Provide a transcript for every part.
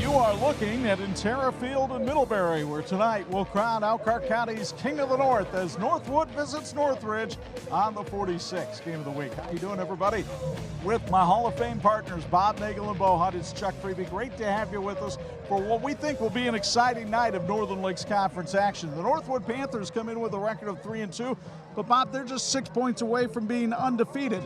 You are looking at Intera Field in Middlebury, where tonight we'll crown Elkhart County's King of the North as Northwood visits Northridge on the 46th game of the week. How you doing, everybody? With my Hall of Fame partners, Bob Nagel and Bo Hunt, it's Chuck Freeby. Great to have you with us for what we think will be an exciting night of Northern Lakes Conference action. The Northwood Panthers come in with a record of 3-2, but Bob, they're just 6 points away from being undefeated.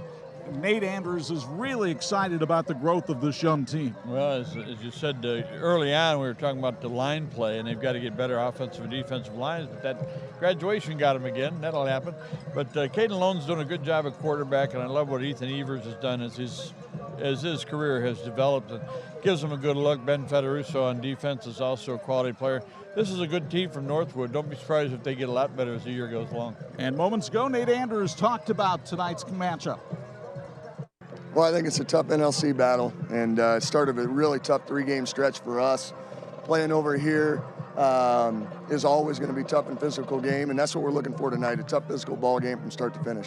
Nate Andrews is really excited about the growth of this young team. Well, as you said early on, we were talking about the line play, and they've got to get better offensive and defensive lines. But that graduation got them again. That'll happen. But Caden Lone's doing a good job at quarterback, and I love what Ethan Evers has done as his career has developed. It gives him a good look. Ben Federuso on defense is also a quality player. This is a good team from Northwood. Don't be surprised if they get a lot better as the year goes along. And moments ago, Nate Andrews talked about tonight's matchup. Well, I think it's a tough NLC battle, and it started a really tough three-game stretch for us. Playing over here is always going to be a tough and physical game, and that's what we're looking for tonight, a tough physical ball game from start to finish.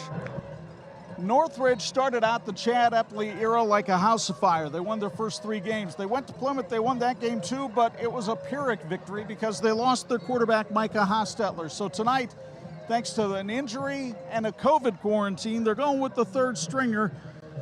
Northridge started out the Chad Epley era like a house of fire. They won their first 3 games. They went to Plymouth, they won that game too, but it was a Pyrrhic victory because they lost their quarterback, Micah Hostetler. So tonight, thanks to an injury and a COVID quarantine, they're going with the third stringer.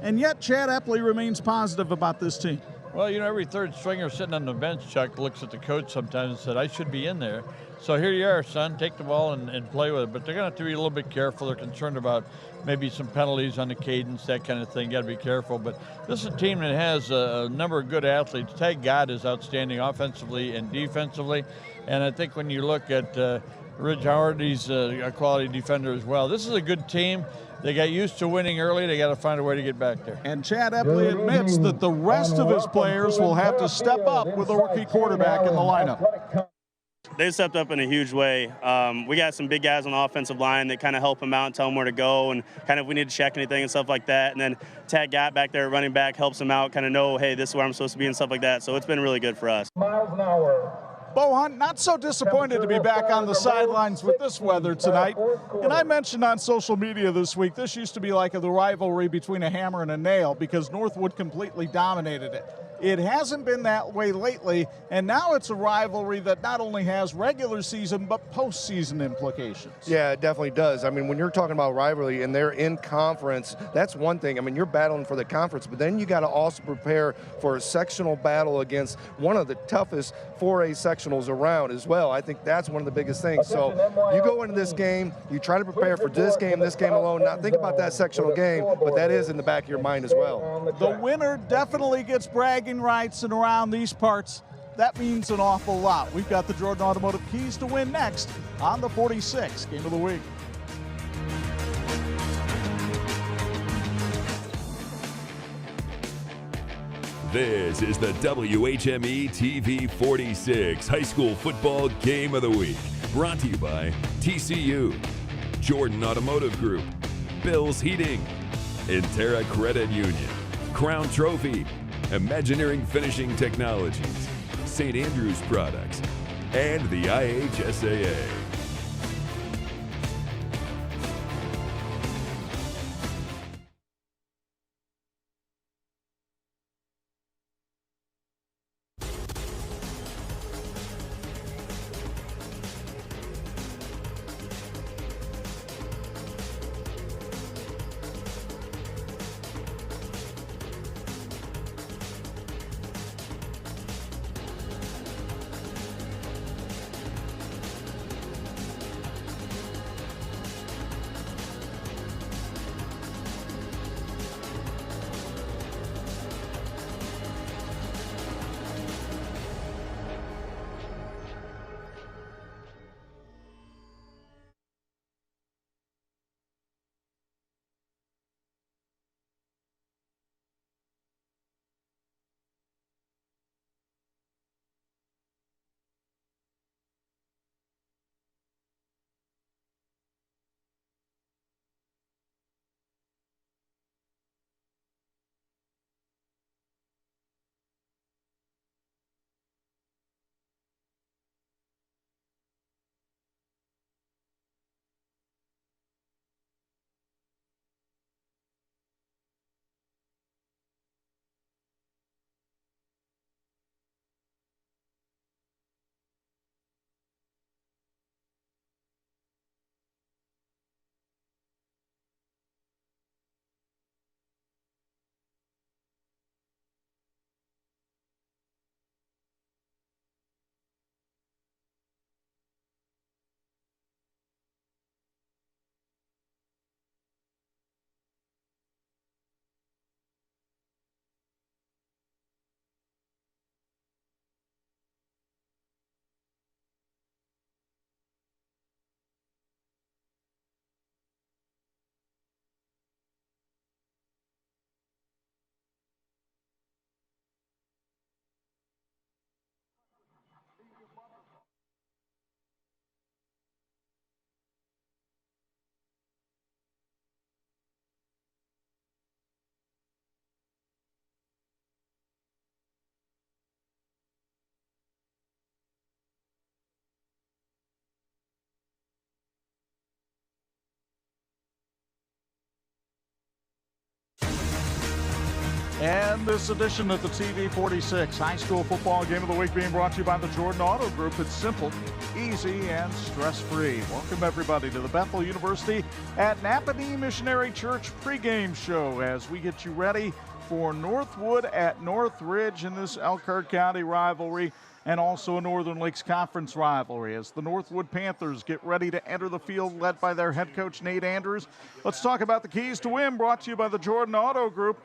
And yet Chad Epley remains positive about this team. Well, you know, every third stringer sitting on the bench, Chuck, looks at the coach sometimes and said, I should be in there. So here you are, son, take the ball and play with it. But they're going to have to be a little bit careful. They're concerned about maybe some penalties on the cadence, that kind of thing. Got to be careful. But this is a team that has a number of good athletes. Tag God is outstanding offensively and defensively. And I think when you look at Ridge Howard, he's a quality defender as well. This is a good team. They got used to winning early. They got to find a way to get back there. And Chad Epley admits that the rest of his players will have to step up with a rookie quarterback in the lineup. They stepped up in a huge way. We got some big guys on the offensive line that kind of help them out and tell them where to go and kind of if we need to check anything and stuff like that. And then Tag Gott back there, running back, helps them out, kind of know, hey, this is where I'm supposed to be and stuff like that. So it's been really good for us. Miles an hour. Bo Hunt, not so disappointed to be back on the sidelines with this weather tonight. And I mentioned on social media this week, this used to be like the rivalry between a hammer and a nail because Northwood completely dominated it. It hasn't been that way lately, and now it's a rivalry that not only has regular season but postseason implications. Yeah, it definitely does. I mean, when you're talking about rivalry and they're in conference, that's one thing. I mean, you're battling for the conference, but then you got to also prepare for a sectional battle against one of the toughest 4A sectionals around as well. I think that's one of the biggest things. So you go into this game, you try to prepare for this game alone, not think about that sectional game, but that is in the back of your mind as well. The winner definitely gets bragging rights, and around these parts, that means an awful lot. We've got the Jordan Automotive keys to win next on the 46th game of the week. This is the WHME TV 46 High School Football Game of the Week. Brought to you by TCU, Jordan Automotive Group, Bill's Heating, Intera Credit Union, Crown Trophy, Imagineering Finishing Technologies, St. Andrews Products, and the IHSAA. And this edition of the TV 46 High School Football Game of the Week being brought to you by the Jordan Auto Group. It's simple, easy, and stress-free. Welcome everybody to the Bethel University at Napanee Missionary Church pregame show as we get you ready for Northwood at Northridge in this Elkhart County rivalry and also a Northern Lakes Conference rivalry as the Northwood Panthers get ready to enter the field led by their head coach Nate Andrews. Let's talk about the keys to win brought to you by the Jordan Auto Group.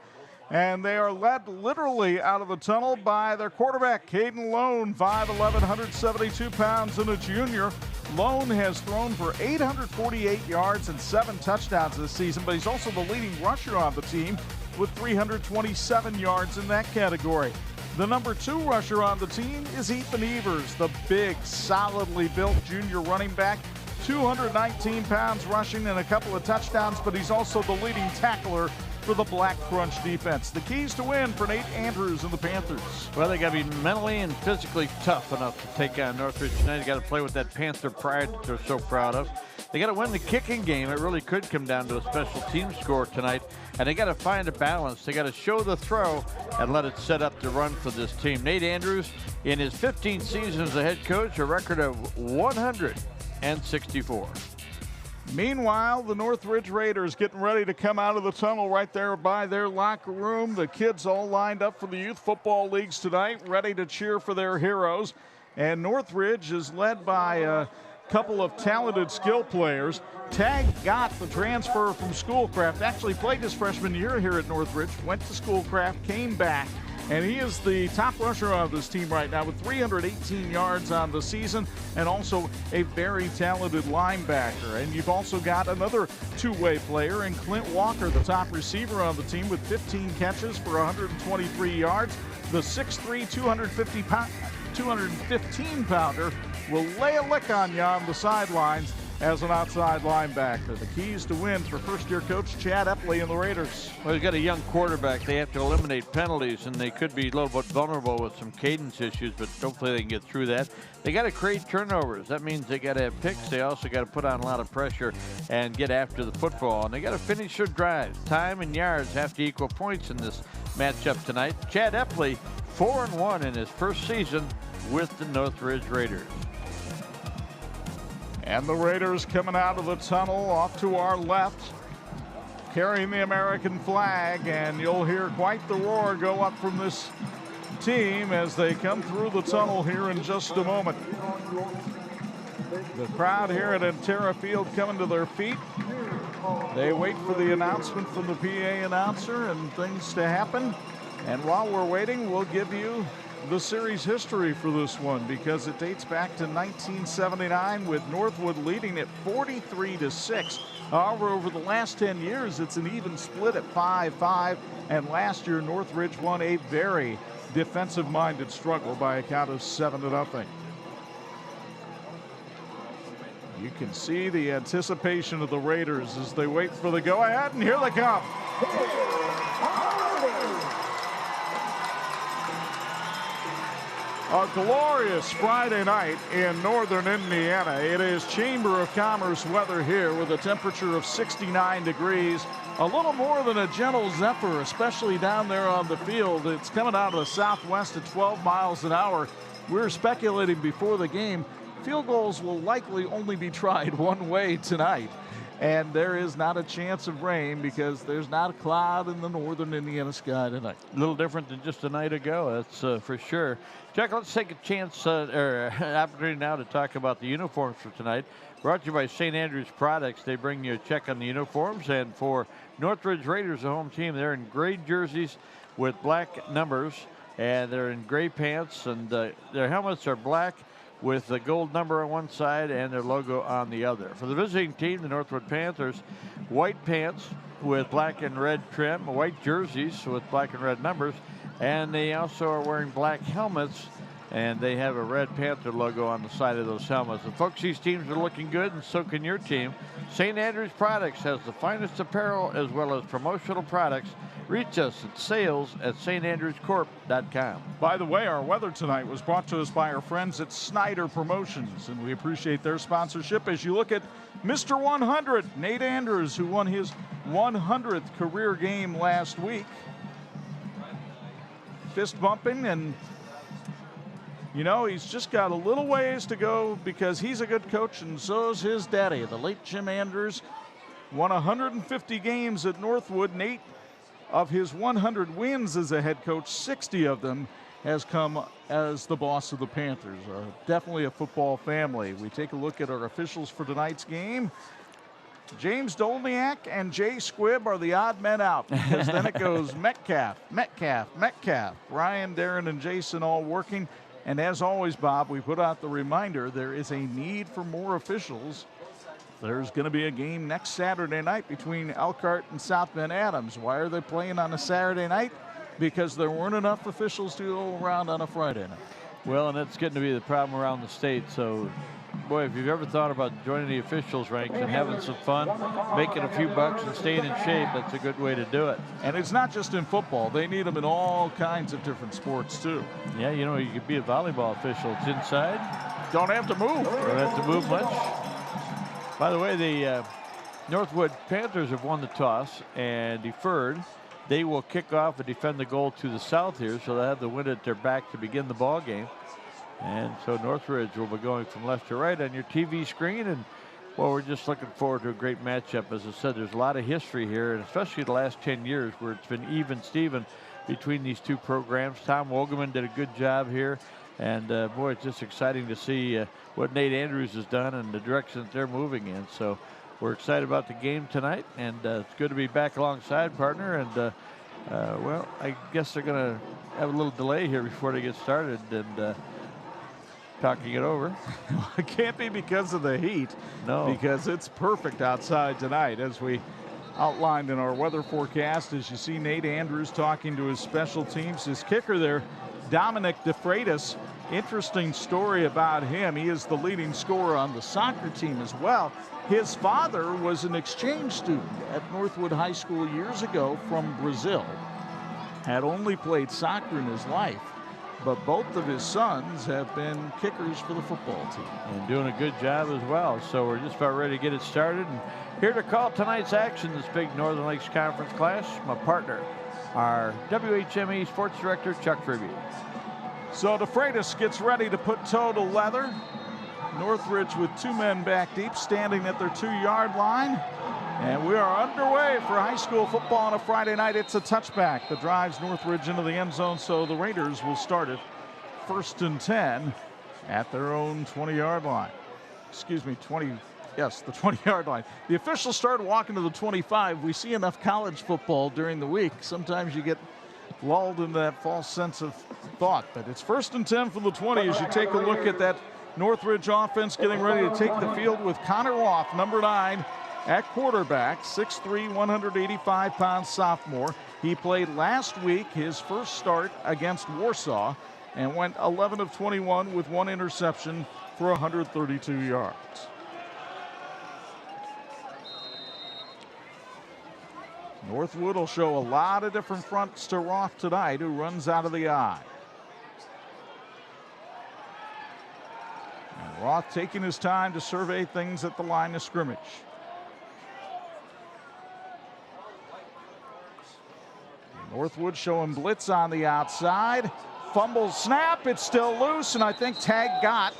And they are led literally out of the tunnel by their quarterback, Caden Lone, 5'11", 172 pounds and a junior. Lone has thrown for 848 yards and 7 touchdowns this season, but he's also the leading rusher on the team with 327 yards in that category. The number 2 rusher on the team is Ethan Evers, the big, solidly built junior running back. 219 pounds rushing and a couple of touchdowns, but he's also the leading tackler for the Black Crunch defense. The keys to win for Nate Andrews and the Panthers. Well, they got to be mentally and physically tough enough to take on Northridge tonight. They got to play with that Panther pride that they're so proud of. They got to win the kicking game. It really could come down to a special team score tonight. And they got to find a balance. They got to show the throw and let it set up the run for this team. Nate Andrews, in his 15 seasons as a head coach, a record of 164. Meanwhile, the Northridge Raiders getting ready to come out of the tunnel right there by their locker room. The kids all lined up for the youth football leagues tonight, ready to cheer for their heroes. And Northridge is led by a couple of talented skill players. Tag got the transfer from Schoolcraft, actually played his freshman year here at Northridge, went to Schoolcraft, came back, and he is the top rusher on this team right now with 318 yards on the season and also a very talented linebacker. And you've also got another two-way player in Clint Walker, the top receiver on the team with 15 catches for 123 yards. The 6'3", 215-pounder will lay a lick on you on the sidelines as an outside linebacker. The keys to win for first-year coach Chad Epley and the Raiders. Well, they've got a young quarterback. They have to eliminate penalties, and they could be a little bit vulnerable with some cadence issues, but hopefully they can get through that. They got to create turnovers. That means they got to have picks. They also got to put on a lot of pressure and get after the football, and they got to finish their drives. Time and yards have to equal points in this matchup tonight. Chad Epley, 4-1 in his first season with the Northridge Raiders. And the Raiders coming out of the tunnel off to our left, carrying the American flag, and you'll hear quite the roar go up from this team as they come through the tunnel here in just a moment. The crowd here at Antera Field coming to their feet. They wait for the announcement from the PA announcer and things to happen. And while we're waiting, we'll give you the series history for this one because it dates back to 1979 with Northwood leading at 43-6. However, over the last 10 years, it's an even split at 5-5. And last year, Northridge won a very defensive-minded struggle by a count of 7-0. You can see the anticipation of the Raiders as they wait for the go-ahead, and here they come. A glorious Friday night in northern Indiana. It is Chamber of Commerce weather here with a temperature of 69 degrees. A little more than a gentle zephyr, especially down there on the field. It's coming out of the southwest at 12 miles an hour. We were speculating before the game, field goals will likely only be tried one way tonight. And there is not a chance of rain because there's not a cloud in the northern Indiana sky tonight. A little different than just a night ago, that's for sure. Jack, let's take a chance or an opportunity now to talk about the uniforms for tonight. Brought to you by St. Andrews Products. They bring you a check on the uniforms. And for Northridge Raiders, the home team, they're in gray jerseys with black numbers. And they're in gray pants. And their helmets are black with the gold number on one side and their logo on the other. For the visiting team, the Northwood Panthers, white pants with black and red trim, white jerseys with black and red numbers, and they also are wearing black helmets, and they have a Red Panther logo on the side of those helmets. And folks, these teams are looking good, and so can your team. St. Andrews Products has the finest apparel as well as promotional products. Reach us at sales@standrewscorp.com. By the way, our weather tonight was brought to us by our friends at Snyder Promotions, and we appreciate their sponsorship as you look at Mr. 100, Nate Andrews, who won his 100th career game last week. fist bumping, and you know, he's just got a little ways to go because he's a good coach, and so's his daddy, the late Jim Andrews. Won 150 games at Northwood, and 8 of his 100 wins as a head coach, 60 of them has come as the boss of the Panthers. Definitely a football family. We take a look at our officials for tonight's game. James Dolniak and Jay Squibb are the odd men out, because then it goes Metcalf, Ryan, Darren, and Jason all working. And as always, Bob, we put out the reminder, there is a need for more officials. There's going to be a game next Saturday night between Elkhart and South Bend Adams. Why are they playing on a Saturday night? Because there weren't enough officials to go around on a Friday night. Well, and that's getting to be the problem around the state. So, boy, if you've ever thought about joining the officials ranks and having some fun, making a few bucks and staying in shape, that's a good way to do it. And it's not just in football. They need them in all kinds of different sports, too. Yeah, you know, you could be a volleyball official. It's inside. Don't have to move. Don't have to move much. By the way, the Northwood Panthers have won the toss and deferred. They will kick off and defend the goal to the south here, so they'll have the wind at their back to begin the ball game. And so Northridge will be going from left to right on your TV screen. And, well, we're just looking forward to a great matchup. As I said, there's a lot of history here, and especially the last 10 years where it's been even-steven between these two programs. Tom Wogelman did a good job here. And, boy, it's just exciting to see what Nate Andrews has done and the direction that they're moving in. So we're excited about the game tonight, and it's good to be back alongside, partner. And, well, I guess they're going to have a little delay here before they get started. And talking it over. It can't be because of the heat. No. Because it's perfect outside tonight, as we outlined in our weather forecast. As you see Nate Andrews talking to his special teams. His kicker there, Dominic DeFreitas. Interesting story about him. He is the leading scorer on the soccer team as well. His father was an exchange student at Northwood High School years ago from Brazil. Had only played soccer in his life, but both of his sons have been kickers for the football team. And doing a good job as well. So we're just about ready to get it started. And here to call tonight's action, this big Northern Lakes Conference clash, my partner, our WHME Sports Director, Chuck Freeby. So DeFreitas gets ready to put toe to leather. Northridge with 2 men back deep, standing at their 2-yard line. And we are underway for high school football on a Friday night. It's a touchback that drives Northridge into the end zone, so the Raiders will start it 1st and 10 at their own 20-yard line. Excuse me, the 20-yard line. The officials started walking to the 25. We see enough college football during the week. Sometimes you get lulled into that false sense of thought, but it's 1st and 10 from the 20 as you take a look at that Northridge offense getting ready to take the field with Connor Roth, number 9, at quarterback, 6'3", 185-pound sophomore. He played last week, his first start against Warsaw, and went 11 of 21 with 1 interception for 132 yards. Northwood will show a lot of different fronts to Roth tonight, who runs out of the I. And Roth taking his time to survey things at the line of scrimmage. Northwood showing blitz on the outside. Fumble snap, it's still loose, and I think Tag got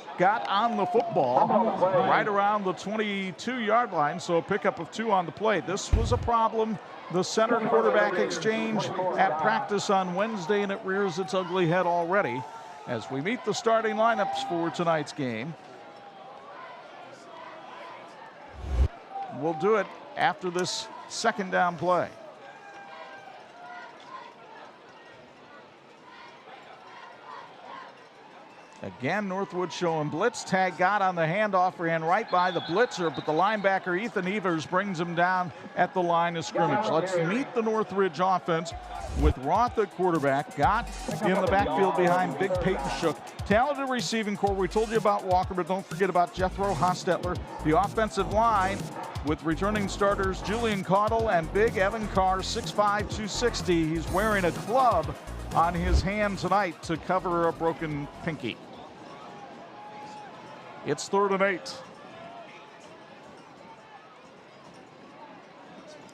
on the football right around the 22-yard line, so a pickup of 2 on the play. This was a problem. The center quarterback exchange at practice on Wednesday, and it rears its ugly head already as we meet the starting lineups for tonight's game. We'll do it after this 2nd down play. Again, Northwood showing blitz. Tag got on the handoff, ran right by the blitzer, but the linebacker, Ethan Evers, brings him down at the line of scrimmage. Let's meet the Northridge offense with Roth at quarterback. Got in the backfield behind Big Peyton Shook. Talented receiving core. We told you about Walker, but don't forget about Jethro Hostetler. The offensive line with returning starters Julian Caudle and Big Evan Carr, 6'5", 260. He's wearing a glove on his hand tonight to cover a broken pinky. It's 3rd and 8.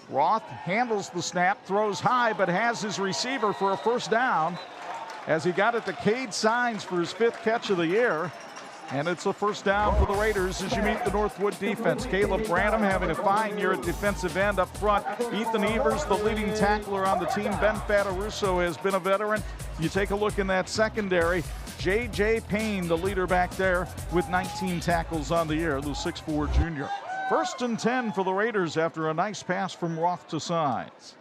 Roth handles the snap, throws high, but has his receiver for a 1st down. as he got it to Cade Signs for his 5th catch of the year. And it's a first down for the Raiders as you meet the Northwood defense. Caleb Branham having a fine year at defensive end up front. Ethan Evers, the leading tackler on the team. Ben Fataruso has been a veteran. You take a look in that secondary. J.J. Payne, the leader back there with 19 tackles on the year, the 6'4 junior. 1st and 10 for the Raiders after a nice pass from Roth to Signs.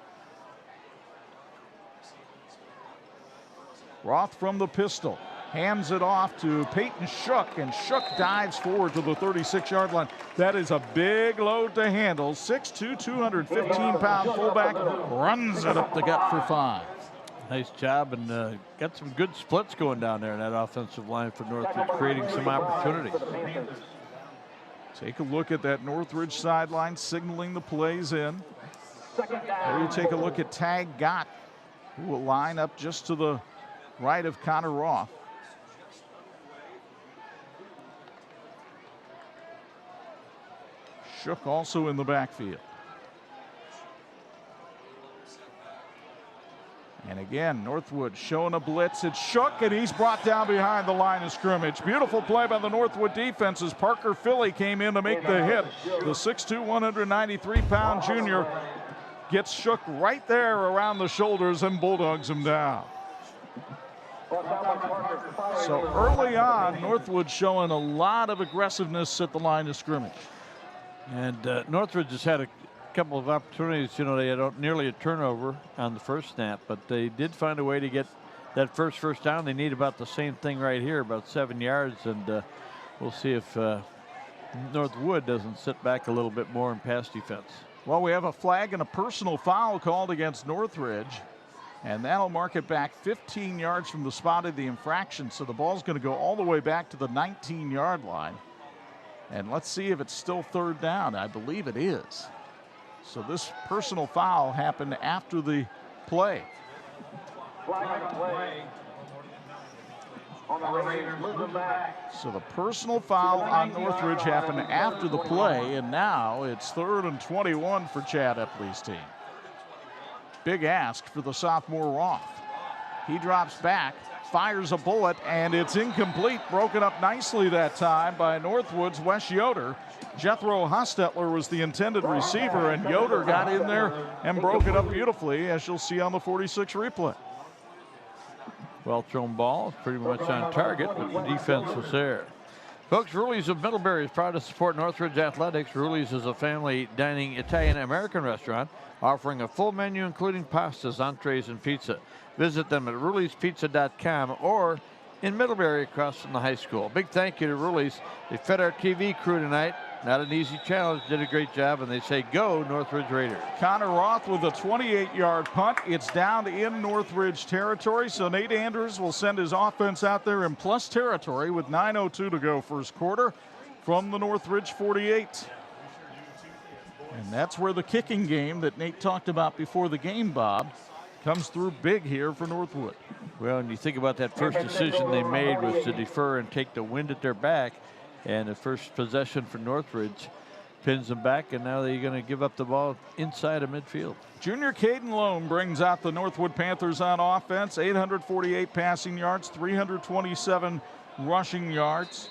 Roth from the pistol. Hands it off to Peyton Shook, and Shook dives forward to the 36-yard line. That is a big load to handle. 6'2", 215-pound fullback runs it up the gut for 5. Nice job, and got some good splits going down there in that offensive line for Northridge, creating some opportunities. Take a look at that Northridge sideline signaling the plays in. There you take a look at Tag Gott, who will line up just to the right of Connor Roth. Shook also in the backfield. And again, Northwood showing a blitz. It's Shook, and he's brought down behind the line of scrimmage. Beautiful play by the Northwood defense as Parker Philly came in to make the hit. The 6'2", 193-pound junior gets Shook right there around the shoulders and bulldogs him down. So early on, Northwood showing a lot of aggressiveness at the line of scrimmage. And Northridge has had a couple of opportunities. You know, they had nearly a turnover on the first snap, but they did find a way to get that first down. They need about the same thing right here, about 7 yards, and we'll see if Northwood doesn't sit back a little bit more in pass defense. Well, we have a flag and a personal foul called against Northridge, and that'll mark it back 15 yards from the spot of the infraction. So the ball's going to go all the way back to the 19-yard line. And let's see if it's still 3rd down. I believe it is. So this personal foul happened after the play. So the personal foul on Northridge happened after the play, and now it's 3rd and 21 for Chad Epley's team. Big ask for the sophomore Roth. He drops back, fires a bullet, and it's incomplete. Broken up nicely that time by Northwood's Wes Yoder. Jethro Hostetler was the intended receiver, and Yoder got in there and broke it up beautifully, as you'll see on the 46 replay. Well thrown ball, pretty much on target, but the defense was there. Folks, Ruli's of Middlebury is proud to support Northridge Athletics. Ruli's is a family dining Italian-American restaurant offering a full menu including pastas, entrees, and pizza. Visit them at rulispizza.com or in Middlebury across from the high school. Big thank you to Ruli's. They fed our TV crew tonight. Not an easy challenge, did a great job, and they say go Northridge Raiders. Connor Roth with a 28-yard punt. It's down in Northridge territory, so Nate Andrews will send his offense out there in plus territory with 9:02 to go first quarter from the Northridge 48. And that's where the kicking game that Nate talked about before the game, Bob, comes through big here for Northwood. Well, and you think about that first decision they made was to defer and take the wind at their back. And the first possession for Northridge pins them back, and now they're going to give up the ball inside of midfield. Junior Caden Lone brings out the Northwood Panthers on offense. 848 passing yards, 327 rushing yards.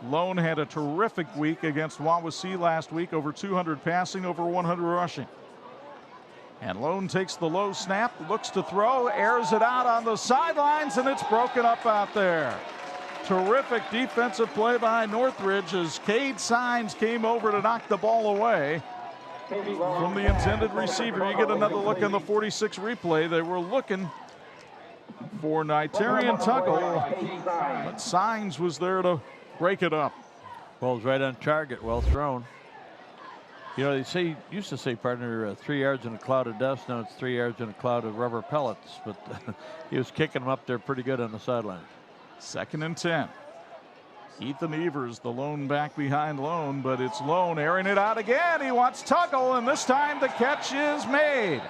Lone had a terrific week against Wawasee last week, over 200 passing, over 100 rushing. And Lone takes the low snap, looks to throw, airs it out on the sidelines, and it's broken up out there. Terrific defensive play by Northridge as Cade Signs came over to knock the ball away from the intended receiver. You get another look on the 46 replay. They were looking for Nigerian Tuggle, but Signs was there to break it up. Ball's right on target, well thrown. You know, they used to say, partner, 3 yards in a cloud of dust. Now it's 3 yards in a cloud of rubber pellets, but he was kicking them up there pretty good on the sideline. 2nd and 10. Ethan Evers, the lone back behind Lone, but it's Lone airing it out again. He wants Tuggle, and this time the catch is made.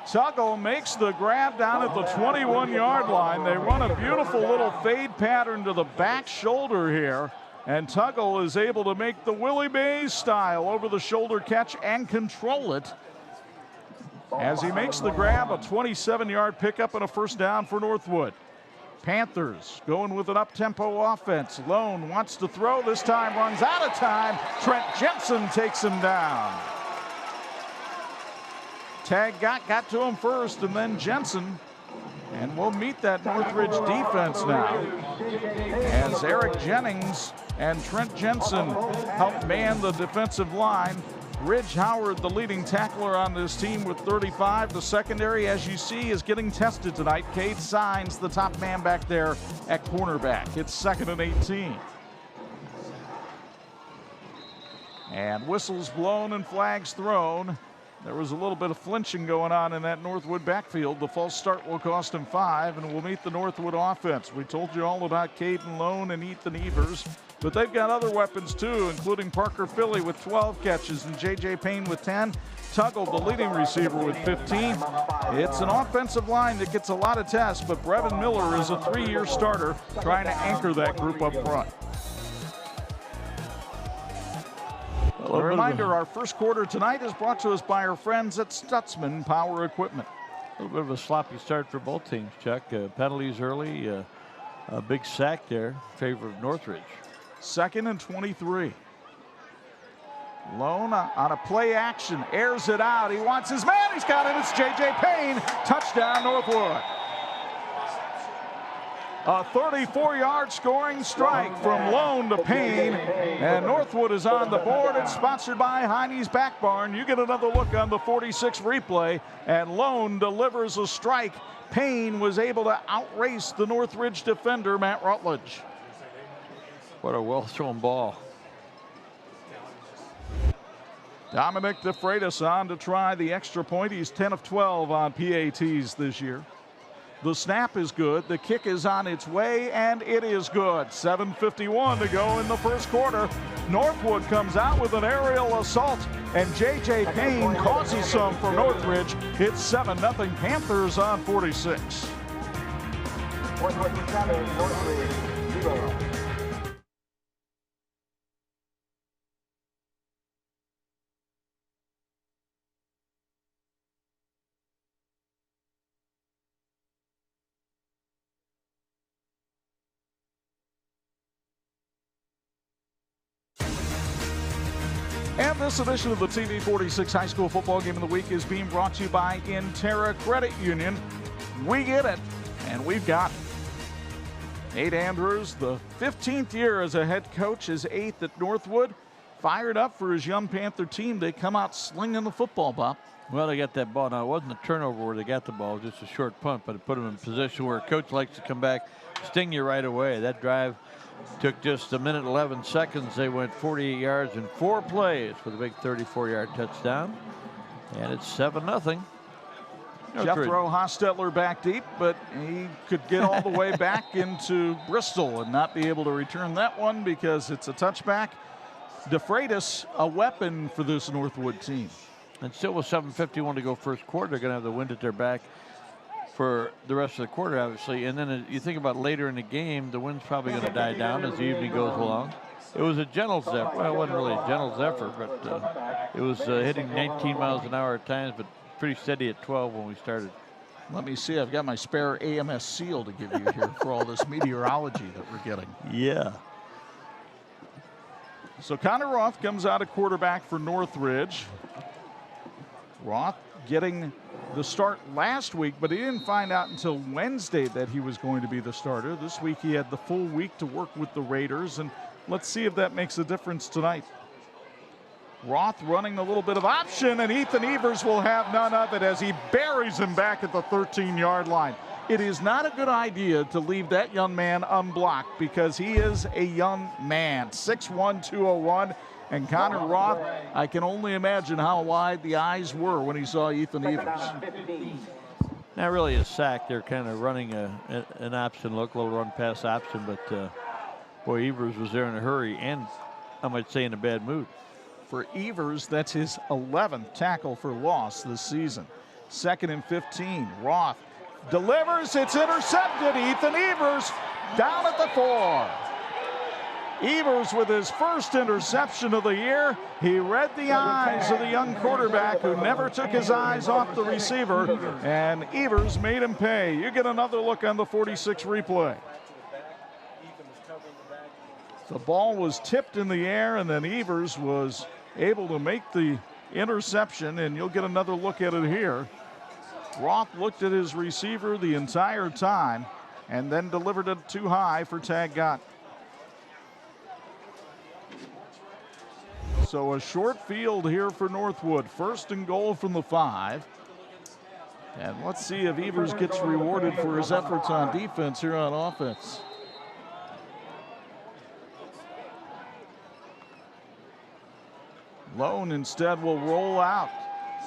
Tuggle makes the grab down at the 21-yard line. They run a beautiful little fade pattern to the back shoulder here, and Tuggle is able to make the Willie Mays style over the shoulder catch and control it as he makes the grab, a 27-yard pickup and a first down for Northwood. Panthers going with an up-tempo offense. Lone wants to throw, this time runs out of time. Trent Jensen takes him down. Tag got to him first, and then Jensen. And we'll meet that Northridge defense now, as Eric Jennings and Trent Jensen help man the defensive line. Ridge Howard, the leading tackler on this team with 35. The secondary, as you see, is getting tested tonight. Cade Signs, the top man back there at cornerback. It's 2nd and 18. And whistles blown and flags thrown. There was a little bit of flinching going on in that Northwood backfield. The false start will cost him 5, and we'll meet the Northwood offense. We told you all about Caden Lone and Ethan Evers, but they've got other weapons too, including Parker Philly with 12 catches and J.J. Payne with 10. Tuggle, the leading receiver, with 15. It's an offensive line that gets a lot of tests, but Brevin Miller is a 3-year starter trying to anchor that group up front. A reminder, our first quarter tonight is brought to us by our friends at Stutzman Power Equipment. A little bit of a sloppy start for both teams, Chuck. Penalties early, a big sack there in favor of Northridge. 2nd and 23. Lone on a play action, airs it out. He wants his man, he's got it. It's J.J. Payne. Touchdown, Northwood. A 34-yard scoring strike from Lone to Payne, and Northwood is on the board. It's sponsored by Heine's Back Barn. You get another look on the 46 replay, and Lone delivers a strike. Payne was able to outrace the Northridge defender, Matt Rutledge. What a well-thrown ball. Dominic DeFreitas on to try the extra point. He's 10 of 12 on PATs this year. The snap is good. The kick is on its way, and it is good. 7:51 to go in the first quarter. Northwood comes out with an aerial assault, and J.J. Payne causes some for Northridge. It's 7-0 Panthers on 46. And this edition of the TV 46 High School Football Game of the Week is being brought to you by Interra Credit Union. We get it, and we've got it. Nate Andrews, the 15th year as a head coach, his 8th at Northwood. Fired up for his young Panther team. They come out slinging the football, Bob. Well, they got that ball. Now, it wasn't a turnover where they got the ball, just a short punt, but it put them in a position where a coach likes to come back, sting you right away. That drive took just a minute 11 seconds. They went 48 yards in 4 plays with a big 34-yard touchdown. And it's 7-0. Jethro Hostetler back deep, but he could get all the way back into Bristol and not be able to return that one because it's a touchback. DeFreitas, a weapon for this Northwood team. And still with 7:51 to go first quarter, they're going to have the wind at their back for the rest of the quarter, obviously. And then you think about later in the game, the wind's probably going to die down as the evening goes along. It was a gentle zephyr. Well, it wasn't really a gentle zephyr, but it was hitting 19 miles an hour at times, but pretty steady at 12 when we started. Let me see. I've got my spare AMS seal to give you here for all this meteorology that we're getting. Yeah. So Connor Roth comes out at quarterback for Northridge. Roth getting the start last week, but he didn't find out until Wednesday that he was going to be the starter. This week he had the full week to work with the Raiders, and let's see if that makes a difference tonight. Roth running a little bit of option, and Ethan Evers will have none of it as he buries him back at the 13-yard line. It is not a good idea to leave that young man unblocked because he is a young man. 6'1", 201. And Connor Roth, I can only imagine how wide the eyes were when he saw Ethan Evers. Not really a sack. They're kind of running an option look, a little run pass option, but boy, Evers was there in a hurry and I might say in a bad mood. For Evers, that's his 11th tackle for loss this season. 2nd and 15. Roth delivers. It's intercepted. Ethan Evers down at the 4. Evers with his first interception of the year. He read the eyes of the young quarterback who never took his eyes off the receiver, and Evers made him pay. You get another look on the 46 replay. The ball was tipped in the air, and then Evers was able to make the interception, and you'll get another look at it here. Roth looked at his receiver the entire time and then delivered it too high for Tag Gott. So a short field here for Northwood. 1st and goal from the 5. And let's see if Evers gets rewarded for his efforts on defense here on offense. Lone instead will roll out.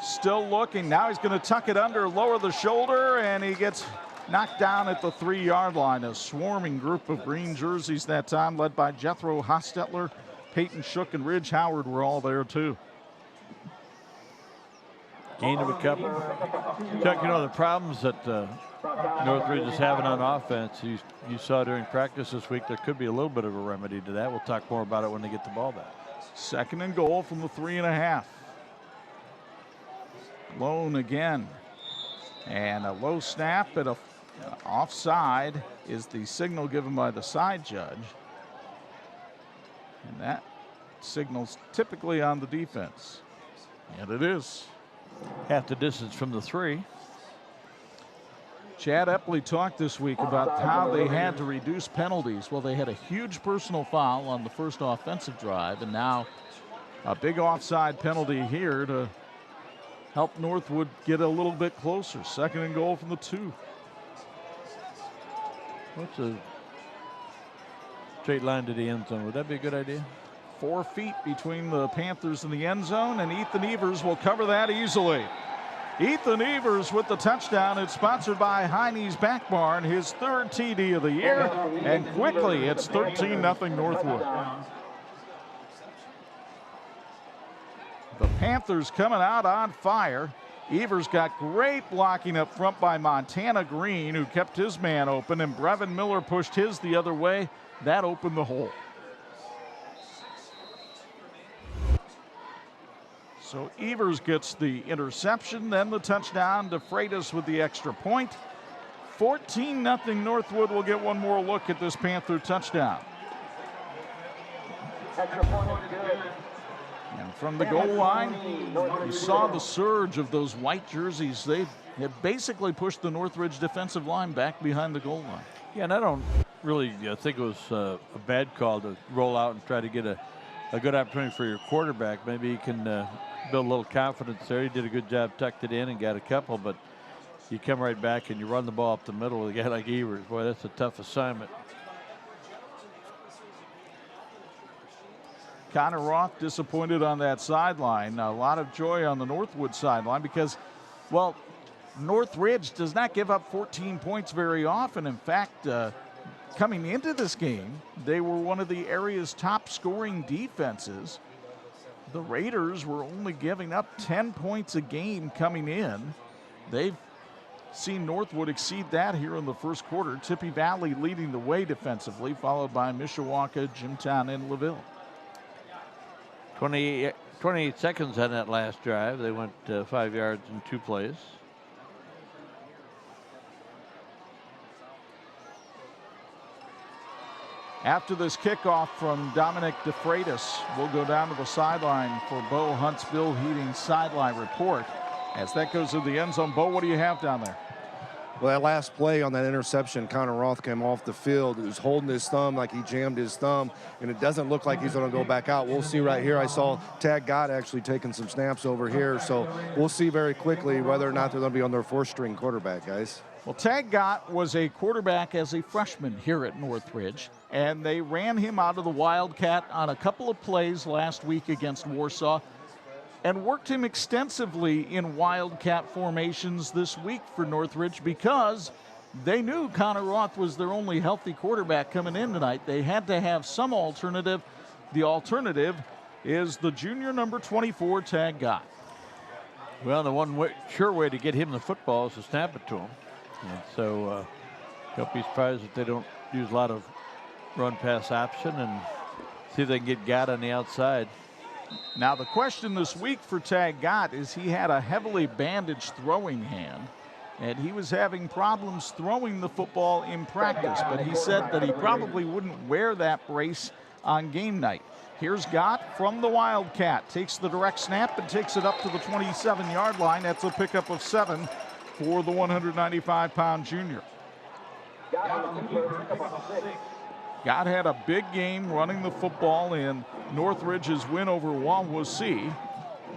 Still looking. Now he's going to tuck it under, lower the shoulder, and he gets knocked down at the 3-yard line. A swarming group of green jerseys that time, led by Jethro Hostetler. Peyton Shook and Ridge Howard were all there too. Gain of a couple. Chuck, you know, the problems that Northridge is having on offense, you saw during practice this week, there could be a little bit of a remedy to that. We'll talk more about it when they get the ball back. 2nd and goal from the 3.5. Lone again. And a low snap at a offside is the signal given by the side judge. And that signal's typically on the defense. And it is. Half the distance from the 3. Chad Epley talked this week about how they had to reduce penalties. Well, they had a huge personal foul on the first offensive drive, and now a big offside penalty here to help Northwood get a little bit closer. 2nd and goal from the 2. What's a straight line to the end zone? Would that be a good idea? 4 feet between the Panthers and the end zone, and Ethan Evers will cover that easily. Ethan Evers with the touchdown. It's sponsored by Heine's Back Barn, his 3rd TD of the year, and quickly it's 13-0 Northwood. The Panthers coming out on fire. Evers got great blocking up front by Montana Green, who kept his man open, and Brevin Miller pushed his the other way. That opened the hole. So Evers gets the interception, then the touchdown to Freitas with the extra point. 14-0 Northwood. Will get one more look at this Panther touchdown. And from the goal line, you saw the surge of those white jerseys. They had basically pushed the Northridge defensive line back behind the goal line. Yeah, and I don't really think it was a bad call to roll out and try to get a good opportunity for your quarterback. Maybe he can build a little confidence there. He did a good job, tucked it in and got a couple, but you come right back and you run the ball up the middle with a guy like Evers. Boy, that's a tough assignment. Connor Roth disappointed on that sideline. A lot of joy on the Northwood sideline because, well, Northridge does not give up 14 points very often. In fact, coming into this game, they were one of the area's top scoring defenses. The Raiders were only giving up 10 points a game coming in. They've seen Northwood exceed that here in the first quarter. Tippy Valley leading the way defensively, followed by Mishawaka, Jimtown, and LaVille. 28 seconds on that last drive. They went 5 yards in 2 plays. After this kickoff from Dominic DeFreitas, we'll go down to the sideline for Bo Hunt's Bill Heating sideline report. As that goes to the end zone, Bo, what do you have down there? Well, that last play on that interception, Connor Roth came off the field. He was holding his thumb like he jammed his thumb, and it doesn't look like he's going to go back out. We'll see right here. I saw Tag Gott actually taking some snaps over here, so we'll see very quickly whether or not they're going to be on their 4th-string quarterback, guys. Well, Tag Gott was a quarterback as a freshman here at Northridge, and they ran him out of the Wildcat on a couple of plays last week against Warsaw and worked him extensively in Wildcat formations this week for Northridge because they knew Connor Roth was their only healthy quarterback coming in tonight. They had to have some alternative. The alternative is the junior number 24, Tag Gott. Well, the sure way to get him the football is to snap it to him. And so don't be surprised if they don't use a lot of run-pass option. And See if they can get Gott on the outside. Now the question this week for Tag Gott is he had a heavily bandaged throwing hand, and he was having problems throwing the football in practice, but he said that he probably wouldn't wear that brace on game night. Here's Gott from the Wildcat, takes the direct snap and takes it up to the 27-yard line. That's a pickup of 7 for the 195-pound junior. Gott had a big game running the football in Northridge's win over Wawasee,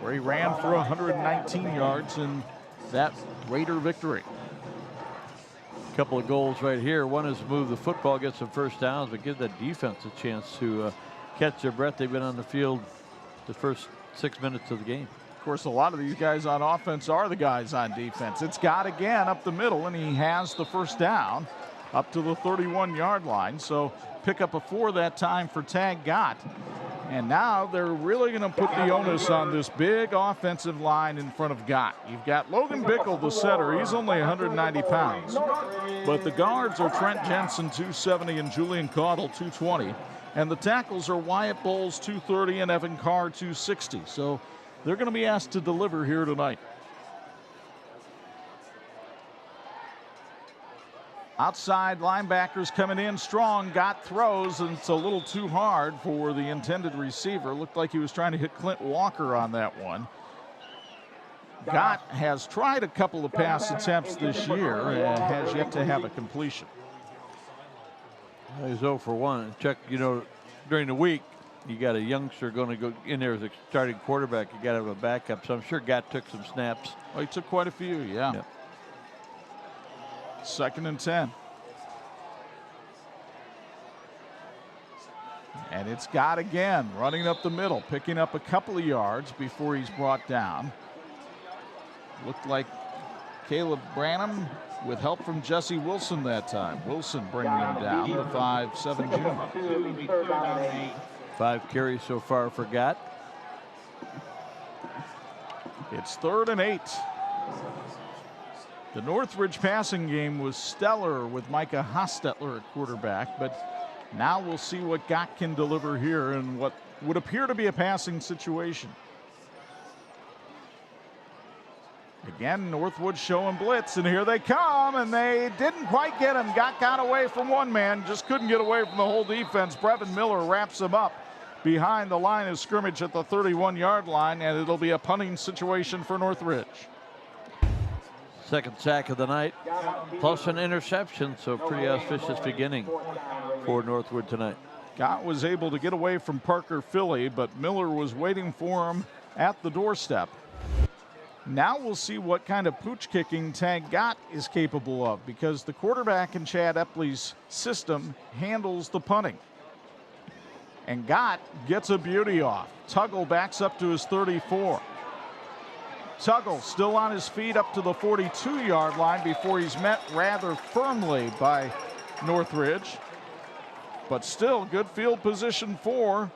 where he ran for 119 yards in that Raider victory. A couple of goals right here. One is move the football, get some first downs, but give that defense a chance to catch their breath. They've been on the field the first 6 minutes of the game. Of course, a lot of these guys on offense are the guys on defense. It's Gott again up the middle, and he has the first down up to the 31-yard line. So pick up a 4 that time for Tag Gott. And now they're really going to put the onus on this big offensive line in front of Gott. You've got Logan Bickle, the setter. He's only 190 pounds. But the guards are Trent Jensen, 270, and Julian Caudle, 220. And the tackles are Wyatt Bowles, 230, and Evan Carr, 260. So they're going to be asked to deliver here tonight. Outside linebackers coming in strong. Gott throws, and it's a little too hard for the intended receiver. Looked like he was trying to hit Clint Walker on that one. Gott has tried a couple of pass attempts this year and has yet to have a completion. He's 0 for 1. Chuck, you know, during the week, you got a youngster going to go in there as a starting quarterback. You got to have a backup. So I'm sure Gott took some snaps. Well, he took quite a few, yeah. Yep. 2nd and 10. And it's Gott again, running up the middle, picking up a couple of yards before he's brought down. Looked like Caleb Branham with help from Jesse Wilson that time. Wilson bringing him down, the 5'7" junior. 5 carries so far for Gott. It's 3rd and 8. The Northridge passing game was stellar with Micah Hostetler at quarterback, but now we'll see what Gott can deliver here in what would appear to be a passing situation. Again, Northwood showing blitz, and here they come, and they didn't quite get him. Gott got away from one man, just couldn't get away from the whole defense. Brevin Miller wraps him up behind the line of scrimmage at the 31-yard line, and it'll be a punting situation for Northridge. 2nd sack of the night, plus an interception, so pretty auspicious beginning for Northwood tonight. Gott was able to get away from Parker Philly, but Miller was waiting for him at the doorstep. Now we'll see what kind of pooch kicking Tag Gott is capable of, because the quarterback in Chad Epley's system handles the punting. And Gott gets a beauty off. Tuggle backs up to his 34. Tuggle still on his feet up to the 42-yard line before he's met rather firmly by Northridge. But still good field position for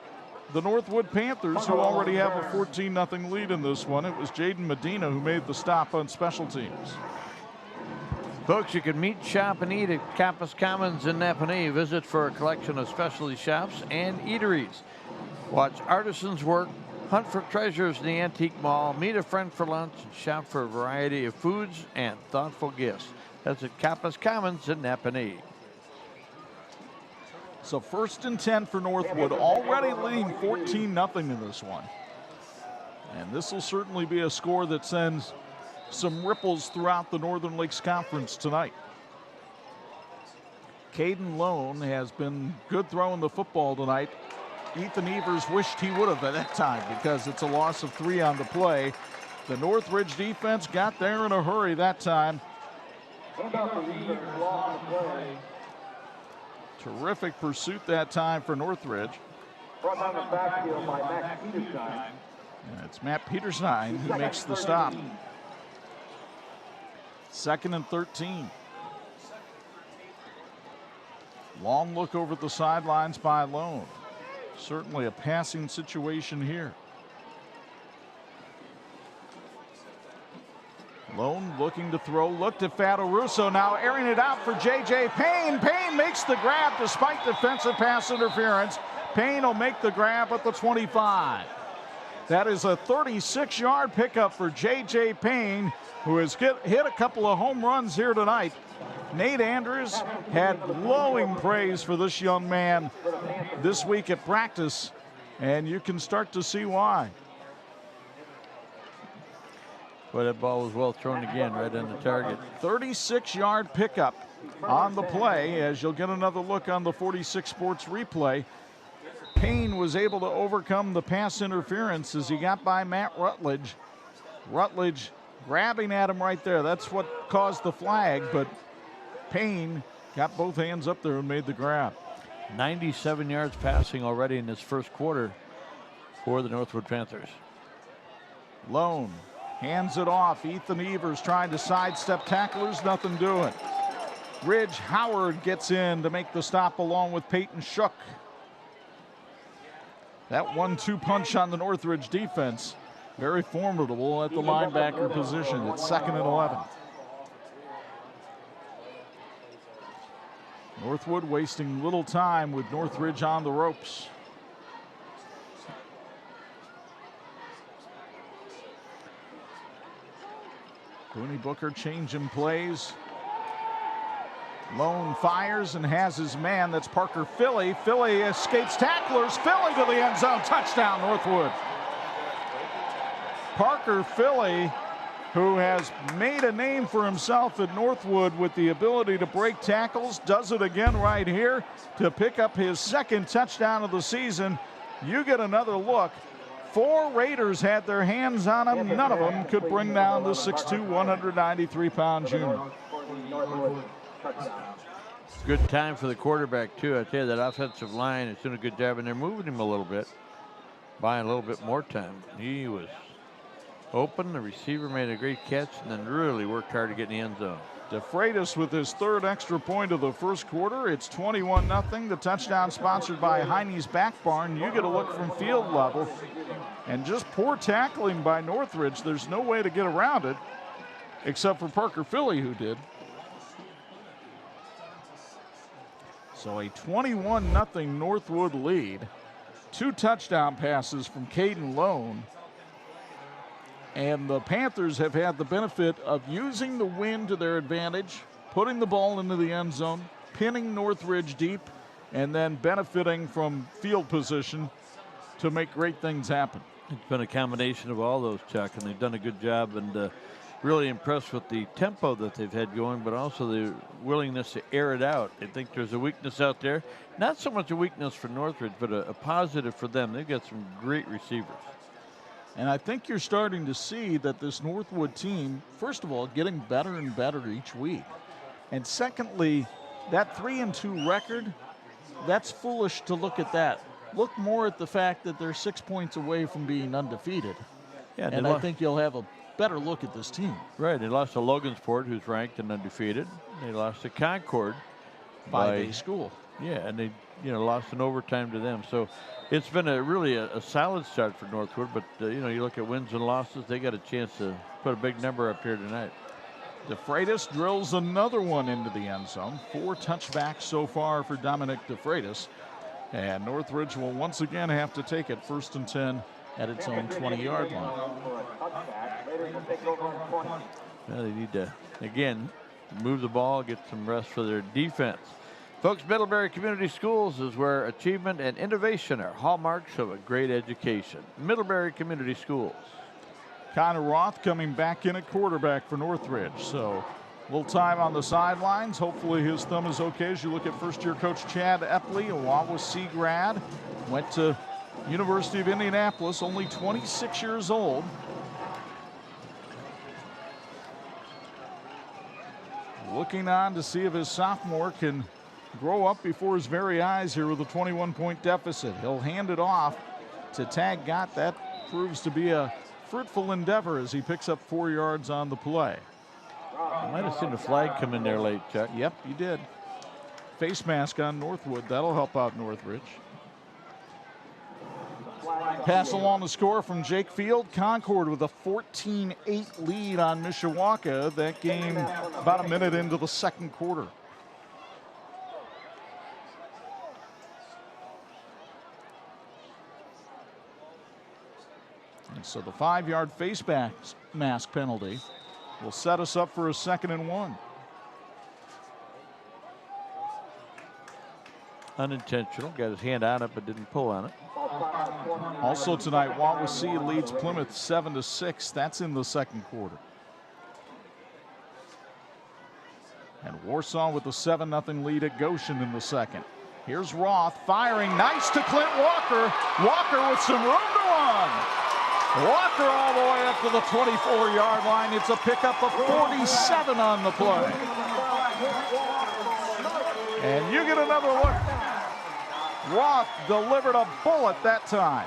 the Northwood Panthers, who already have a 14-0 lead in this one. It was Jaden Medina who made the stop on special teams. Folks, you can meet, shop, and eat at Campus Commons in Napanee. Visit for a collection of specialty shops and eateries. Watch artisans work, hunt for treasures in the antique mall, meet a friend for lunch, and shop for a variety of foods and thoughtful gifts. That's at Campus Commons in Napanee. So 1st and 10 for Northwood, already leading 14-0 in this one. And this will certainly be a score that sends some ripples throughout the Northern Lakes Conference tonight. Caden Lone has been good throwing the football tonight. Ethan Evers wished he would have at that time because it's a loss of 3 on the play. The Northridge defense got there in a hurry that time. Terrific pursuit that time for Northridge. And it's Matt Peterstein who makes the stop. 2nd and 13. Long look over the sidelines by Lone. Certainly a passing situation here. Lone looking to throw, looked at Fado Russo, now airing it out for J.J. Payne. Payne makes the grab despite defensive pass interference. Payne will make the grab at the 25. That is a 36-yard pickup for J.J. Payne, who has hit a couple of home runs here tonight. Nate Andrews had glowing praise for this young man this week at practice, and you can start to see why. Well, that ball was well thrown again, right on the target. 36-yard pickup on the play, as you'll get another look on the 46 Sports replay. Payne was able to overcome the pass interference as he got by Matt Rutledge. Rutledge grabbing at him right there. That's what caused the flag, but Payne got both hands up there and made the grab. 97 yards passing already in this first quarter for the Northwood Panthers. Lone hands it off. Ethan Evers trying to sidestep tacklers, nothing doing. Ridge Howard gets in to make the stop along with Peyton Shook. That 1-2 punch on the Northridge defense, very formidable at the linebacker position. It's 2nd and 11. Northwood wasting little time with Northridge on the ropes. Booney Booker changing plays. Lone fires and has his man. That's Parker Philly. Philly escapes tacklers. Philly to the end zone. Touchdown, Northwood. Parker Philly, who has made a name for himself at Northwood with the ability to break tackles, does it again right here to pick up his 2nd touchdown of the season. You get another look. 4 Raiders had their hands on him. None of them could bring down the 6'2", 193-pound junior. Good time for the quarterback, too. I tell you, that offensive line is doing a good job, and they're moving him a little bit, buying a little bit more time. He was open. The receiver made a great catch and then really worked hard to get in the end zone. DeFreitas with his 3rd extra point of the first quarter. It's 21-0. The touchdown sponsored by Heine's Back Barn. You get a look from field level. And just poor tackling by Northridge. There's no way to get around it, except for Parker Philly, who did. So a 21-0 Northwood lead. 2 touchdown passes from Caden Lone. And the Panthers have had the benefit of using the wind to their advantage, putting the ball into the end zone, pinning Northridge deep, and then benefiting from field position to make great things happen. It's been a combination of all those, Chuck, and they've done a good job, and really impressed with the tempo that they've had going, but also the willingness to air it out. I think there's a weakness out there. Not so much a weakness for Northridge, but a positive for them. They've got some great receivers. And I think you're starting to see that this Northwood team, first of all, getting better and better each week. And secondly, that 3-2 record, that's foolish to look at that. Look more at the fact that they're 6 points away from being undefeated. Yeah, and I think you'll have a better look at this team. Right, they lost to Logansport, who's ranked and undefeated. They lost to Concord. 5A school. Yeah, and they lost in overtime to them. So it's been really a solid start for Northwood, but you look at wins and losses, they got a chance to put a big number up here tonight. DeFreitas drills another one into the end zone. 4 touchbacks so far for Dominic DeFreitas. And Northridge will once again have to take it 1st and 10 at its own 20-yard line. Well, they need to, again, move the ball, get some rest for their defense. Folks, Middlebury Community Schools is where achievement and innovation are hallmarks of a great education. Middlebury Community Schools. Connor Roth coming back in at quarterback for Northridge. So a little time on the sidelines. Hopefully his thumb is okay as you look at first-year coach Chad Epley, a Wawasee grad. Went to University of Indianapolis, only 26 years old. Looking on to see if his sophomore can grow up before his very eyes here with a 21-point deficit. He'll hand it off to Tag Gott. That proves to be a fruitful endeavor as he picks up 4 yards on the play. I might have seen a flag come in there late, Chuck. Yep, you did. Face mask on Northwood. That'll help out Northridge. Pass along the score from Jake Field. Concord with a 14-8 lead on Mishawaka. That game about a minute into the second quarter. And so the 5-yard face mask penalty will set us up for a 2nd and 1. Unintentional. Got his hand on it, but didn't pull on it. Also tonight, Wawasee leads Plymouth 7-6. That's in the 2nd quarter. And Warsaw with a 7-0 lead at Goshen in the 2nd. Here's Roth firing. Nice to Clint Walker. Walker with some room to run. Walker all the way up to the 24-yard line. It's a pickup of 47 on the play. And you get another look. Roth delivered a bullet that time.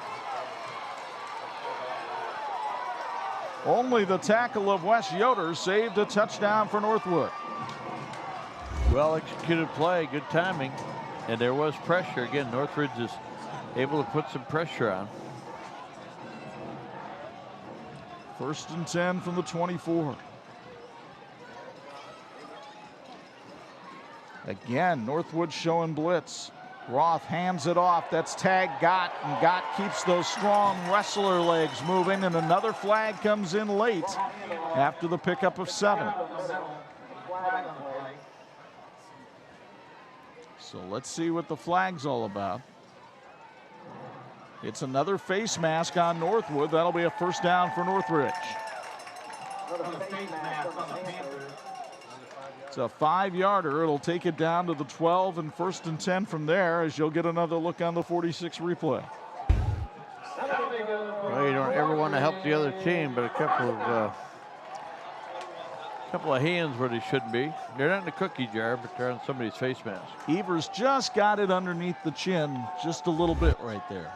Only the tackle of Wes Yoder saved a touchdown for Northwood. Well executed play, good timing, and there was pressure. Again, Northridge is able to put some pressure on. 1st and 10 from the 24. Again, Northwood showing blitz. Roth hands it off. That's tag Gott, and Gott keeps those strong wrestler legs moving, and another flag comes in late after the pickup of 7. So let's see what the flag's all about. It's another face mask on Northwood. That'll be a 1st down for Northridge. It's a 5-yarder. It'll take it down to the 12 and 1st and 10 from there, as you'll get another look on the 46 replay. Well, you don't ever want to help the other team, but a couple of hands where they shouldn't be. They're not in the cookie jar, but they're on somebody's face mask. Evers just got it underneath the chin, just a little bit right there.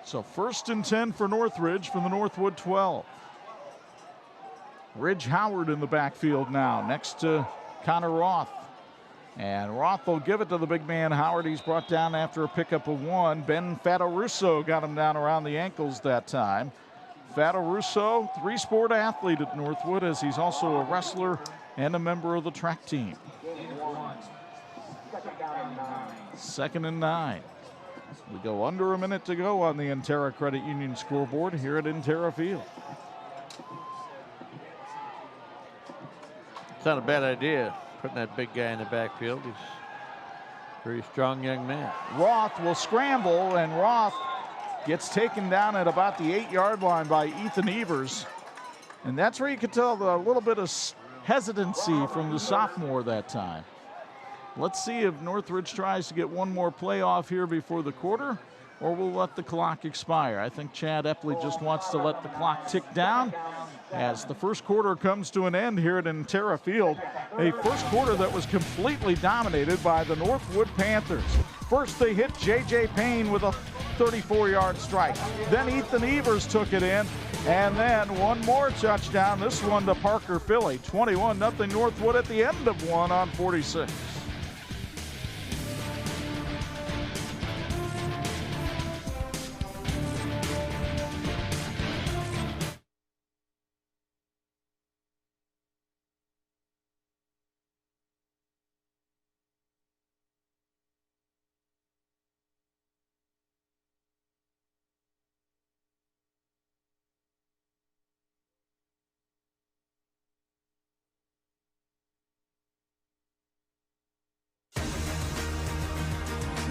So 1st and 10 for Northridge from the Northwood 12. Ridge Howard in the backfield now, next to Connor Roth. And Roth will give it to the big man Howard. He's brought down after a pickup of 1. Ben Fatarusso got him down around the ankles that time. Fatarusso, 3-sport athlete at Northwood, as he's also a wrestler and a member of the track team. 2nd and 9. We go under a minute to go on the Intera Credit Union scoreboard here at Intera Field. It's not a bad idea, putting that big guy in the backfield. He's a very strong young man. Roth will scramble, and Roth gets taken down at about the 8-yard line by Ethan Evers. And that's where you could tell a little bit of hesitancy from the sophomore that time. Let's see if Northridge tries to get one more play off here before the quarter, or we'll let the clock expire. I think Chad Epley just wants to let the clock tick down as the 1st quarter comes to an end here at Intera Field. A 1st quarter that was completely dominated by the Northwood Panthers. First they hit J.J. Payne with a 34-yard strike. Then Ethan Evers took it in, and then one more touchdown, this one to Parker Philly. 21-0 Northwood at the end of 1 on 46.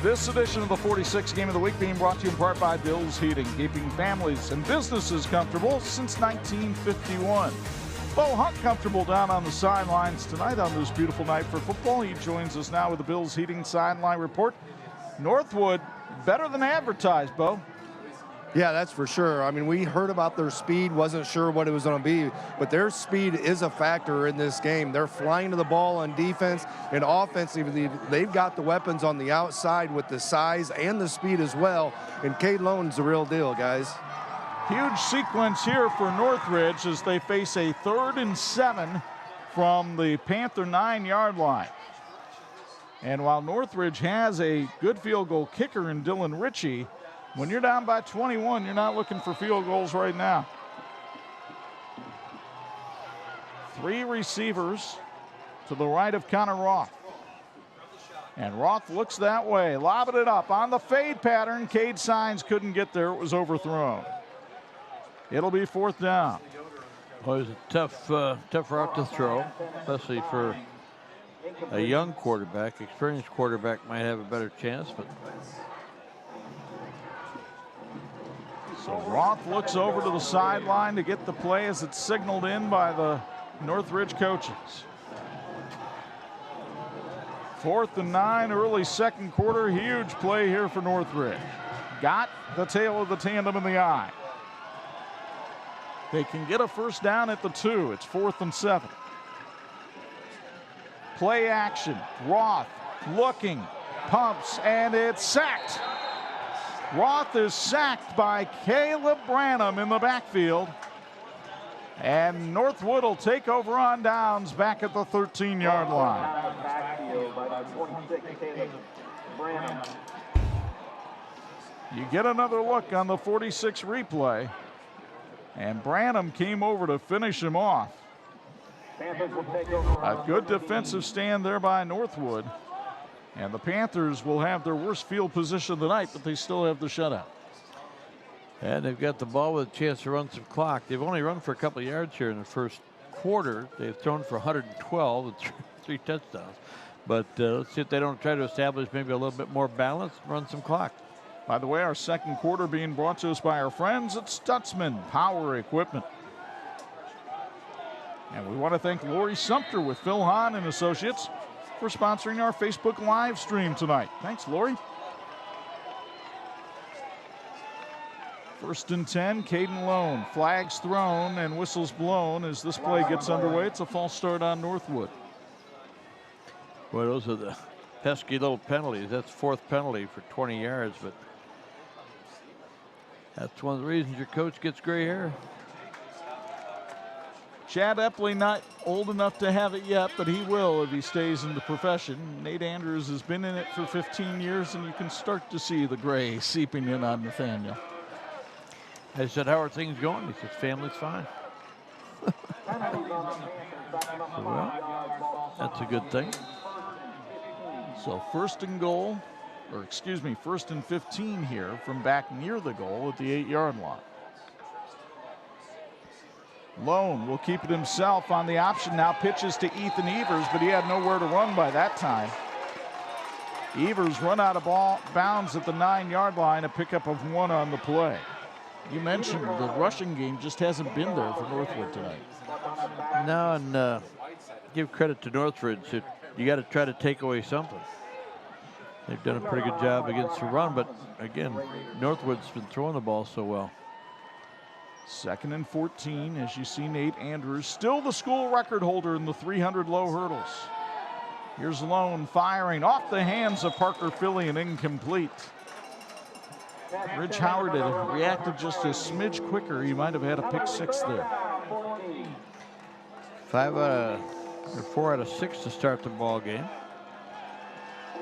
This edition of the 46 Game of the Week being brought to you in part by Bill's Heating, keeping families and businesses comfortable since 1951. Bo Hunt comfortable down on the sidelines tonight on this beautiful night for football. He joins us now with the Bill's Heating sideline report. Northwood better than advertised, Bo. Yeah, that's for sure. I mean, we heard about their speed, wasn't sure what it was going to be, but their speed is a factor in this game. They're flying to the ball on defense, and offensively, they've got the weapons on the outside with the size and the speed as well, and Cade Lone's the real deal, guys. Huge sequence here for Northridge as they face a 3rd and 7 from the Panther 9-yard line. And while Northridge has a good field goal kicker in Dylan Ritchie, when you're down by 21, you're not looking for field goals right now. 3 receivers to the right of Connor Roth. And Roth looks that way, lobbing it up on the fade pattern. Cade Signs couldn't get there. It was overthrown. It'll be 4th down. Well, it was a tough route to throw, especially for a young quarterback. Experienced quarterback might have a better chance, but. So Roth looks over to the sideline to get the play as it's signaled in by the Northridge coaches. 4th and 9, early second quarter. Huge play here for Northridge. Got the tail of the tandem in the eye. They can get a first down at the 2. It's 4th and 7. Play action. Roth looking, pumps, and it's sacked. Roth is sacked by Caleb Branham in the backfield. And Northwood will take over on downs back at the 13-yard line. You get another look on the 46 replay. And Branham came over to finish him off. A good defensive stand there by Northwood. And the Panthers will have their worst field position tonight, but they still have the shutout. And they've got the ball with a chance to run some clock. They've only run for a couple of yards here in the first quarter. They've thrown for 112 and 3 touchdowns. But let's see if they don't try to establish maybe a little bit more balance and run some clock. By the way, our second quarter being brought to us by our friends at Stutzman Power Equipment. And we want to thank Laurie Sumpter with Phil Hahn and Associates for sponsoring our Facebook live stream tonight. Thanks, Laurie. 1st and 10, Caden Lone. Flags thrown and whistles blown as this play gets underway. It's a false start on Northwood. Boy, those are the pesky little penalties. That's 4th penalty for 20 yards, but that's one of the reasons your coach gets gray hair. Chad Epley not old enough to have it yet, but he will if he stays in the profession. Nate Andrews has been in it for 15 years, and you can start to see the gray seeping in on Nathaniel. I said, how are things going? He says, family's fine. Well, that's a good thing. So 1st and goal, or excuse me, 1st and 15 here from back near the goal at the 8-yard line. Lone will keep it himself on the option now, pitches to Ethan Evers, but he had nowhere to run by that time. Evers run out of bounds at the 9-yard line, a pickup of 1 on the play. You mentioned the rushing game just hasn't been there for Northwood tonight. No, and give credit to Northridge. You got to try to take away something. They've done a pretty good job against the run, but again, Northwood's been throwing the ball so well. 2nd and 14, as you see Nate Andrews, still the school record holder in the 300 low hurdles. Here's Lone firing off the hands of Parker Philly and incomplete. Rich Howard had reacted just a smidge quicker. He might have had a pick 6 there. 4 out of 6 to start the ball game.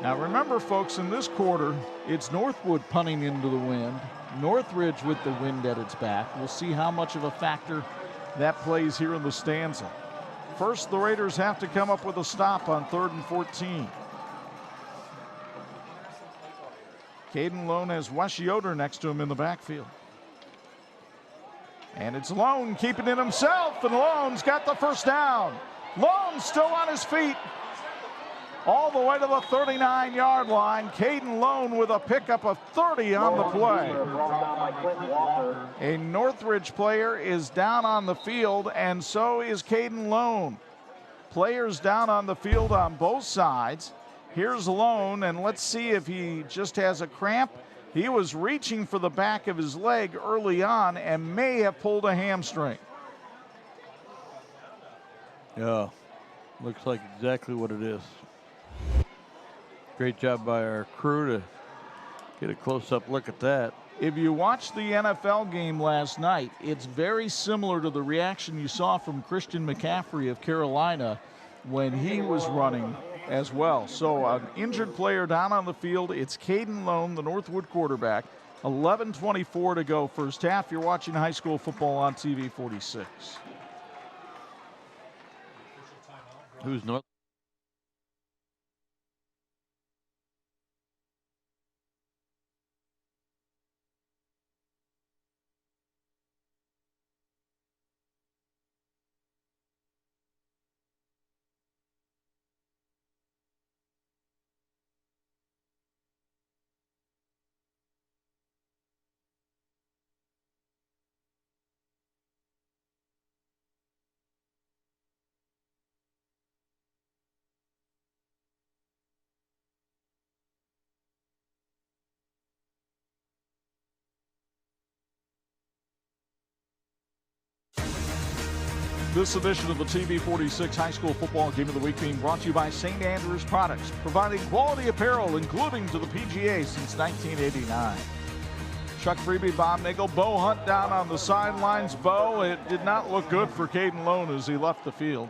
Now remember, folks, in this quarter, it's Northwood punting into the wind. Northridge with the wind at its back. We'll see how much of a factor that plays here in the stanza. First, the Raiders have to come up with a stop on 3rd and 14. Caden Lone has Wes Yoder next to him in the backfield. And it's Lone keeping it himself, and Lone's got the first down. Lone still on his feet. All the way to the 39-yard line. Caden Lone with a pickup of 30 on the play. A Northridge player is down on the field, and so is Caden Lone. Players down on the field on both sides. Here's Lone, and let's see if he just has a cramp. He was reaching for the back of his leg early on and may have pulled a hamstring. Yeah, looks like exactly what it is. Great job by our crew to get a close-up look at that. If you watched the NFL game last night, it's very similar to the reaction you saw from Christian McCaffrey of Carolina when he was running as well. So an injured player down on the field. It's Caden Lone, the Northwood quarterback. 11:24 to go first half. You're watching high school football on TV 46. Who's North? This edition of the TV46 High School Football Game of the Week being brought to you by St. Andrews Products, providing quality apparel, including to the PGA since 1989. Chuck Freeby, Bob Nagel, Bo Hunt down on the sidelines. Bo, it did not look good for Caden Lone as he left the field.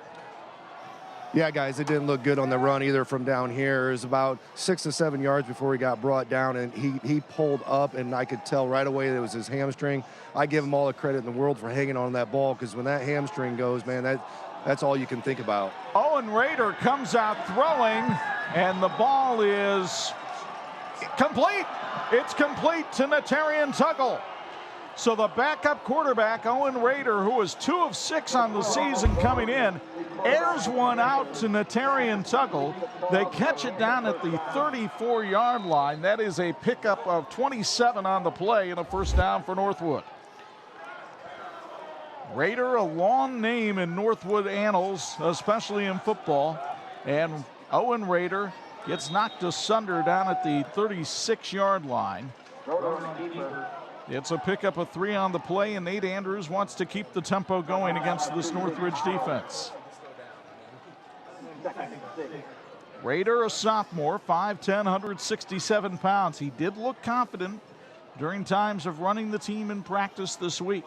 Yeah, guys, it didn't look good on the run either from down here. It was about 6 to 7 yards before he got brought down, and he pulled up, and I could tell right away that it was his hamstring. I give him all the credit in the world for hanging on that ball, because when that hamstring goes, man, that's all you can think about. Owen Rader comes out throwing, and the ball is complete. It's complete to Natarian Tuggle. So the backup quarterback, Owen Rader, who was 2 of 6 on the season coming in, airs one out to Natarian Tuggle. They catch it down at the 34-yard line. That is a pickup of 27 on the play and a first down for Northwood. Rader, a long name in Northwood annals, especially in football. And Owen Rader gets knocked asunder down at the 36-yard line. It's a pickup of 3 on the play, and Nate Andrews wants to keep the tempo going against this Northridge defense. Rader, a sophomore, 5'10", 167 pounds. He did look confident during times of running the team in practice this week.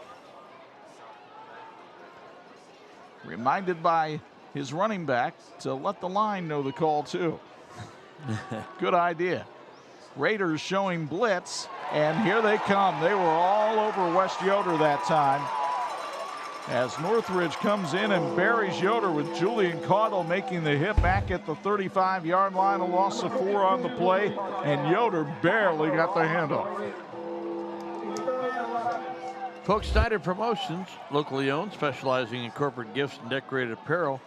Reminded by his running back to let the line know the call too. Good idea. Raiders showing blitz, and here they come. They were all over West Yoder that time. As Northridge comes in and buries Yoder with Julian Caudle making the hit back at the 35-yard line, a loss of 4 on the play, and Yoder barely got the handoff. Coach Snyder Promotions, locally owned, specializing in corporate gifts and decorated apparel,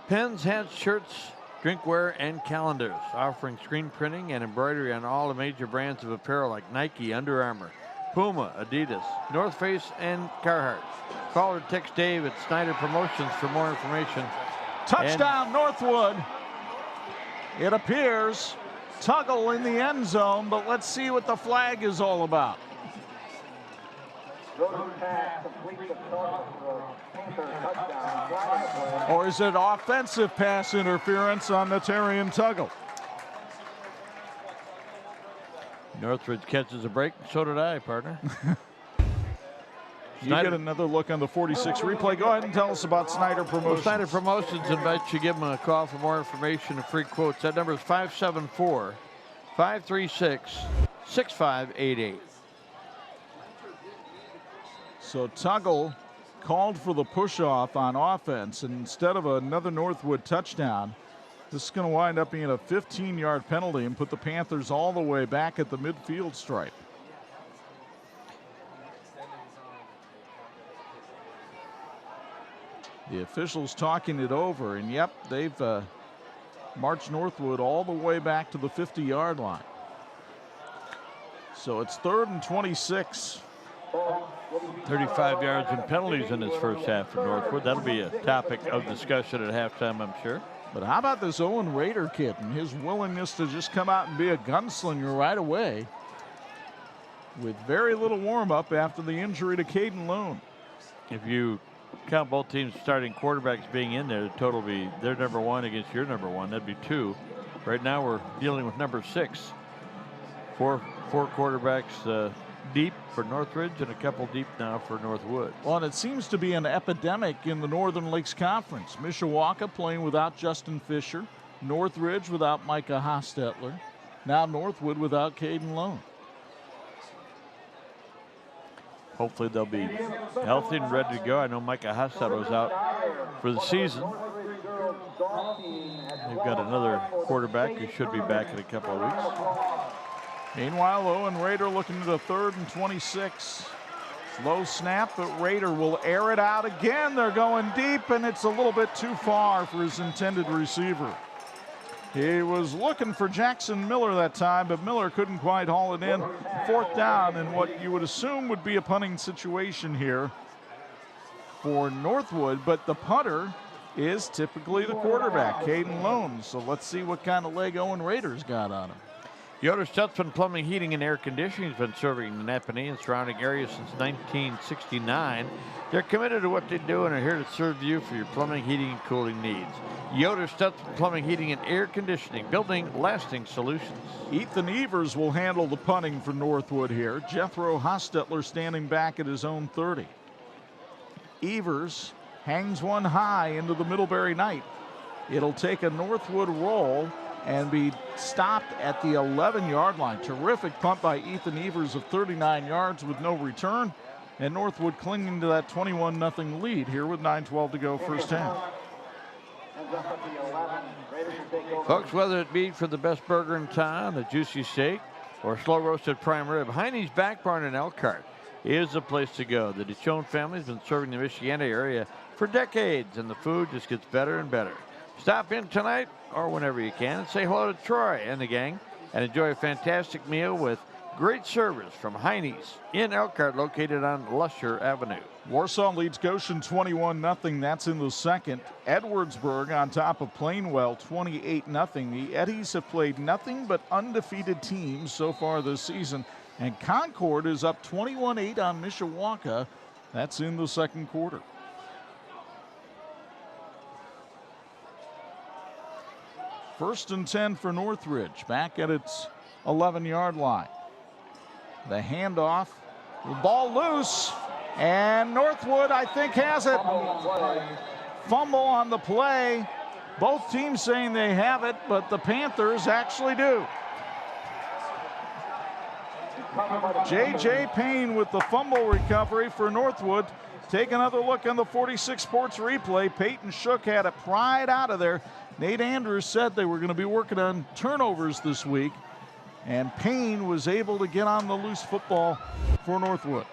pens, hats, shirts, drinkware, and calendars, offering screen printing and embroidery on all the major brands of apparel like Nike, Under Armour, Puma, Adidas, North Face, and Carhartt. Call or text Dave at Snyder Promotions for more information. Touchdown, Northwood. It appears Tuggle in the end zone, but let's see what the flag is all about. Or is it offensive pass interference on Natarian Tuggle? Northridge catches a break, so did I, partner. You get another look on the 46 replay. Go ahead and tell us about Snyder Promotions. Well, Snyder Promotions invites you to give them a call for more information and free quotes. That number is 574-536-6588. So Tuggle called for the push-off on offense, and instead of another Northwood touchdown, this is going to wind up being a 15-yard penalty and put the Panthers all the way back at the midfield stripe. The officials talking it over, and yep, they've marched Northwood all the way back to the 50-yard line. So it's 3rd and 26. 35 yards in penalties in this first half for Northwood. That'll be a topic of discussion at halftime, I'm sure. But how about this Owen Rader kid and his willingness to just come out and be a gunslinger right away with very little warm-up after the injury to Caden Lone. If you count both teams starting quarterbacks being in there, the total will be their number 1 against your number 1. That'd be 2. Right now we're dealing with number 6. Four quarterbacks deep for Northridge and a couple deep now for Northwood. Well, and it seems to be an epidemic in the Northern Lakes Conference. Mishawaka playing without Justin Fisher. Northridge without Micah Hostetler. Now Northwood without Caden Lone. Hopefully they'll be healthy and ready to go. I know Micah Hostetler was out for the season. They've got another quarterback who should be back in a couple of weeks. Meanwhile, Owen Rader looking at a 3rd and 26. Low snap, but Rader will air it out again. They're going deep, and it's a little bit too far for his intended receiver. He was looking for Jackson Miller that time, but Miller couldn't quite haul it in. 4th down, and what you would assume would be a punting situation here for Northwood, but the punter is typically the quarterback, Caden Lone. So let's see what kind of leg Owen Rader's got on him. Yoder Stutzman Plumbing, Heating, and Air Conditioning has been serving the Napanee and surrounding areas since 1969. They're committed to what they do and are here to serve you for your plumbing, heating, and cooling needs. Yoder Stutzman Plumbing, Heating, and Air Conditioning, building lasting solutions. Ethan Evers will handle the punting for Northwood here. Jethro Hostetler standing back at his own 30. Evers hangs one high into the Middlebury Knight. It'll take a Northwood roll and be stopped at the 11-yard line. Terrific punt by Ethan Evers of 39 yards with no return. And Northwood clinging to that 21-0 lead here with 9:12 to go first half. Folks, whether it be for the best burger in town, the juicy steak, or slow roasted prime rib, Heine's Back Barn in Elkhart is the place to go. The DeChone family has been serving the Michiana area for decades, and the food just gets better and better. Stop in tonight or whenever you can and say hello to Troy and the gang and enjoy a fantastic meal with great service from Heine's in Elkhart, located on Lusher Avenue. Warsaw leads Goshen 21-0. That's in the second. Edwardsburg on top of Plainwell 28-0. The Eddies have played nothing but undefeated teams so far this season. And Concord is up 21-8 on Mishawaka. That's in the second quarter. First and 10 for Northridge, back at its 11-yard line. The handoff, the ball loose, and Northwood, I think, has it. Fumble on the play. Both teams saying they have it, but the Panthers actually do. J.J. Payne with the fumble recovery for Northwood. Take another look on the 46 Sports replay. Peyton Shook had it pried out of there. Nate Andrews said they were going to be working on turnovers this week, and Payne was able to get on the loose football for Northwood.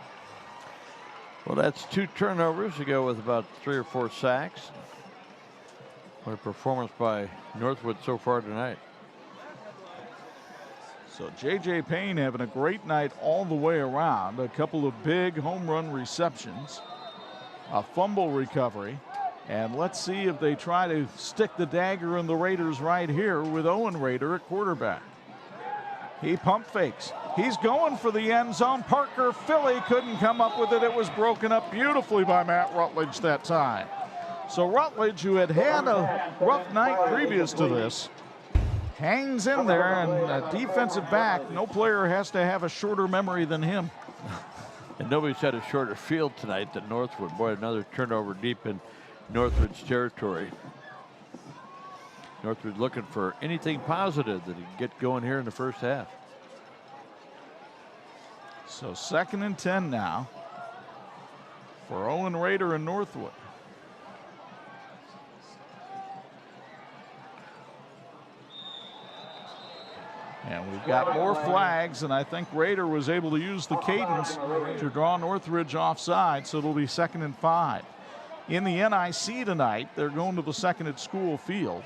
Well, that's 2 turnovers to go with about 3 or 4 sacks. What a performance by Northwood so far tonight. So J.J. Payne having a great night all the way around. A couple of big home run receptions, a fumble recovery, and let's see if they try to stick the dagger in the Raiders right here with Owen Rader at quarterback. He pump fakes. He's going for the end zone. Parker Philly couldn't come up with it. It was broken up beautifully by Matt Rutledge that time. So Rutledge, who had had a rough night previous to this, hangs in there, and a defensive back, no player has to have a shorter memory than him. And nobody's had a shorter field tonight than Northwood. Boy, another turnover deep in Northridge territory. Northridge looking for anything positive that he can get going here in the first half. So 2nd and 10 now for Owen Rader and Northwood. And we've got more flags, and I think Rader was able to use the cadence to draw Northridge offside, so it'll be 2nd and 5. In the NIC tonight, they're going to the second at School Field.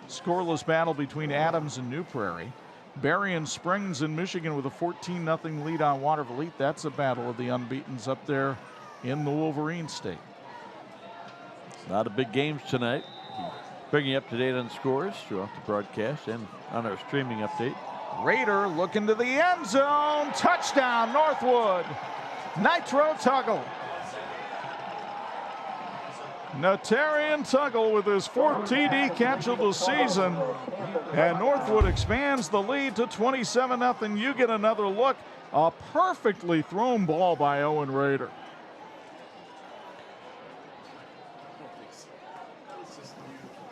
Scoreless battle between Adams and New Prairie. Berrien Springs in Michigan with a 14-0 lead on Waterville. That's a battle of the unbeatens up there in the Wolverine State. A lot of big games tonight. Bringing you up to date on scores throughout the broadcast and on our streaming update. Rader looking to the end zone. Touchdown, Northwood. Nitro Tuggle. Natarian Tuggle with his 4th TD catch of the season. And Northwood expands the lead to 27-0. You get another look. A perfectly thrown ball by Owen Rader.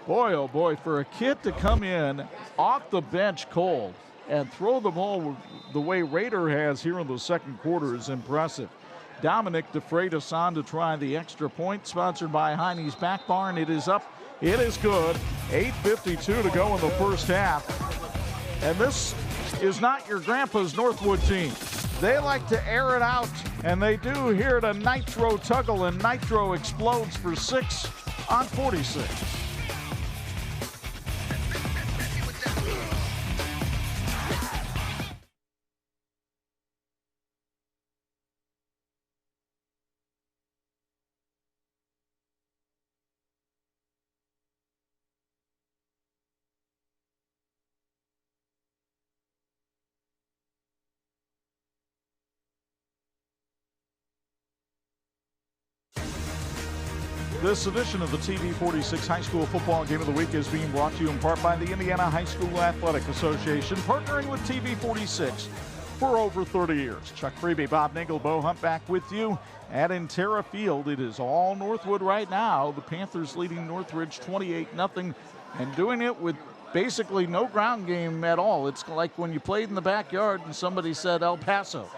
Boy, oh boy, for a kid to come in off the bench cold and throw the ball the way Rader has here in the second quarter is impressive. Dominic DeFreitas on to try the extra point, sponsored by Heine's Back Barn. It is up. It is good. 8:52 to go in the first half. And this is not your grandpa's Northwood team. They like to air it out, and they do here to Nitro Tuggle, and Nitro explodes for 6 on 46. This edition of the TV 46 High School Football Game of the Week is being brought to you in part by the Indiana High School Athletic Association, partnering with TV 46 for over 30 years. Chuck Freeby, Bob Nagel, Bo Hunt back with you at Intera Field. It is all Northwood right now. The Panthers leading Northridge 28-0 and doing it with basically no ground game at all. It's like when you played in the backyard and somebody said El Paso.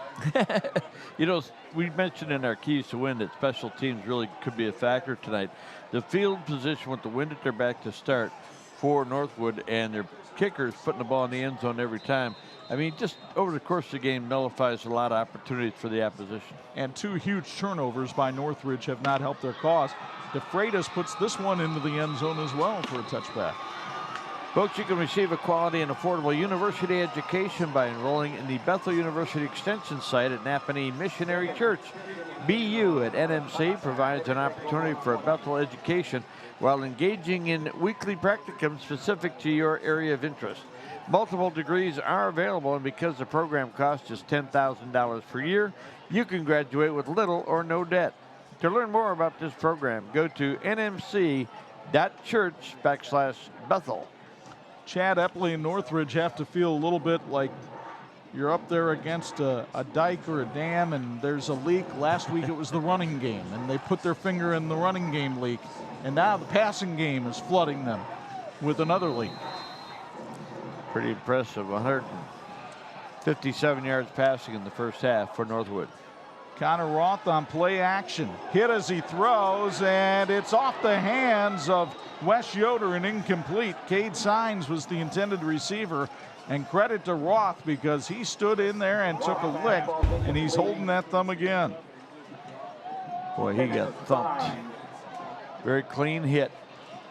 You know, we mentioned in our keys to win that special teams really could be a factor tonight. The field position with the wind at their back to start for Northwood, and their kickers putting the ball in the end zone every time. I mean, just over the course of the game nullifies a lot of opportunities for the opposition. And two huge turnovers by Northridge have not helped their cause. DeFreitas puts this one into the end zone as well for a touchback. Folks, you can receive a quality and affordable university education by enrolling in the Bethel University Extension site at Napanee Missionary Church. BU at NMC provides an opportunity for a Bethel education while engaging in weekly practicum specific to your area of interest. Multiple degrees are available, and because the program costs just $10,000 per year, you can graduate with little or no debt. To learn more about this program, go to nmc.church/Bethel. Chad Epley and Northridge have to feel a little bit like you're up there against a dike or a dam and there's a leak. Last week it was the running game, and they put their finger in the running game leak. And now the passing game is flooding them with another leak. Pretty impressive. 157 yards passing in the first half for Northwood. Connor Roth on play action. Hit as he throws, and it's off the hands of Wes Yoder and incomplete. Cade Sines was the intended receiver, and credit to Roth because he stood in there and took a lick, and he's holding that thumb again. Boy, he got thumped. Very clean hit.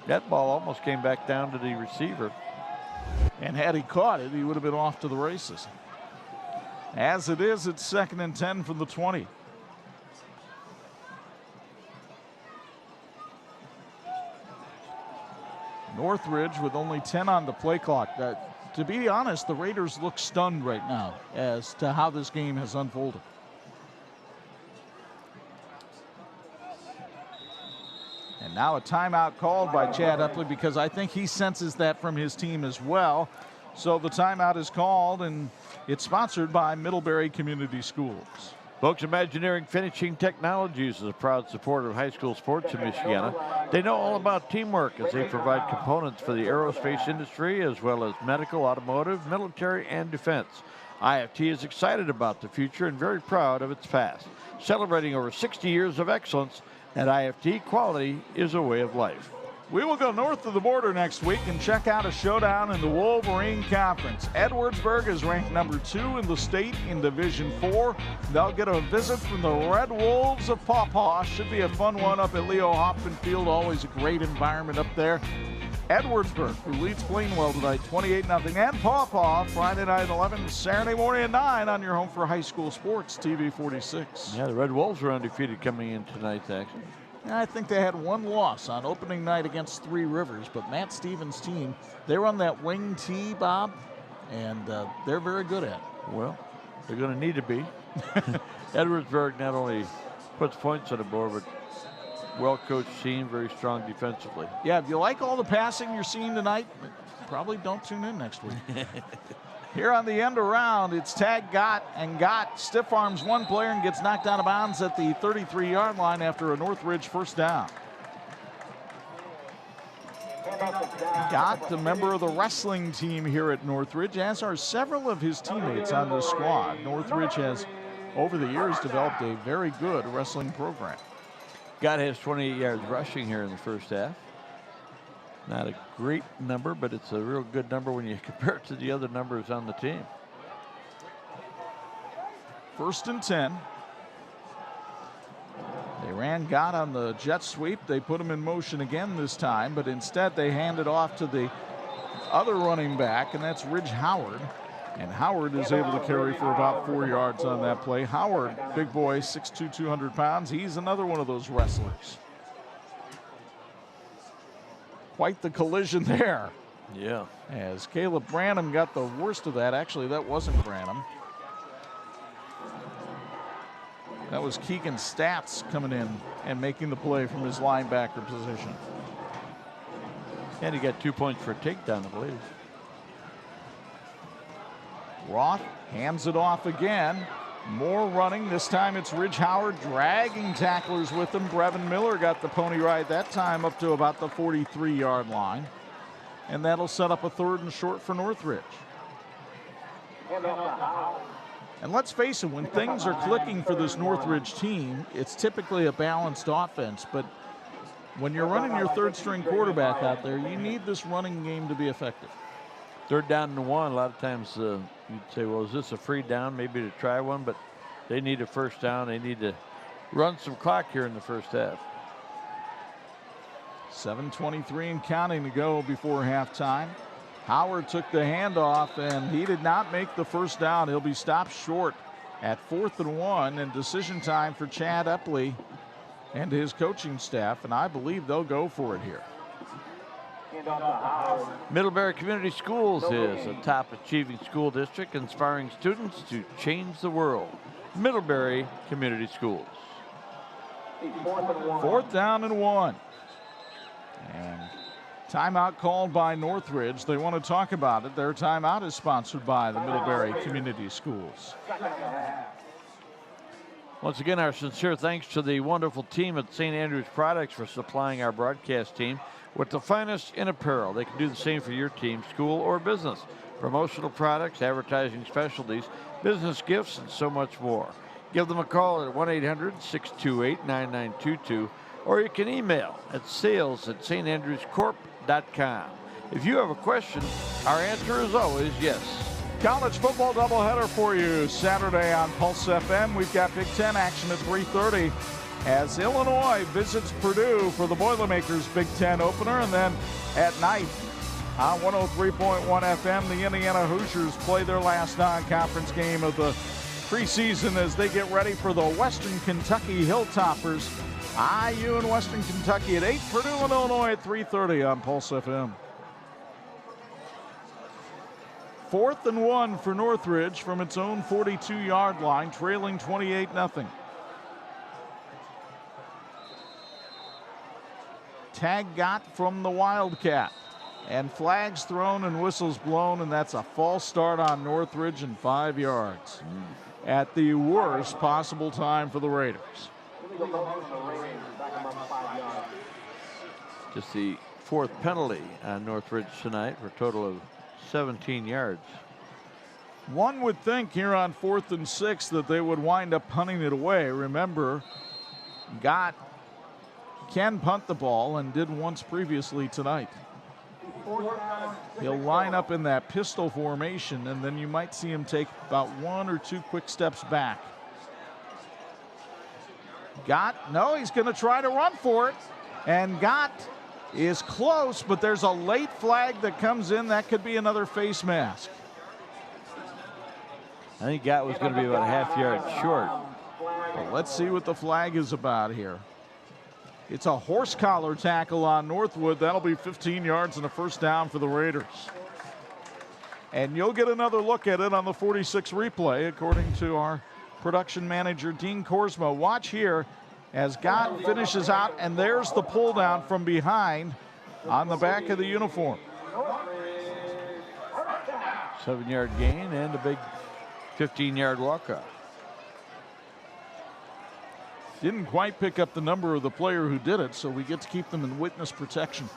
That ball almost came back down to the receiver. And had he caught it, he would have been off to the races. As it is, it's 2nd and 10 from the 20. Northridge with only 10 on the play clock. To be honest, the Raiders look stunned right now as to how this game has unfolded. And now a timeout called by Chad Epley because I think he senses that from his team as well. So the timeout is called, and it's sponsored by Middlebury Community Schools. Folks, Imagineering Finishing Technologies is a proud supporter of high school sports in Michiana. They know all about teamwork as they provide components for the aerospace industry as well as medical, automotive, military, and defense. IFT is excited about the future and very proud of its past. Celebrating over 60 years of excellence, at IFT, quality is a way of life. We will go north of the border next week and check out a showdown in the Wolverine Conference. Edwardsburg is ranked number 2 in the state in Division 4. They'll get a visit from the Red Wolves of Paw Paw. Should be a fun one up at Leo Hoffman Field. Always a great environment up there. Edwardsburg, who leads Plainwell tonight, 28-0. And Paw Paw, Friday night 11, Saturday morning at 9 on your home for high school sports, TV 46. Yeah, the Red Wolves are undefeated coming in tonight, actually. I think they had one loss on opening night against Three Rivers, but Matt Stevens' team, they run that wing T, Bob, and they're very good at it. Well, they're going to need to be. Edwardsburg not only puts points on the board, but well-coached team, very strong defensively. Yeah, if you like all the passing you're seeing tonight, probably don't tune in next week. Here on the end around, it's tag Gott, and Gott stiff arms one player and gets knocked out of bounds at the 33-yard line after a Northridge first down. Gott, a member of the wrestling team here at Northridge, as are several of his teammates on the squad. Northridge has, over the years, developed a very good wrestling program. Gott has 28 yards rushing here in the first half. Not a great number, but it's a real good number when you compare it to the other numbers on the team. 1st and 10. They ran Gott on the jet sweep. They put him in motion again this time, but instead they handed off to the other running back, and that's Ridge Howard. And Howard is able to carry for about 4 yards on that play. Howard, big boy, 6'2", 200 pounds. He's another one of those wrestlers. Quite the collision there. Yeah. As Caleb Branham got the worst of that. Actually, that wasn't Branham. That was Keegan Stats coming in and making the play from his linebacker position. And he got 2 points for a takedown, I believe. Roth hands it off again. More running. This time it's Ridge Howard dragging tacklers with him. Brevin Miller got the pony ride that time up to about the 43-yard line. And that'll set up a 3rd and short for Northridge. And let's face it, when things are clicking for this Northridge team, it's typically a balanced offense. But when you're running your 3rd-string quarterback out there, you need this running game to be effective. 3rd down and 1, a lot of times you'd say, well, is this a free down? Maybe to try one, but they need a 1st down. They need to run some clock here in the 1st half. 7:23 and counting to go before halftime. Howard took the handoff, and he did not make the 1st down. He'll be stopped short at 4th and 1, and decision time for Chad Epley and his coaching staff, and I believe they'll go for it here. Middlebury Community Schools is a top achieving school district inspiring students to change the world. Middlebury Community Schools. 4th down and 1. And timeout called by Northridge. They want to talk about it. Their timeout is sponsored by the Middlebury Community Schools. Once again, our sincere thanks to the wonderful team at St. Andrews Products for supplying our broadcast team with the finest in apparel. They can do the same for your team, school, or business. Promotional products, advertising specialties, business gifts, and so much more. Give them a call at 1-800-628-9922, or you can email at sales@standrewscorp.com. If you have a question, our answer is always yes. College football doubleheader for you Saturday on Pulse FM. We've got Big Ten action at 3:30 as Illinois visits Purdue for the Boilermakers Big Ten opener. And then at night on 103.1 FM, the Indiana Hoosiers play their last non-conference game of the preseason as they get ready for the Western Kentucky Hilltoppers. IU and Western Kentucky at 8, Purdue and Illinois at 3:30 on Pulse FM. 4th and 1 for Northridge from its own 42-yard line, trailing 28-0. Tag got from the Wildcat, and flags thrown and whistles blown, and that's a false start on Northridge and 5 yards at the worst possible time for the Raiders. Just the 4th penalty on Northridge tonight for a total of 17 yards. One would think here on 4th and 6 that they would wind up punting it away. Remember, Gott can punt the ball and did once previously tonight. He'll line up in that pistol formation, and then you might see him take about 1 or 2 quick steps back. Gott, no, he's going to try to run for it, and Gott is close, but there's a late flag that comes in. That could be another face mask. I think Gott was going to be about a half yard short. But let's see what the flag is about here. It's a horse collar tackle on NorthWood. That'll be 15 yards and a 1st down for the Raiders. And you'll get another look at it on the 46 replay, according to our production manager, Dean Korsma. Watch here as Gott finishes out, and there's the pull down from behind on the back of the uniform. 7-yard gain and a big 15-yard walkout. Didn't quite pick up the number of the player who did it, so we get to keep them in witness protection.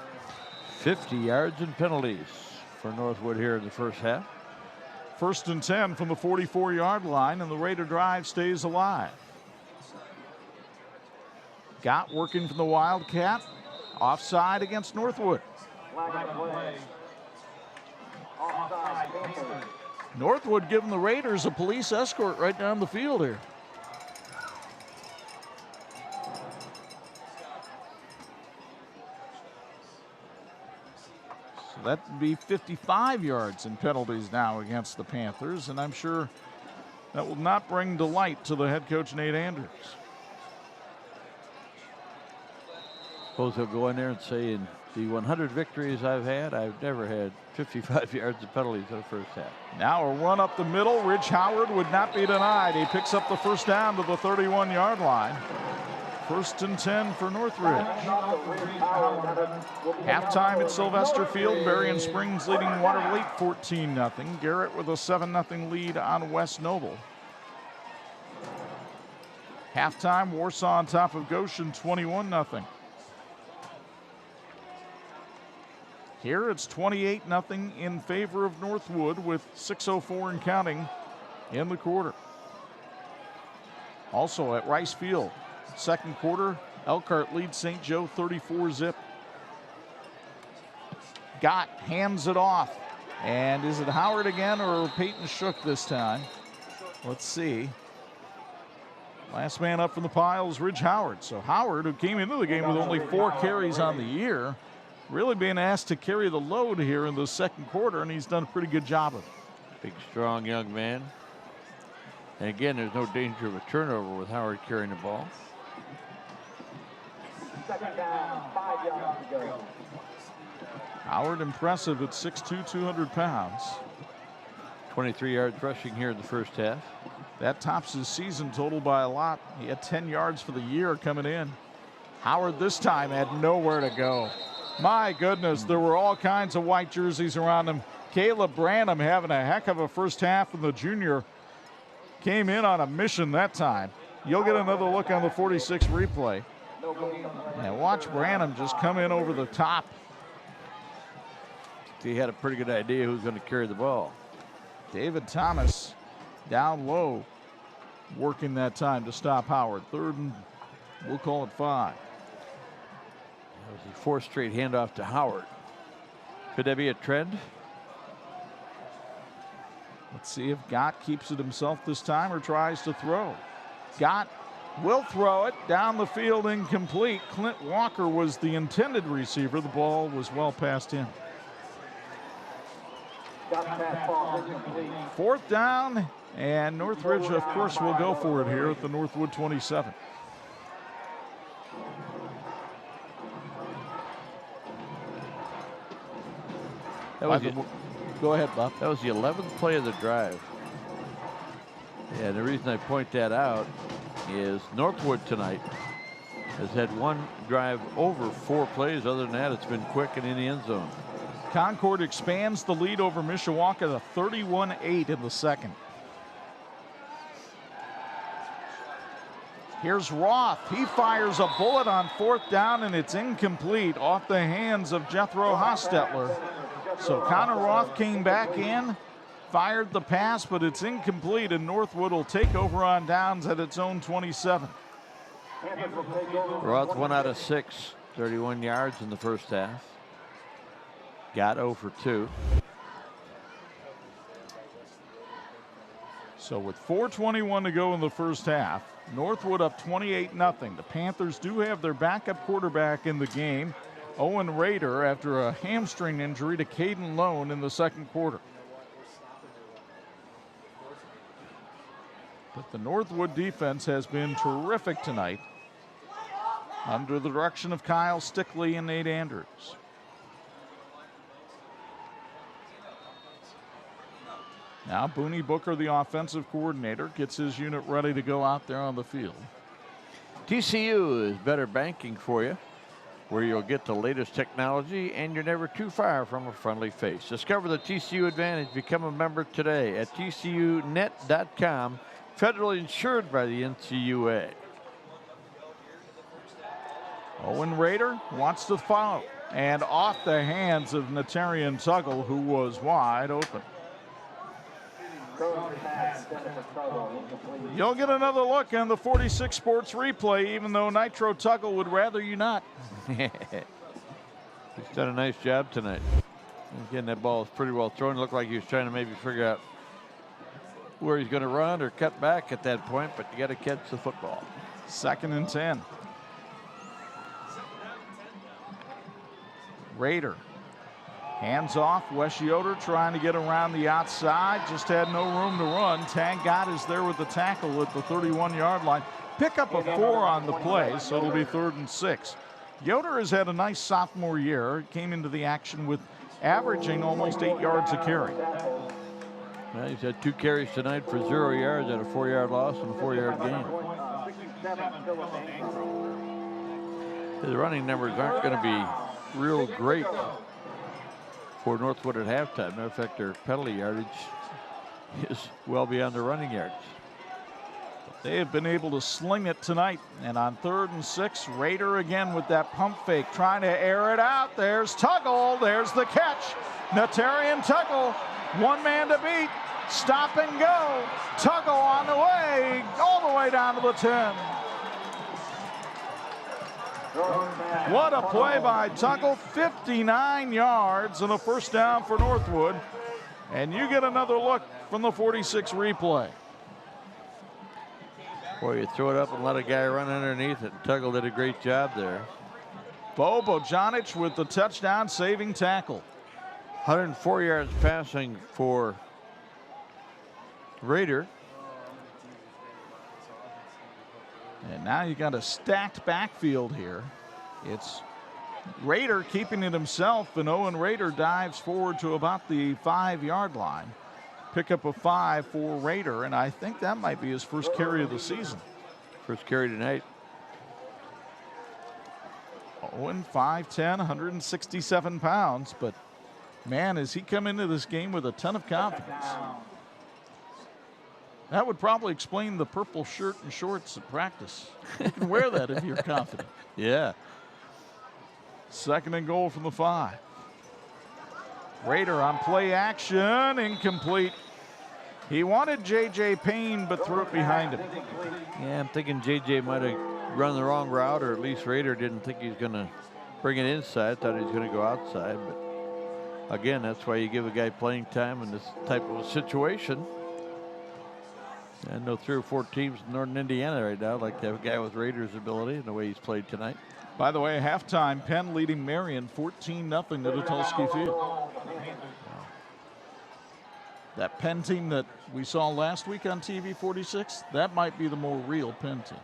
50 yards and penalties for Northwood here in the 1st half. 1st and 10 from the 44-yard line, and the Raider drive stays alive. Gott working from the Wildcat. Offside against Northwood. Northwood giving the Raiders a police escort right down the field here. So that would be 55 yards in penalties now against the Panthers, and I'm sure that will not bring delight to the head coach, Nate Andrews. Suppose he'll go in there and say, in The 100 victories I've had, I've never had 55 yards of penalties in the first half. Now a run up the middle. Ridge Howard would not be denied. He picks up the first down to the 31-yard line. 1st and 10 for Northridge. Halftime at Sylvester Field. Berrien Springs leading Watervliet 14-0. Garrett with a 7-0 lead on West Noble. Halftime, Warsaw on top of Goshen 21-0. Here it's 28-0 in favor of Northwood with 6:04 and counting in the quarter. Also at Rice Field, second quarter, Elkhart leads St. Joe 34-0. Gott hands it off. And is it Howard again or Peyton Shook this time? Let's see. Last man up from the pile is Ridge Howard. So Howard, who came into the game with only 4 carries on the year, really being asked to carry the load here in the second quarter, and he's done a pretty good job of it. Big, strong young man. And again, there's no danger of a turnover with Howard carrying the ball. Second down, 5 yards to go. Howard impressive at 6'2", 200 pounds. 23 yards rushing here in the first half. That tops his season total by a lot. He had 10 yards for the year coming in. Howard this time had nowhere to go. My goodness, there were all kinds of white jerseys around him. Caleb Branham having a heck of a first half, and the junior came in on a mission that time. You'll get another look on the 46 replay. And watch Branham just come in over the top. He had a pretty good idea who's going to carry the ball. David Thomas down low, working that time to stop Howard. 3rd and we'll call it 5. That was the 4th straight handoff to Howard. Could that be a trend? Let's see if Gott keeps it himself this time or tries to throw. Gott will throw it down the field, incomplete. Clint Walker was the intended receiver. The ball was well past him. 4th down, and Northridge, of course, will go for it here at the Northwood 27. Go ahead, Bob. That was the 11th play of the drive. Yeah, the reason I point that out is Northwood tonight has had one drive over 4 plays. Other than that, it's been quick and in the end zone. Concord expands the lead over Mishawaka to 31-8 in the second. Here's Roth. He fires a bullet on 4th down, and it's incomplete off the hands of Jethro Hostetler. So Connor Roth came back in, fired the pass, but it's incomplete, and Northwood will take over on downs at its own 27. Roth 1 out of 6, 31 yards in the first half. Got 0 for 2. So with 4:21 to go in the first half, Northwood up 28-0. The Panthers do have their backup quarterback in the game, Owen Rader, after a hamstring injury to Caden Lone in the second quarter. But the Northwood defense has been terrific tonight under the direction of Kyle Stickley and Nate Andrews. Now Booney Booker, the offensive coordinator, gets his unit ready to go out there on the field. TCU is better banking for you, where you'll get the latest technology and you're never too far from a friendly face. Discover the TCU advantage. Become a member today at tcunet.com, federally insured by the NCUA. Owen Rader wants to follow, and off the hands of Natarian Tuggle, who was wide open. You'll get another look on the 46 Sports replay, even though Nitro Tuggle would rather you not. He's done a nice job tonight. Again, that ball is pretty well thrown. It looked like he was trying to maybe figure out where he's going to run or cut back at that point, but you got to catch the football. 2nd and 10. Rader. Hands off. Wes Yoder trying to get around the outside. Just had no room to run. Tag Gott is there with the tackle at the 31-yard line. Pick up a 4 on the play, so it'll be 3rd and 6. Yoder has had a nice sophomore year. Came into the action with averaging almost 8 yards a carry. Well, he's had 2 carries tonight for 0 yards and a 4-yard loss and a 4-yard gain. His running numbers aren't going to be real great for Northwood at halftime. Matter of fact, their penalty yardage is well beyond their running yards. They have been able to sling it tonight. And on 3rd and 6, Rader again with that pump fake, trying to air it out. There's Tuggle. There's the catch. Natarian Tuggle, one man to beat. Stop and go. Tuggle on the way, all the way down to the 10. What a play by Tuggle. 59 yards and a first down for Northwood. And you get another look from the 46 replay. Boy, you throw it up and let a guy run underneath it. Tuggle did a great job there. Bo Bojanic with the touchdown saving tackle. 104 yards passing for Rader. And now you got a stacked backfield here. It's Rader keeping it himself, and Owen Rader dives forward to about the 5-yard line. Pick up a 5 for Rader, and I think that might be his first carry of the season. First carry tonight. Owen, 5'10", 167 pounds, but man, has he come into this game with a ton of confidence. That would probably explain the purple shirt and shorts at practice. You can wear that if you're confident. Yeah. 2nd and goal from the 5. Rader on play action, incomplete. He wanted J.J. Payne, but threw it behind him. Yeah, I'm thinking J.J. might have run the wrong route, or at least Rader didn't think he's going to bring it inside, thought he was going to go outside. But again, that's why you give a guy playing time in this type of a situation. I know 3 or 4 teams in Northern Indiana right now like to have a guy with Rader's ability and the way he's played tonight. By the way, halftime, Penn leading Marion 14-0 at Tulski Field. That Penn team that we saw last week on TV 46, that might be the more real Penn team.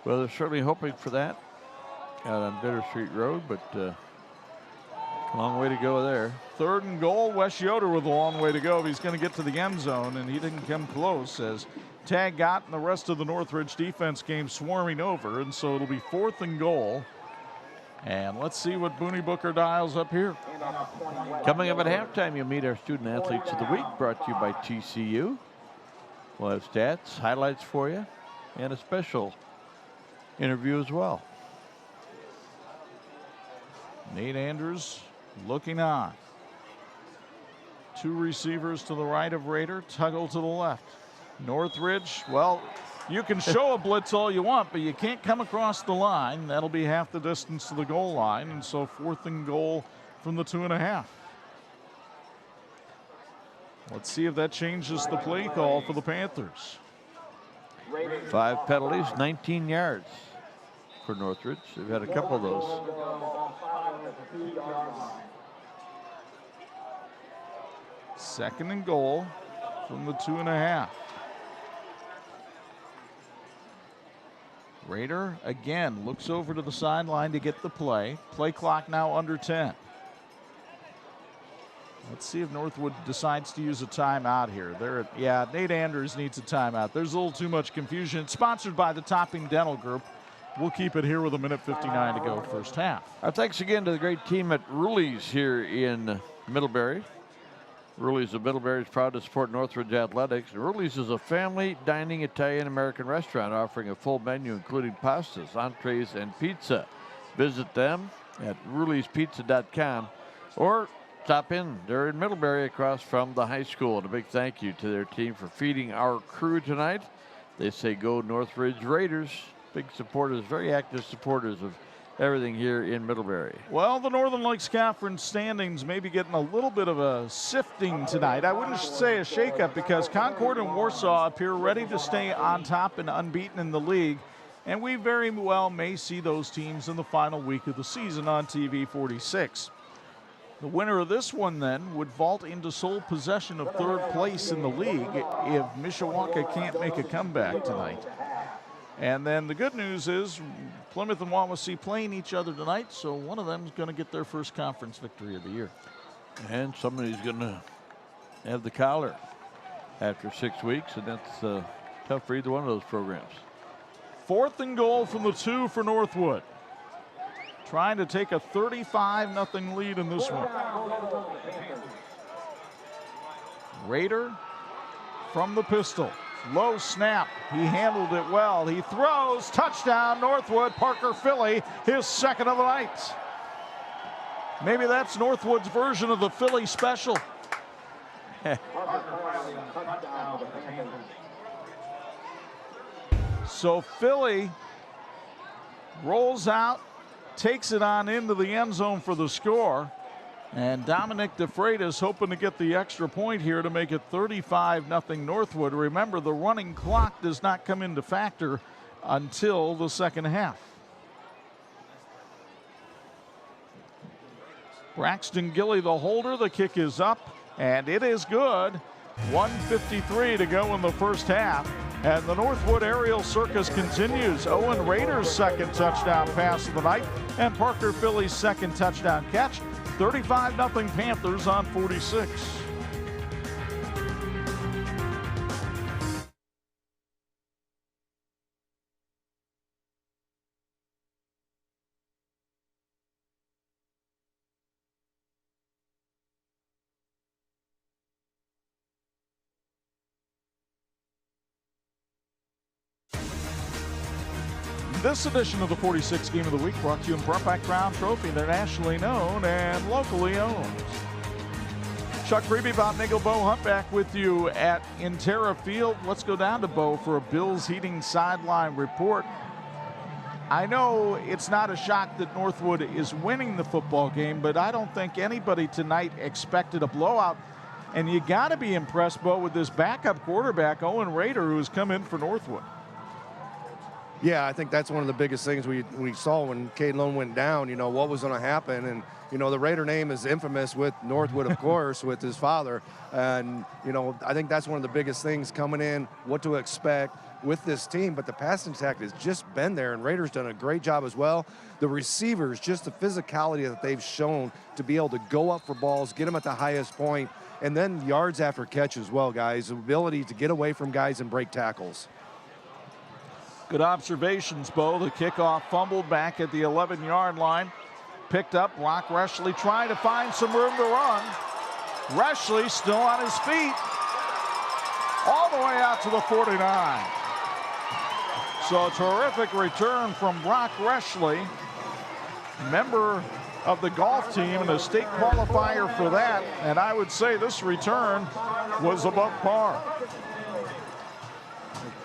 Well, they're certainly hoping for that out on Bitter Street Road, but a long way to go there. 3rd and goal, Wes Yoder with a long way to go. He's going to get to the end zone, and he didn't come close as Tag Gott and the rest of the Northridge defense came swarming over, and so it'll be 4th and goal. And let's see what Booney Booker dials up here. Coming up at halftime, you'll meet our Student Athletes of the Week, brought to you by TCU. We'll have stats, highlights for you, and a special interview as well. Nate Andrews looking on. 2 receivers to the right of Rader, Tuggle to the left. Northridge, well, you can show a blitz all you want, but you can't come across the line. That'll be half the distance to the goal line, and so 4th and goal from the 2.5. Let's see if that changes the play call for the Panthers. 5 penalties, 19 yards for Northridge. They've had a couple of those. Second and goal from the 2.5. Rader again looks over to the sideline to get the play. Play clock now under 10. Let's see if Northwood decides to use a timeout here. Yeah, Nate Andrews needs a timeout. There's a little too much confusion. It's sponsored by the Topping Dental Group. We'll keep it here with 1:59 to go first half. Our thanks again to the great team at Ruli's here in Middlebury. Ruli's of Middlebury is proud to support Northridge Athletics. Ruli's is a family dining Italian-American restaurant offering a full menu including pastas, entrees, and pizza. Visit them at rulispizza.com or stop in. They're in Middlebury across from the high school. And a big thank you to their team for feeding our crew tonight. They say go Northridge Raiders. Big supporters, very active supporters of everything here in Middlebury. Well, the Northern Lakes Conference standings may be getting a little bit of a sifting tonight. I wouldn't say a shakeup because Concord and Warsaw appear ready to stay on top and unbeaten in the league. And we very well may see those teams in the final week of the season on TV 46. The winner of this one then would vault into sole possession of 3rd place in the league if Mishawaka can't make a comeback tonight. And then the good news is Plymouth and Wawasee playing each other tonight, so one of them is going to get their first conference victory of the year. And somebody's going to have the collar after 6 weeks, and that's tough for either one of those programs. 4th and goal from the 2 for Northwood. Trying to take a 35-0 lead in this one. Raider from the pistol. Low snap. He handled it well. He throws. Touchdown, Northwood. Parker Philly, his 2nd of the night. Maybe that's Northwood's version of the Philly special. So Philly rolls out, takes it on into the end zone for the score. And Dominic DeFreitas hoping to get the extra point here to make it 35-0 Northwood. Remember, the running clock does not come into factor until the second half. Braxton Gilly, the holder. The kick is up, and it is good. 1:53 to go in the first half. And the Northwood aerial circus continues. Owen Rader's 2nd touchdown pass of the night, and Parker Philly's 2nd touchdown catch. 35-0 Panthers on 46. This edition of the 46 Game of the Week brought to you in part by Crown Trophy. They're nationally known and locally owned. Chuck Reeby, Bob Nagel, Bo Hunt back with you at Intera Field. Let's go down to Bo for a Bills Heating sideline report. I know it's not a shock that Northwood is winning the football game, but I don't think anybody tonight expected a blowout. And you got to be impressed, Bo, with this backup quarterback, Owen Rader, who's come in for Northwood. Yeah, I think that's one of the biggest things we saw when Cade Lone went down, you know, what was going to happen. And, you know, the Raider name is infamous with Northwood, of course, with his father. And, you know, I think that's one of the biggest things coming in, what to expect with this team. But the passing attack has just been there, and Raiders done a great job as well. The receivers, just the physicality that they've shown to be able to go up for balls, get them at the highest point, and then yards after catch as well, guys. The ability to get away from guys and break tackles. Good observations, Bo. The kickoff fumbled back at the 11-yard line. Picked up. Brock Reshley trying to find some room to run. Reshley still on his feet. All the way out to the 49. So a terrific return from Brock Reshley, member of the golf team and a state qualifier for that. And I would say this return was above par.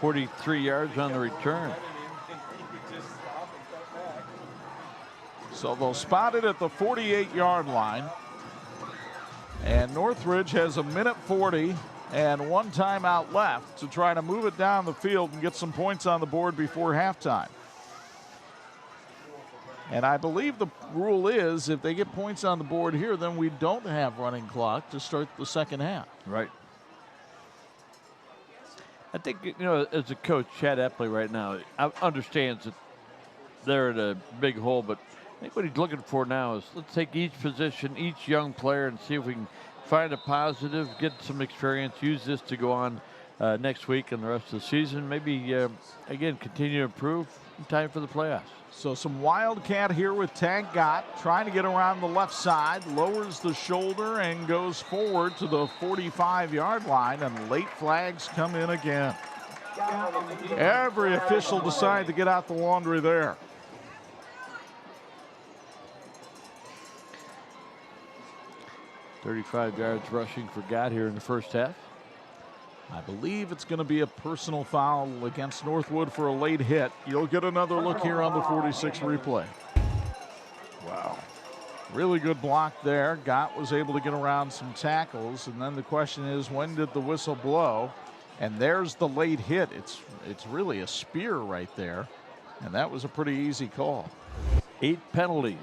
43 yards on the return. So they'll spot it at the 48-yard line. And Northridge has a minute 40 and one timeout left to try to move it down the field and get some points on the board before halftime. And I believe the rule is if they get points on the board here, then we don't have running clock to start the second half. Right. I think, you know, as a coach, Chad Epley right now understands that they're in a big hole, but I think what he's looking for now is let's take each position, each young player, and see if we can find a positive, get some experience, use this to go on next week and the rest of the season. Maybe, again, continue to improve in time for the playoffs. So some wildcat here with Tag Gott trying to get around the left side, lowers the shoulder and goes forward to the 45-yard line, and late flags come in again. Every official decided to get out the laundry there. $35 yards rushing for Gott here in the first half. I believe it's going to be a personal foul against Northwood for a late hit. You'll get another look here on the 46 replay. Wow. Really good block there. Gott was able to get around some tackles. And then the question is, when did the whistle blow? And there's the late hit. It's really a spear right there. And that was a pretty easy call. 8 penalties,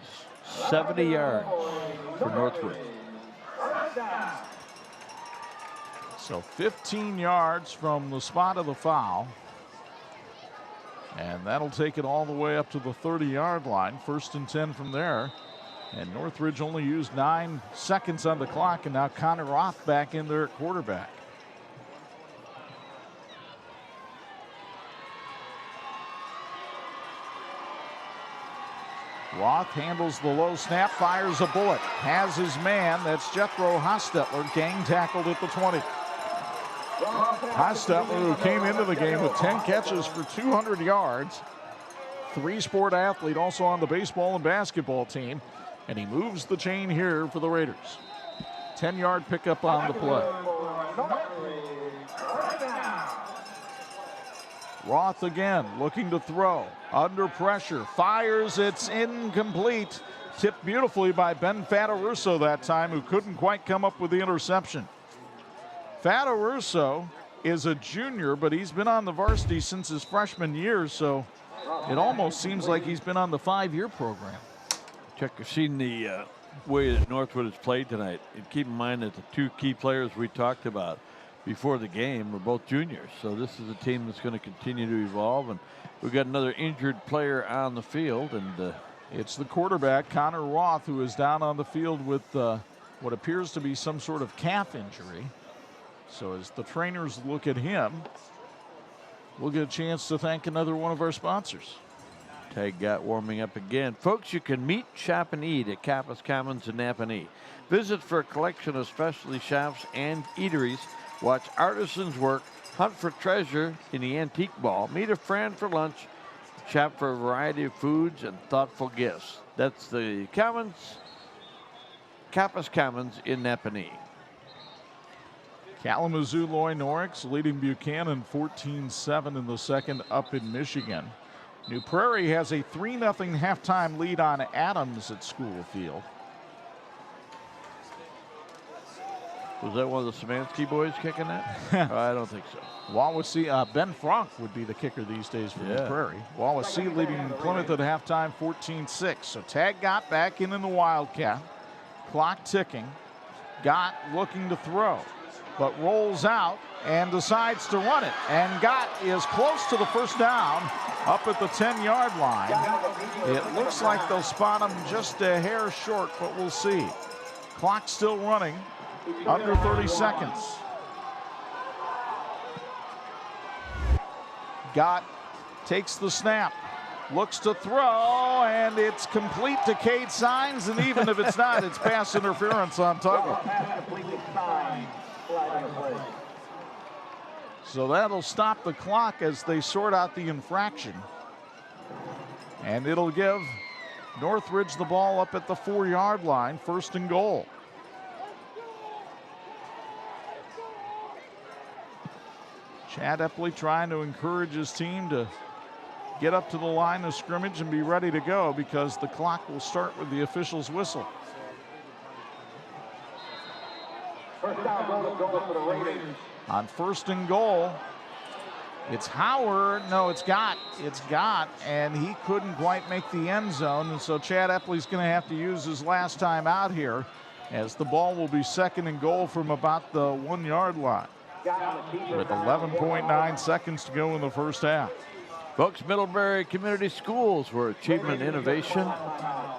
70 yards for Northwood. So 15 yards from the spot of the foul. And that'll take it all the way up to the 30-yard line. 1st and 10 from there. And Northridge only used 9 seconds on the clock, and now Connor Roth back in there at quarterback. Roth handles the low snap, fires a bullet, has his man. That's Jethro Hostetler, gang tackled at the 20. Hostetler, who came into the game with 10 catches for 200 yards, 3-sport athlete, also on the baseball and basketball team, and he moves the chain here for the Raiders. 10-yard pickup on the play. Roth again looking to throw, under pressure, fires, it's incomplete. Tipped beautifully by Ben Fatarusso that time, who couldn't quite come up with the interception. Fatarusso is a junior, but he's been on the varsity since his freshman year, so it almost seems like he's been on the 5-year program. Chuck, you've seen the way that Northwood has played tonight. And keep in mind that the 2 key players we talked about before the game were both juniors. So this is a team that's going to continue to evolve. And we've got another injured player on the field. And it's the quarterback, Connor Roth, who is down on the field with what appears to be some sort of calf injury. So as the trainers look at him, we'll get a chance to thank another one of our sponsors. Tag got warming up again. Folks, you can meet, shop, and eat at Kappa's Commons in Napanee. Visit for a collection of specialty shops and eateries. Watch artisans work, hunt for treasure in the antique mall, meet a friend for lunch, shop for a variety of foods and thoughtful gifts. That's the Commons, Kappa's Commons in Napanee. Kalamazoo Loy Norix leading Buchanan 14-7 in the second up in Michigan. New Prairie has a 3-0 halftime lead on Adams at School Field. Was that one of the Szymanski boys kicking that? I don't think so. Wawasee, Ben Frank would be the kicker these days for New Prairie. Wawasee leading Plymouth at halftime 14-6. So Tag got back in the Wildcat. Clock ticking. Gott looking to throw, but rolls out and decides to run it. And Gott is close to the first down up at the 10-yard line. It looks like they'll spot him just a hair short, but we'll see. Clock still running. Under 30 seconds. Gott takes the snap, looks to throw, and it's complete to Cade Signs, and even if it's not, it's pass interference on Tuggle. So that'll stop the clock as they sort out the infraction. And it'll give Northridge the ball up at the 4-yard line, 1st and goal. Chad Epley trying to encourage his team to get up to the line of scrimmage and be ready to go, because the clock will start with the official's whistle. First down, goal for the Raiders. On 1st and goal, it's Howard. No, it's Gott. It's Gott, and he couldn't quite make the end zone, and so Chad Epley's going to have to use his last time out here, as the ball will be 2nd and goal from about the 1-yard line, with 11.9 seconds to go in the first half. Folks, Middlebury Community Schools, where achievement and innovation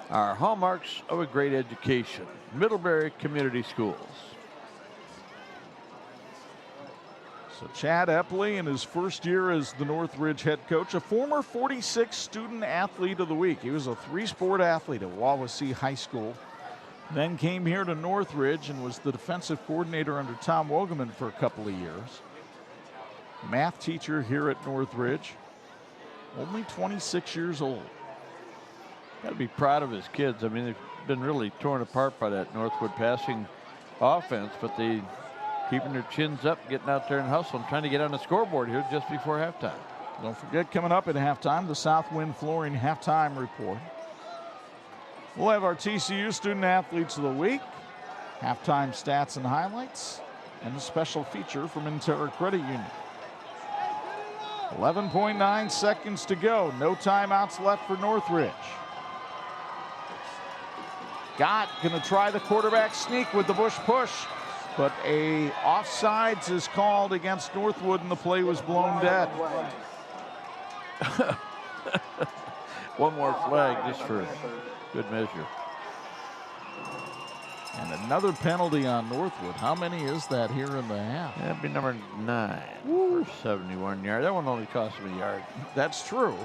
are hallmarks of a great education. Middlebury Community Schools. So Chad Epley in his first year as the Northridge head coach, a former 46 student athlete of the week. He was a 3-sport athlete at Wawasee High School. Then came here to Northridge and was the defensive coordinator under Tom Wogeman for a couple of years. Math teacher here at Northridge. Only 26 years old. Got to be proud of his kids. I mean, they've been really torn apart by that Northwood passing offense, but they keeping their chins up, getting out there and hustling, trying to get on the scoreboard here just before halftime. Don't forget, coming up at halftime, the Southwind Flooring halftime report. We'll have our TCU Student Athletes of the Week, halftime stats and highlights, and a special feature from Interra Credit Union. 11.9 seconds to go. No timeouts left for Northridge. Gott going to try the quarterback sneak with the Bush push, but a offsides is called against Northwood, and the play was blown dead. one more flag just for good measure. And another penalty on Northwood. How many is that here in the half? That'd be number 9 for 71 yards. That one only cost him a yard. That's true.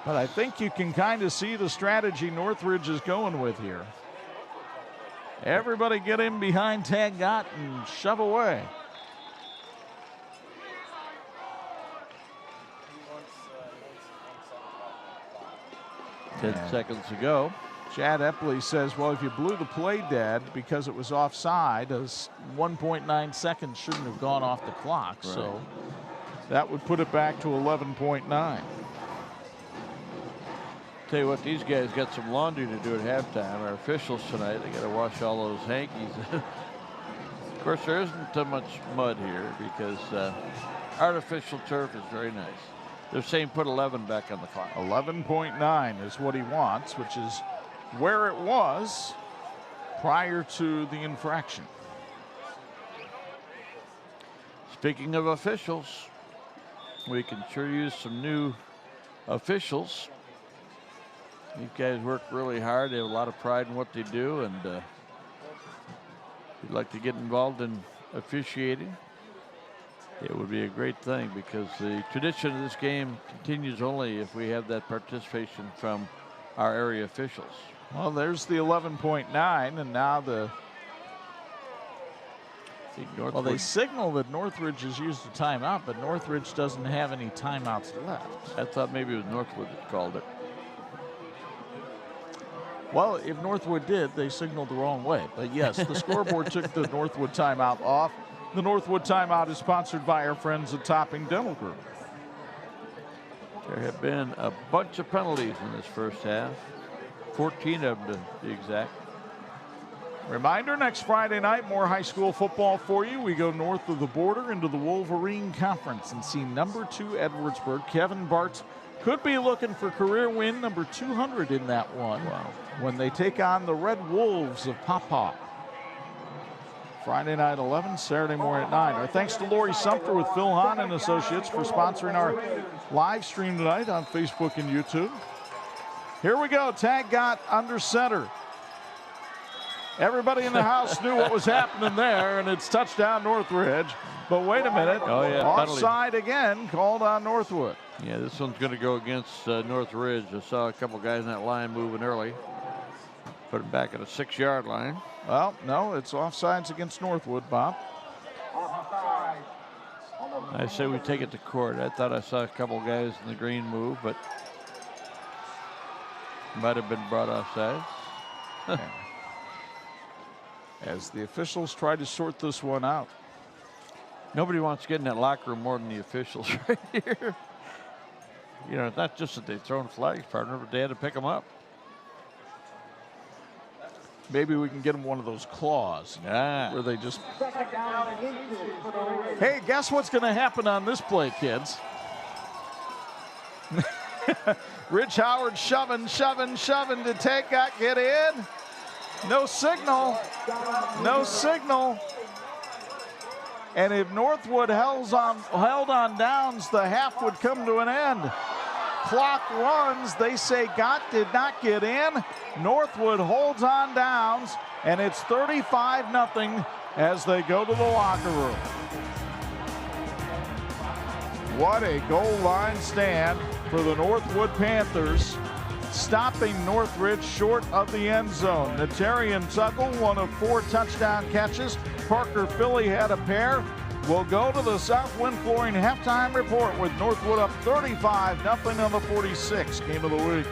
But I think you can kind of see the strategy Northridge is going with here. Everybody get in behind Tag Gott and shove away. Ten seconds to go. Chad Epley says, well, if you blew the play dead because it was offside, 1.9 seconds shouldn't have gone off the clock. Right. So that would put it back to 11.9. Tell you what, these guys got some laundry to do at halftime. Our officials tonight, they got to wash all those hankies. Of course, there isn't much mud here because artificial turf is very nice. They're saying put 11 back on the clock. 11.9 is what he wants, which is where it was prior to the infraction. Speaking of officials, we can sure use some new officials. These guys work really hard. They have a lot of pride in what they do, and if you'd like to get involved in officiating, it would be a great thing because the tradition of this game continues only if we have that participation from our area officials. Well, there's the 11.9, and now well, they signal that Northridge has used a timeout, but Northridge doesn't have any timeouts left. I thought maybe it was Northwood that called it. Well, if Northwood did, they signaled the wrong way. But yes, the scoreboard took the Northwood timeout off. The Northwood timeout is sponsored by our friends at Topping Dental Group. There have been a bunch of penalties in this first half. 14 of them to be exact. Reminder, next Friday night, more high school football for you. We go north of the border into the Wolverine Conference and see number 2 Edwardsburg. Kevin Bartz could be looking for career win number 200 in that one. Wow. When they take on the Red Wolves of Pawpaw. Friday night 11, Saturday morning at 9. Our thanks to Laurie Sumpter with Phil Hahn and Associates for sponsoring our live stream tonight on Facebook and YouTube. Here we go, Tag Gott under center. Everybody in the house knew what was happening there, and it's touchdown Northridge. But wait a minute, offside again, called on Northwood. Yeah, this one's going to go against Northridge. I saw a couple guys in that line moving early. Put him back at a 6-yard line. Well, no, it's offsides against Northwood, Bob. I say we take it to court. I thought I saw a couple guys in the green move, but might have been brought offside. As the officials try to sort this one out. Nobody wants to get in that locker room more than the officials right here. You know, it's not just that they've thrown flags, partner, but they had to pick them up. Maybe we can get them one of those claws where they just... Hey, guess what's going to happen on this play, kids? Rich Howard shoving to Tag Gott, get in. No signal. No signal. And if Northwood held on downs, the half would come to an end. Clock runs. They say Gott did not get in. Northwood holds on downs, and it's 35-0 as they go to the locker room. What a goal line stand for the Northwood Panthers, stopping Northridge short of the end zone. Natarian Tuggle, one of 4 touchdown catches. Parker Philly had a pair. We'll go to the Southwind Flooring halftime report with Northwood up 35-0 on the 46. Game of the week.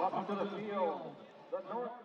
Welcome to the field, the Northridge.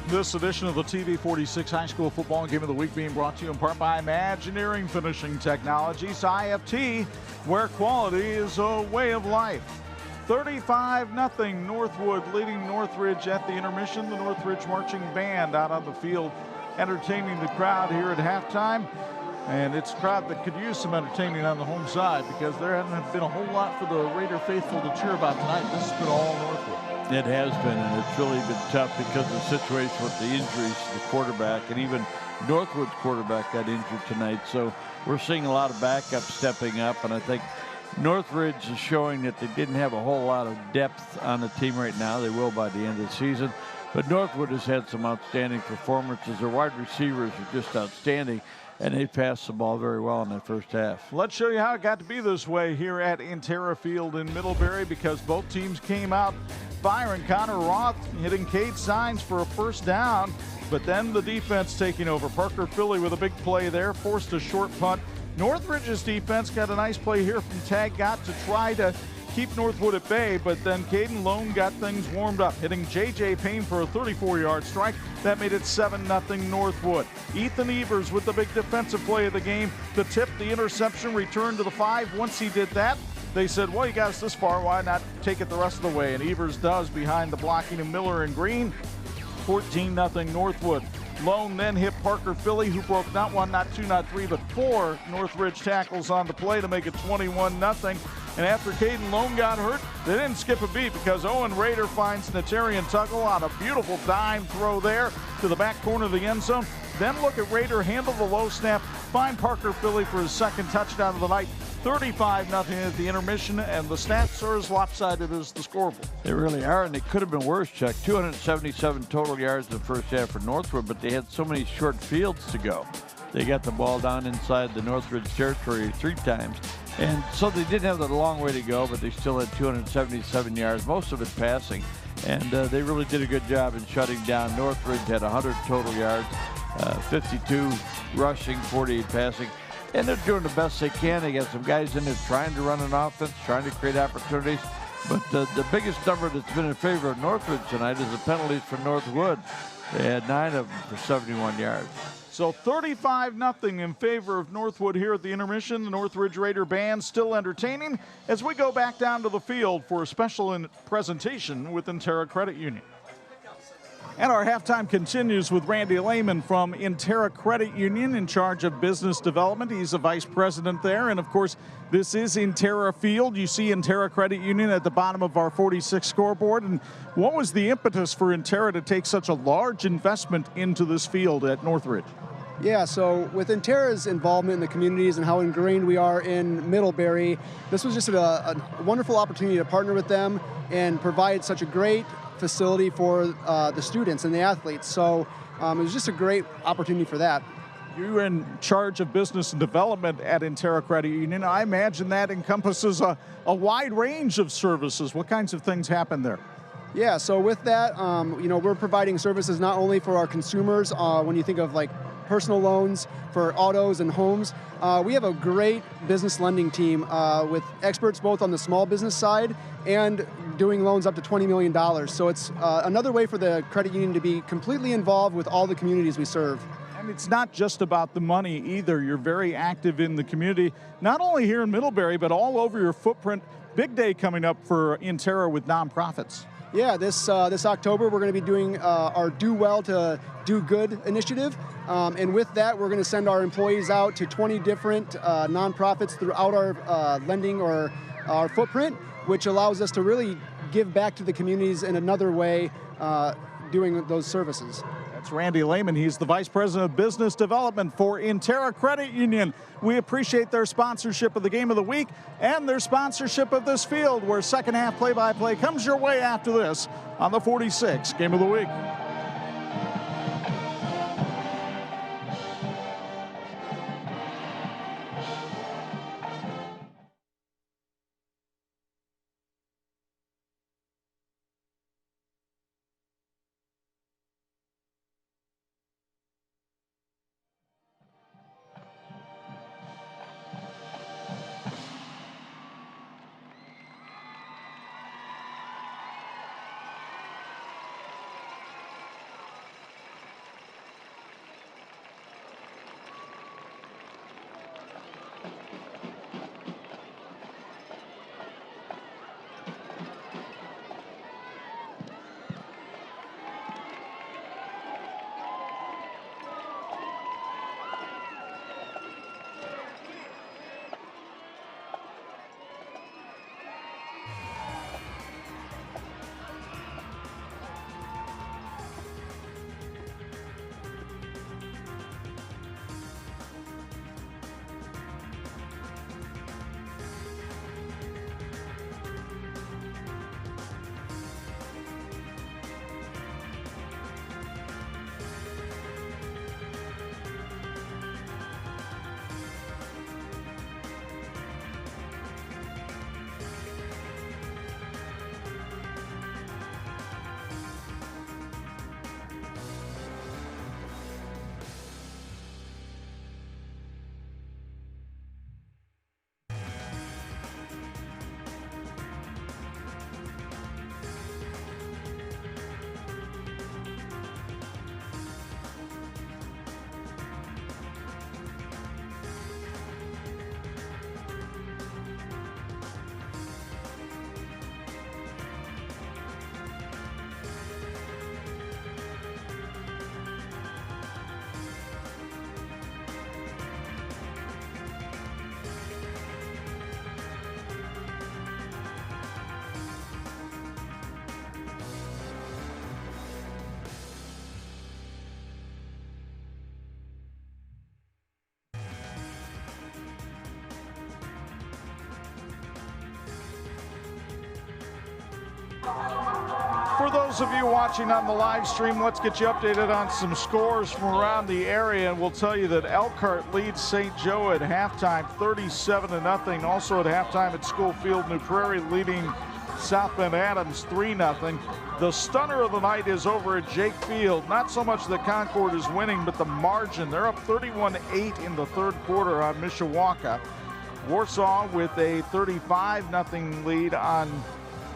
This edition of the TV46 High School Football Game of the Week being brought to you in part by Imagineering Finishing Technologies, IFT, where quality is a way of life. 35-0 Northwood leading Northridge at the intermission. The Northridge Marching Band out on the field entertaining the crowd here at halftime. And it's a crowd that could use some entertaining on the home side because there hasn't been a whole lot for the Raider faithful to cheer about tonight. This has been all Northwood. It has been, and it's really been tough because of the situation with the injuries to the quarterback, and even Northwood's quarterback got injured tonight. So we're seeing a lot of backups stepping up, and I think Northridge is showing that they didn't have a whole lot of depth on the team right now. They will by the end of the season. But Northwood has had some outstanding performances. Their wide receivers are just outstanding, and they passed the ball very well in that first half. Let's show you how it got to be this way here at Intera Field in Middlebury, because both teams came out firing. Connor Roth hitting Cade Signs for a first down, but then the defense taking over. Parker Philly with a big play there, forced a short punt. Northridge's defense got a nice play here from Tag Gott to try to keep Northwood at bay, but then Caden Lone got things warmed up, hitting J.J. Payne for a 34-yard strike. That made it 7-0 Northwood. Ethan Evers with the big defensive play of the game. The tip, the interception, return to the 5. Once he did that, they said, well, you got us this far, why not take it the rest of the way? And Evers does behind the blocking of Miller and Green. 14-0 Northwood. Lone then hit Parker Philly, who broke not one, not two, not three, but 4 Northridge tackles on the play to make it 21-0. And after Caden Lone got hurt, they didn't skip a beat because Owen Rader finds Natarian Tuggle on a beautiful dime throw there to the back corner of the end zone. Then look at Rader handle the low snap, find Parker Philly for his second touchdown of the night. 35-0 at the intermission, and the stats are as lopsided as the scoreboard. They really are, and they could have been worse, Chuck. 277 total yards in the first half for Northwood, but they had so many short fields to go. They got the ball down inside the Northridge territory 3 times. And so they didn't have a long way to go, but they still had 277 yards, most of it passing. And they really did a good job in shutting down. Northridge had 100 total yards, 52 rushing, 48 passing. And they're doing the best they can. They got some guys in there trying to run an offense, trying to create opportunities. But the biggest number that's been in favor of Northridge tonight is the penalties for Northwood. They had 9 of them for 71 yards. So 35-0 in favor of Northwood here at the intermission. The Northridge Raider band still entertaining as we go back down to the field for a special presentation with Intera Credit Union. And our halftime continues with Randy Lehman from Intera Credit Union in charge of business development. He's the vice president there. And of course, this is Intera Field. You see Intera Credit Union at the bottom of our 46 scoreboard. And what was the impetus for Intera to take such a large investment into this field at Northridge? Yeah, so with Intera's involvement in the communities and how ingrained we are in Middlebury, this was just a wonderful opportunity to partner with them and provide such a great facility for the students and the athletes. So it was just a great opportunity for that. You're in charge of business and development at Intera Credit Union. I imagine that encompasses a wide range of services. What kinds of things happen there? Yeah, so with that, we're providing services not only for our consumers, when you think of like personal loans for autos and homes. We have a great business lending team with experts both on the small business side and doing loans up to $20 million. So it's another way for the credit union to be completely involved with all the communities we serve. And it's not just about the money either. You're very active in the community, not only here in Middlebury, but all over your footprint. Big day coming up for Intera with nonprofits. Yeah, this October we're going to be doing our Do Well to Do Good initiative. And with that, we're going to send our employees out to 20 different nonprofits throughout our lending or our footprint, which allows us to really give back to the communities in another way doing those services. That's Randy Lehman. He's the Vice President of Business Development for Intera Credit Union. We appreciate their sponsorship of the Game of the Week and their sponsorship of this field, where second half play-by-play comes your way after this on the 46 Game of the Week. For those of you watching on the live stream, let's get you updated on some scores from around the area, and we'll tell you that Elkhart leads St. Joe at halftime 37-0. Also at halftime at Schofield, New Prairie leading South Bend Adams 3-0. The stunner of the night is over at Jake Field. Not so much that Concord is winning, but the margin. They're up 31-8 in the third quarter on Mishawaka. Warsaw with a 35-0 lead on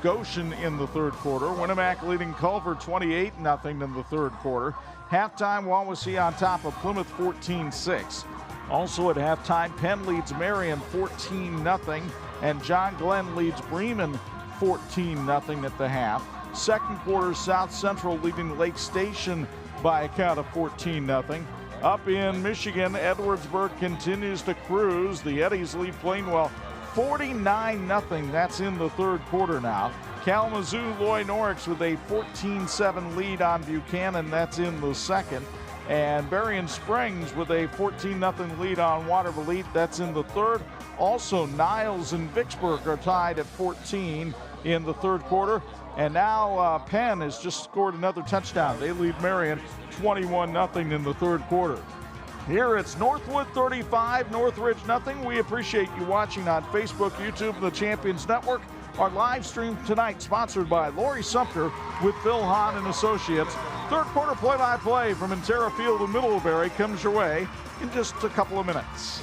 Goshen in the third quarter. Winnemac leading Culver 28-0 in the third quarter. Halftime, Wawasee on top of Plymouth 14-6. Also at halftime, Penn leads Marion 14-0, and John Glenn leads Bremen 14-0 at the half. Second quarter, South Central leading Lake Station by a count of 14-0. Up in Michigan, Edwardsburg continues to cruise. The Eddies lead Plainwell 49-0. That's in the third quarter now. Kalamazoo, Loy Norix with a 14-7 lead on Buchanan. That's in the second. And Berrien Springs with a 14-0 lead on Watervliet. That's in the third. Also, Niles and Vicksburg are tied at 14 in the third quarter. And now Penn has just scored another touchdown. They lead Marion 21-0 in the third quarter. Here it's Northwood 35, Northridge 0. We appreciate you watching on Facebook, YouTube, and the Champions Network. Our live stream tonight sponsored by Laurie Sumpter with Phil Hahn and Associates. Third quarter play-by-play from Intera Field in Middlebury comes your way in just a couple of minutes.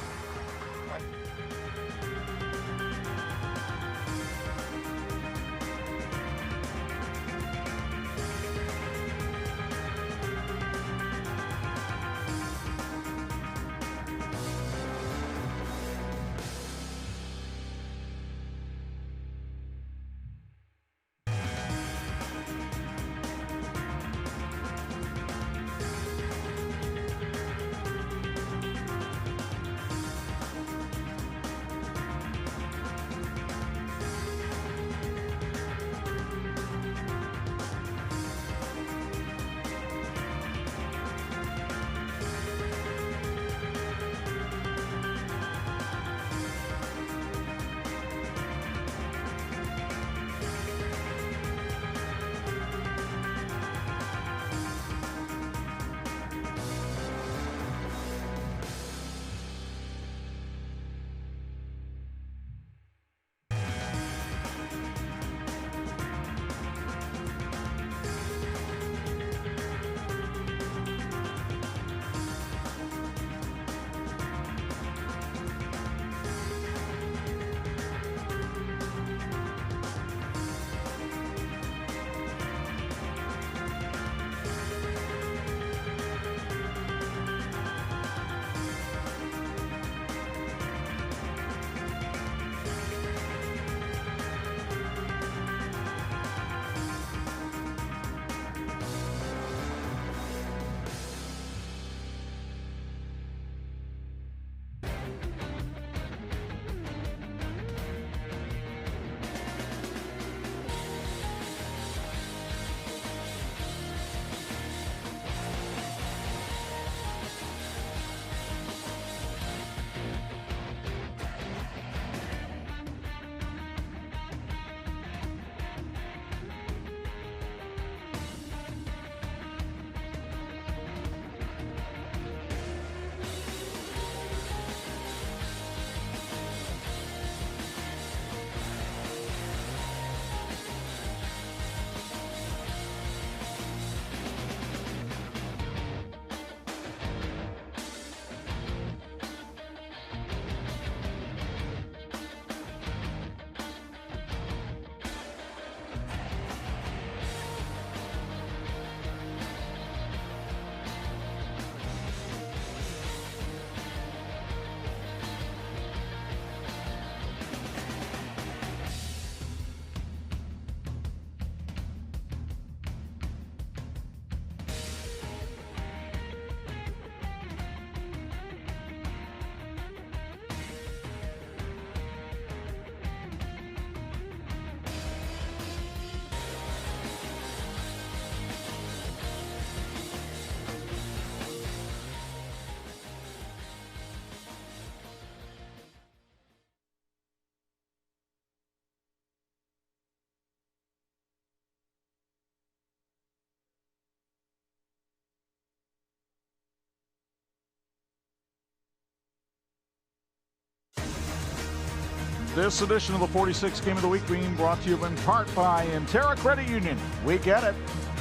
This edition of the 46th Game of the Week being brought to you in part by Intera Credit Union. We get it,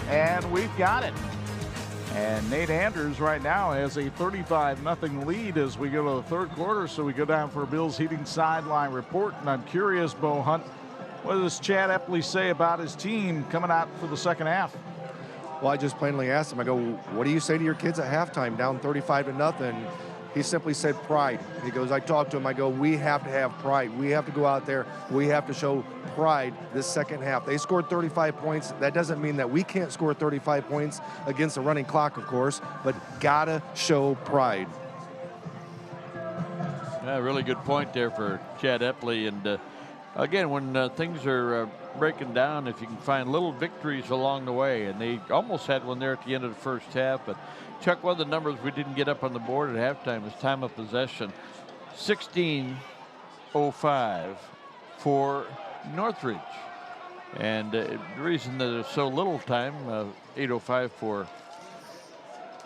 and we've got it. And Nate Anders right now has a 35-0 lead as we go to the third quarter. So we go down for a Bills Heating sideline report. And I'm curious, Bo Hunt, what does Chad Epley say about his team coming out for the second half? Well, I just plainly asked him, I go, what do you say to your kids at halftime, down 35-0? He simply said pride. He goes, I talked to him, I go, we have to have pride. We have to go out there. We have to show pride this second half. They scored 35 points. That doesn't mean that we can't score 35 points against a running clock, of course, but gotta show pride. Yeah, really good point there for Chad Epley. And again, when things are breaking down, if you can find little victories along the way, and they almost had one there at the end of the first half, but Chuck, one of the numbers we didn't get up on the board at halftime was time of possession. 16:05 for Northridge. And the reason that there's so little time, 8:05 for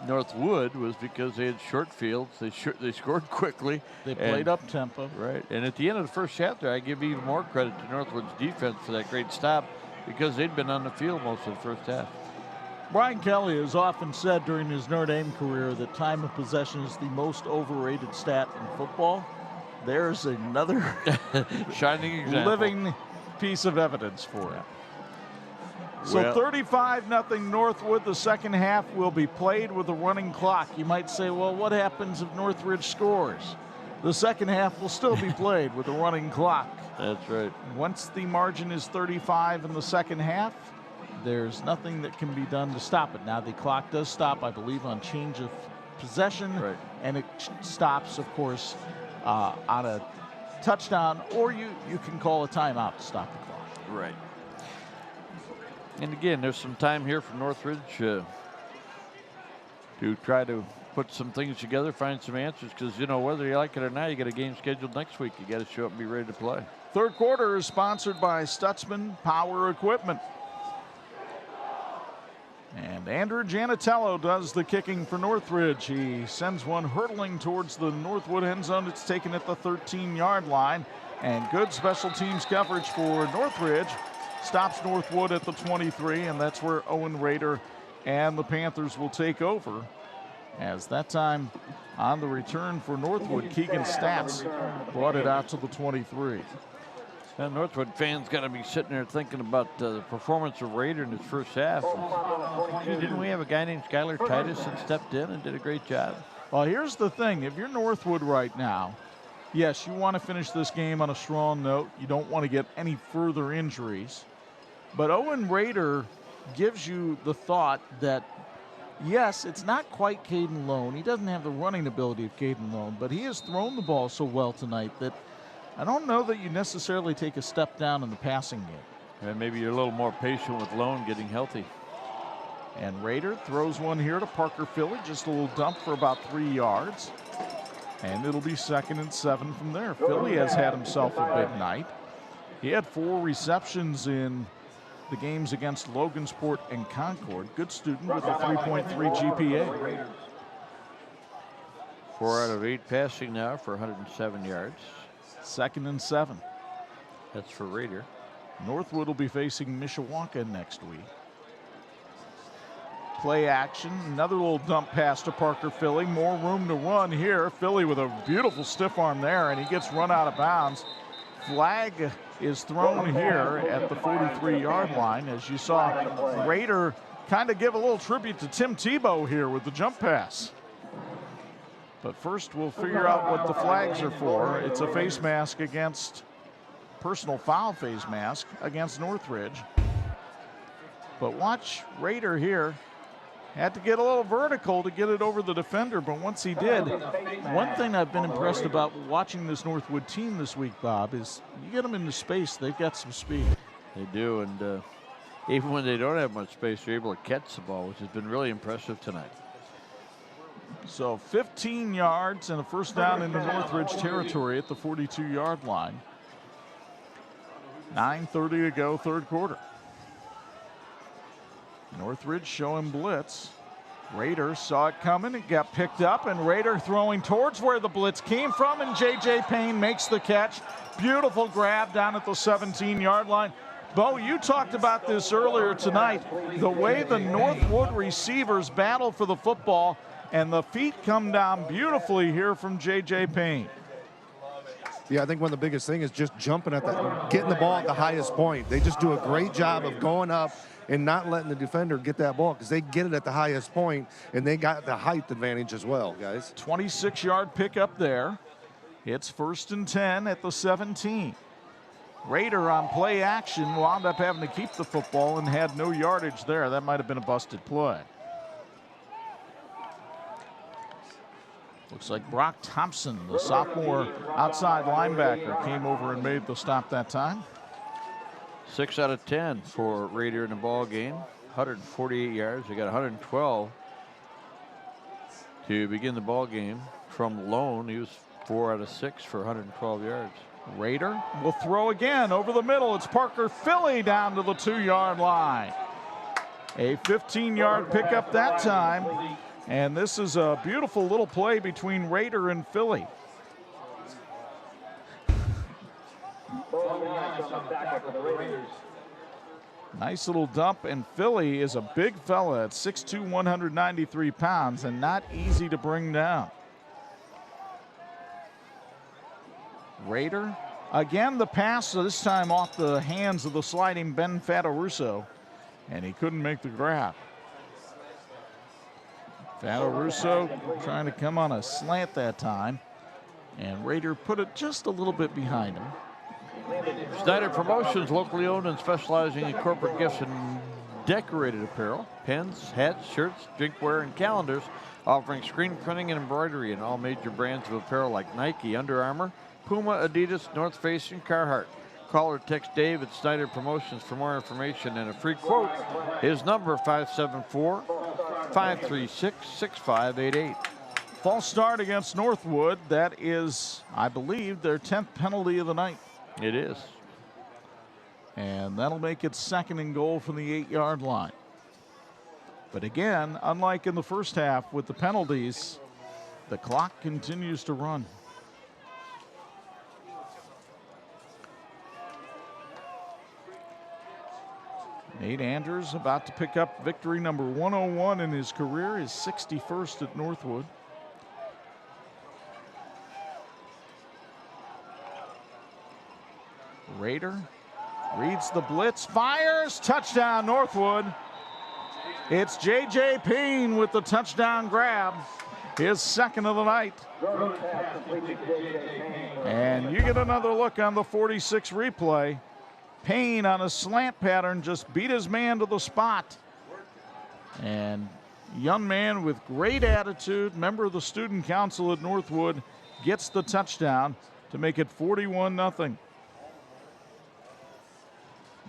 Northwood, was because they had short fields. They scored quickly. They played up tempo. Right. And at the end of the first half there, I give even more credit to Northwood's defense for that great stop, because they'd been on the field most of the first half. Brian Kelly has often said during his Notre Dame career that time of possession is the most overrated stat in football. There's another shining example, living piece of evidence for it. So 35-0 Northwood. The second half will be played with a running clock. You might say, well, what happens if Northridge scores? The second half will still be played with a running clock. That's right. Once the margin is 35 in the second half, there's nothing that can be done to stop it. Now, the clock does stop, I believe, on change of possession, right, and it stops, of course, on a touchdown, or you can call a timeout to stop the clock. Right. And again, there's some time here for Northridge to try to put some things together, find some answers, because, you know, whether you like it or not, you got a game scheduled next week. You got to show up and be ready to play. Third quarter is sponsored by Stutzman Power Equipment. And Andrew Janatello does the kicking for Northridge. He sends one hurtling towards the Northwood end zone. It's taken at the 13-yard line. And good special teams coverage for Northridge. Stops Northwood at the 23, and that's where Owen Rader and the Panthers will take over. As that time on the return for Northwood, Keegan Stats brought it out to the 23. And Northwood fans got to be sitting there thinking about the performance of Rader in his first half. Didn't we have a guy named Skylar Titus that stepped in and did a great job? Well, here's the thing. If you're Northwood right now, yes, you want to finish this game on a strong note. You don't want to get any further injuries. But Owen Rader gives you the thought that, yes, it's not quite Caden Lone. He doesn't have the running ability of Caden Lone, but he has thrown the ball so well tonight that I don't know that you necessarily take a step down in the passing game. And maybe you're a little more patient with Lone getting healthy. And Rader throws one here to Parker Philly, just a little dump for about 3 yards. And it'll be 2nd and 7 from there. Philly has had himself a big night. He had 4 receptions in the games against Logansport and Concord. Good student with a 3.3 GPA. 4 out of 8 passing now for 107 yards. 2nd and 7. That's for Rader. Northwood will be facing Mishawaka next week. Play action, another little dump pass to Parker Philly. More room to run here. Philly with a beautiful stiff arm there, and he gets run out of bounds. Flag is thrown here at the 43-yard line, as you saw Rader kind of give a little tribute to Tim Tebow here with the jump pass. But first, we'll figure out what the flags are for. It's a face mask against, personal foul face mask against Northridge. But watch Rader here. Had to get a little vertical to get it over the defender, but once he did, one thing I've been impressed about watching this Northwood team this week, Bob, is you get them into space, they've got some speed. They do, and even when they don't have much space, they're able to catch the ball, which has been really impressive tonight. So 15 yards and a first down into Northridge territory at the 42-yard line. 9:30 to go, third quarter. Northridge showing blitz. Raider saw it coming, it got picked up, and Raider throwing towards where the blitz came from, and J.J. Payne makes the catch. Beautiful grab down at the 17-yard line. Bo, you talked about this earlier tonight, the way the Northwood receivers battle for the football, and the feet come down beautifully here from J.J. Payne. Yeah, I think one of the biggest things is just jumping at getting the ball at the highest point. They just do a great job of going up and not letting the defender get that ball because they get it at the highest point, and they got the height advantage as well, guys. 26-yard pickup there. It's 1st and 10 at the 17. Raider on play action wound up having to keep the football and had no yardage there. That might have been a busted play. Looks like Brock Thompson, the sophomore outside linebacker, came over and made the stop that time. 6 out of 10 for Raider in the ball game. 148 yards. They got 112 to begin the ball game from Lone. He was 4 out of 6 for 112 yards. Raider will throw again over the middle. It's Parker Philly down to the 2-yard line. A 15-yard pickup that time. And this is a beautiful little play between Raider and Philly. Nice little dump, and Philly is a big fella at 6'2", 193 pounds, and not easy to bring down. Raider, again the pass, this time off the hands of the sliding Ben Fatarusso, and he couldn't make the grab. Fatarusso trying to come on a slant that time, and Raider put it just a little bit behind him. Snyder Promotions, locally owned and specializing in corporate gifts and decorated apparel, pens, hats, shirts, drinkware, and calendars, offering screen printing and embroidery in all major brands of apparel like Nike, Under Armour, Puma, Adidas, North Face, and Carhartt. Call or text Dave at Snyder Promotions for more information and a free quote. His number 574-536-6588. False start against Northwood. That is, I believe, their 10th penalty of the night. It is. And that'll make it 2nd and goal from the 8-yard line. But again, unlike in the first half with the penalties, the clock continues to run. Nate Andrews about to pick up victory number 101 in his career, his 61st at Northwood. Raider reads the blitz, fires, touchdown Northwood. It's J.J. Payne with the touchdown grab, his 2nd of the night. And you get another look on the 46 replay. Payne on a slant pattern just beat his man to the spot. And young man with great attitude, member of the student council at Northwood, gets the touchdown to make it 41-0.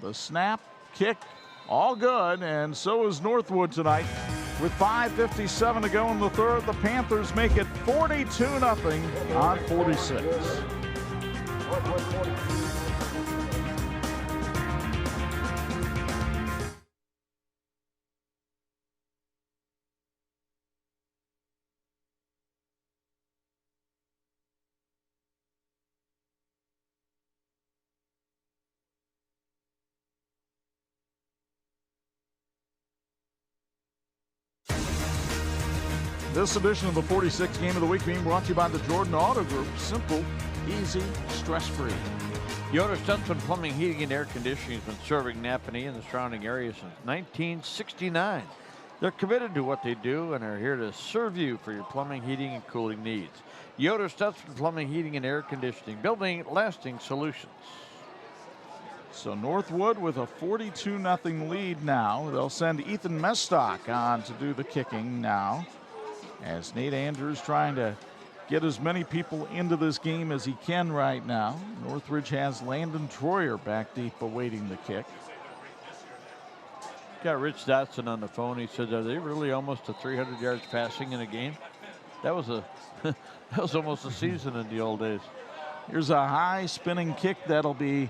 The snap, kick, all good, and so is Northwood tonight. With 5:57 to go in the third, the Panthers make it 42-0 on 46. This edition of the 46 Game of the Week being brought to you by the Jordan Auto Group. Simple, easy, stress-free. Yoder Stutzman Plumbing, Heating, and Air Conditioning has been serving Napanee and the surrounding area since 1969. They're committed to what they do and are here to serve you for your plumbing, heating, and cooling needs. Yoder Stutzman Plumbing, Heating, and Air Conditioning, building lasting solutions. So Northwood with a 42-0 lead now. They'll send Ethan Mestock on to do the kicking now, as Nate Andrews trying to get as many people into this game as he can right now. Northridge has Landon Troyer back deep awaiting the kick. Got Rich Dotson on the phone. He said, are they really almost to 300 yards passing in a game? That was a that was almost a season in the old days. Here's a high spinning kick that'll be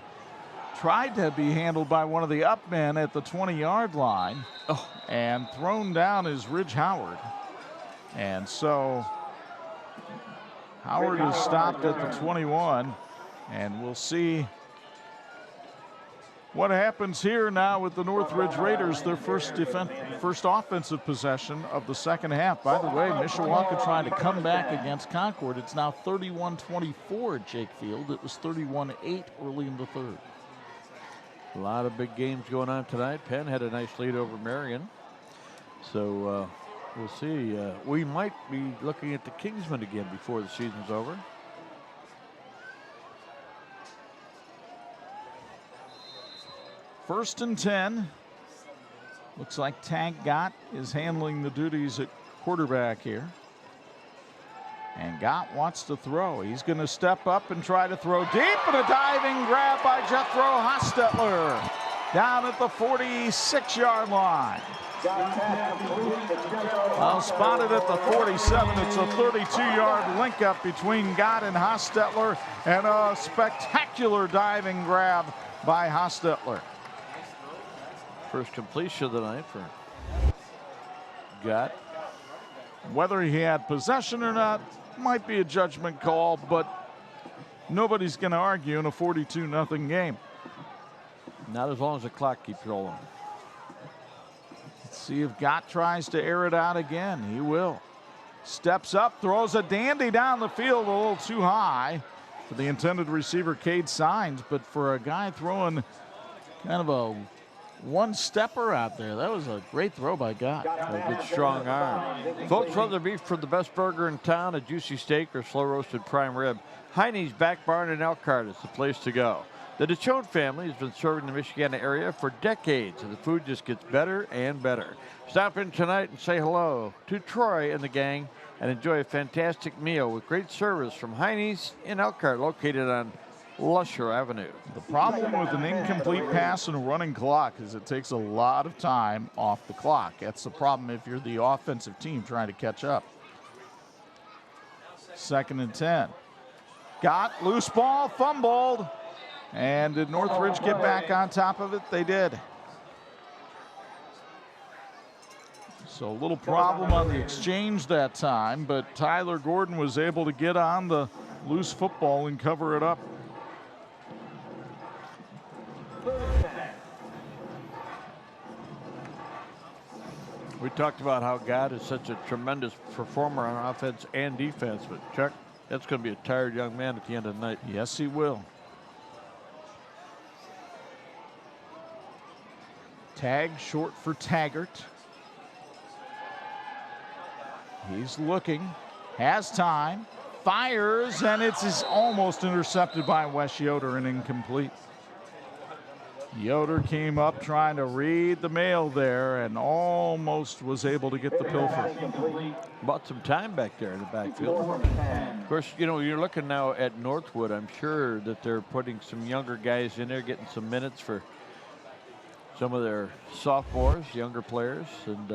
tried to be handled by one of the up men at the 20-yard line. And thrown down is Ridge Howard. And so Howard is stopped at the 21, and we'll see what happens here now with the Northridge Raiders, their first offensive possession of the second half. By the way, Mishawaka trying to come back against Concord. It's now 31-24 at Jake Field. It was 31-8 early in the third. A lot of big games going on tonight. Penn had a nice lead over Marion. So we'll see. We might be looking at the Kingsmen again before the season's over. First and 10. Looks like Tag Gott is handling the duties at quarterback here. And Gott wants to throw. He's going to step up and try to throw deep, and a diving grab by Jethro Hostetler down at the 46-yard line. Well, spotted at the 47. It's a 32-yard link up between Gott and Hostetler, and a spectacular diving grab by Hostetler. First completion of the night for Gott. Whether he had possession or not might be a judgment call, but nobody's going to argue in a 42-0 game. Not as long as the clock keeps rolling. Let's see if Gott tries to air it out again. He will. Steps up, throws a dandy down the field, a little too high for the intended receiver, Cade Signs, but for a guy throwing kind of a one-stepper out there, that was a great throw by Gott. A good strong arm. Folks love their beef for the best burger in town, a juicy steak or slow-roasted prime rib. Heine's Back Barn in Elkhart is the place to go. The DeChone family has been serving the Michiana area for decades, and the food just gets better and better. Stop in tonight and say hello to Troy and the gang and enjoy a fantastic meal with great service from Heine's in Elkhart, located on Lusher Avenue. The problem with an incomplete pass and a running clock is it takes a lot of time off the clock. That's the problem if you're the offensive team trying to catch up. Second and 10. Gott, loose ball, fumbled. And did Northridge get back on top of it? They did. So a little problem on the exchange that time, but Tyler Gordon was able to get on the loose football and cover it up. We talked about how Gott is such a tremendous performer on offense and defense, but Chuck, that's going to be a tired young man at the end of the night. Yes, he will. Tag, short for Taggart. He's looking, has time, fires, and it's almost intercepted by Wes Yoder and incomplete. Yoder came up trying to read the mail there and almost was able to get the pilfer. Bought some time back there in the backfield. Of course, you know, you're looking now at Northwood. I'm sure that they're putting some younger guys in there, getting some minutes for some of their sophomores, younger players, and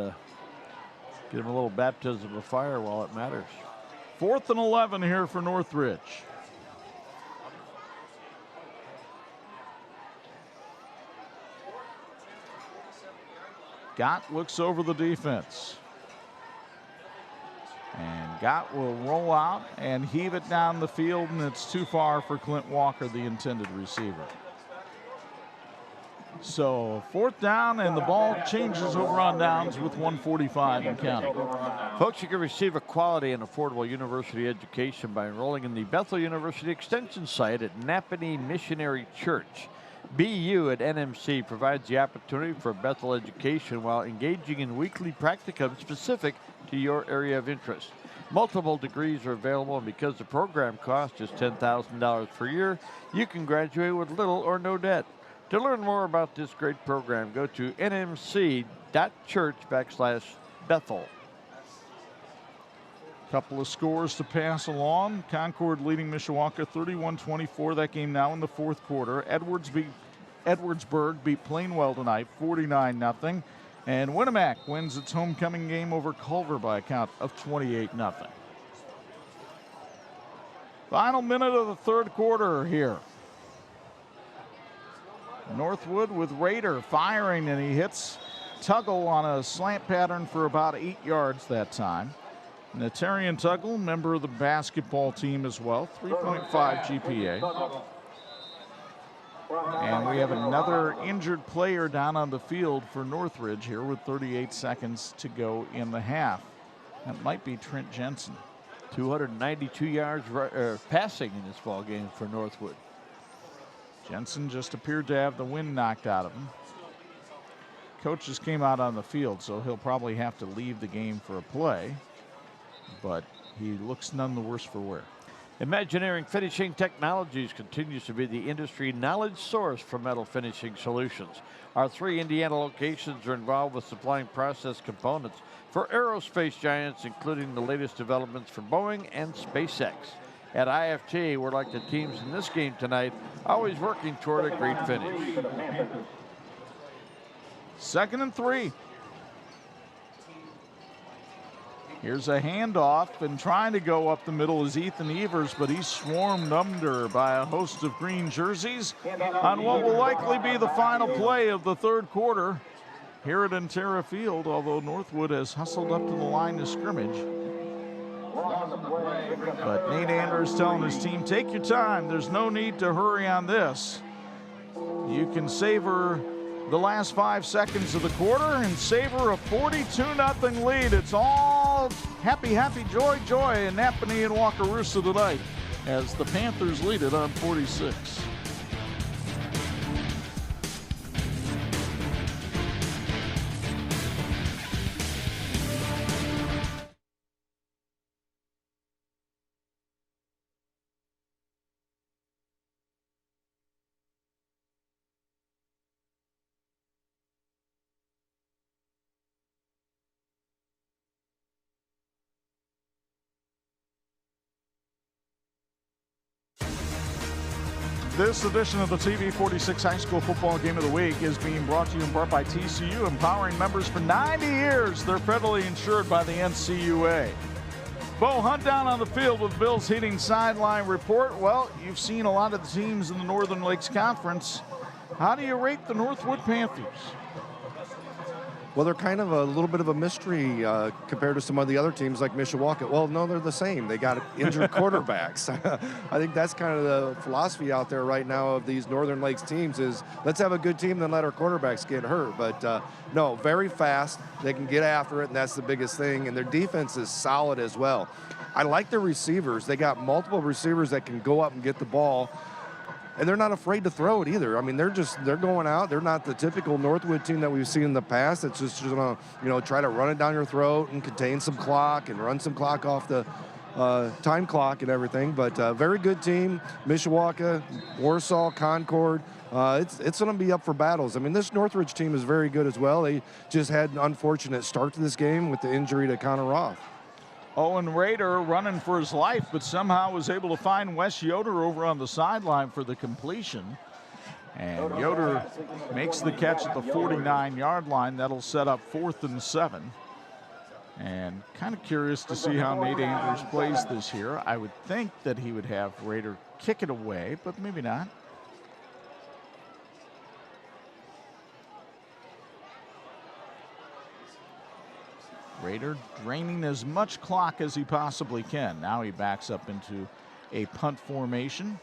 give them a little baptism of fire while it matters. 4th and 11 here for Northridge. Gott looks over the defense. And Gott will roll out and heave it down the field, and it's too far for Clint Walker, the intended receiver. So 4th down, and the ball changes over on downs with 1:45 and counting. Folks, you can receive a quality and affordable university education by enrolling in the Bethel University Extension site at Napanee Missionary Church. BU at NMC provides the opportunity for a Bethel education while engaging in weekly practicum specific to your area of interest. Multiple degrees are available, and because the program costs just $10,000 per year, you can graduate with little or no debt. To learn more about this great program, go to nmc.church/Bethel. Couple of scores to pass along. Concord leading Mishawaka 31-24. That game now in the 4th quarter. Edwardsburg beat Plainwell tonight 49-0. And Winnemac wins its homecoming game over Culver by a count of 28-0. Final minute of the 3rd quarter here. Northwood with Raider firing, and he hits Tuggle on a slant pattern for about 8 yards that time. Natarian Tuggle, member of the basketball team as well, 3.5 GPA. And we have another injured player down on the field for Northridge here with 38 seconds to go in the half. That might be Trent Jensen. 292 yards passing in this ball game for Northwood. Jensen just appeared to have the wind knocked out of him. Coaches came out on the field, so he'll probably have to leave the game for a play, but he looks none the worse for wear. Imagineering Finishing Technologies continues to be the industry knowledge source for metal finishing solutions. Our 3 Indiana locations are involved with supplying process components for aerospace giants, including the latest developments for Boeing and SpaceX. At IFT, we're like the teams in this game tonight, always working toward a great finish. 2nd and 3. Here's a handoff, and trying to go up the middle is Ethan Evers, but he's swarmed under by a host of green jerseys on what will likely be the final play of the 3rd quarter here at Intera Field, although Northwood has hustled up to the line of scrimmage. But Nate Anders telling his team, take your time. There's no need to hurry on this. You can savor the last 5 seconds of the quarter and savor a 42-0 lead. It's all happy, happy, joy, joy in Napanee and Wakarusa tonight as the Panthers lead it on 46. This edition of the TV 46 High School Football Game of the Week is being brought to you in part by TCU, empowering members for 90 years. They're federally insured by the NCUA. Bo Hunt down on the field with Bill's Heating Sideline Report. Well, you've seen a lot of the teams in the Northern Lakes Conference. How do you rate the Northwood Panthers? Well, they're kind of a little bit of a mystery compared to some of the other teams like Mishawaka. Well, no, they're the same. They got injured quarterbacks. I think that's kind of the philosophy out there right now of these Northern Lakes teams is let's have a good team, then let our quarterbacks get hurt. But no, very fast. They can get after it, and that's the biggest thing. And their defense is solid as well. I like their receivers. They got multiple receivers that can go up and get the ball. And they're not afraid to throw it either. I mean, they're going out. They're not the typical Northwood team that we've seen in the past. It's just gonna, try to run it down your throat and contain some clock and run some clock off the time clock and everything. But very good team. Mishawaka, Warsaw, Concord. It's going to be up for battles. I mean, this Northridge team is very good as well. They just had an unfortunate start to this game with the injury to Connor Roth. Owen Rader running for his life, but somehow was able to find Wes Yoder over on the sideline for the completion. And Yoder makes the catch at the 49-yard line. That'll set up 4th and 7. And kind of curious to see how Nate Andrews plays this year. I would think that he would have Rader kick it away, but maybe not. Rader draining as much clock as he possibly can. Now he backs up into a punt formation.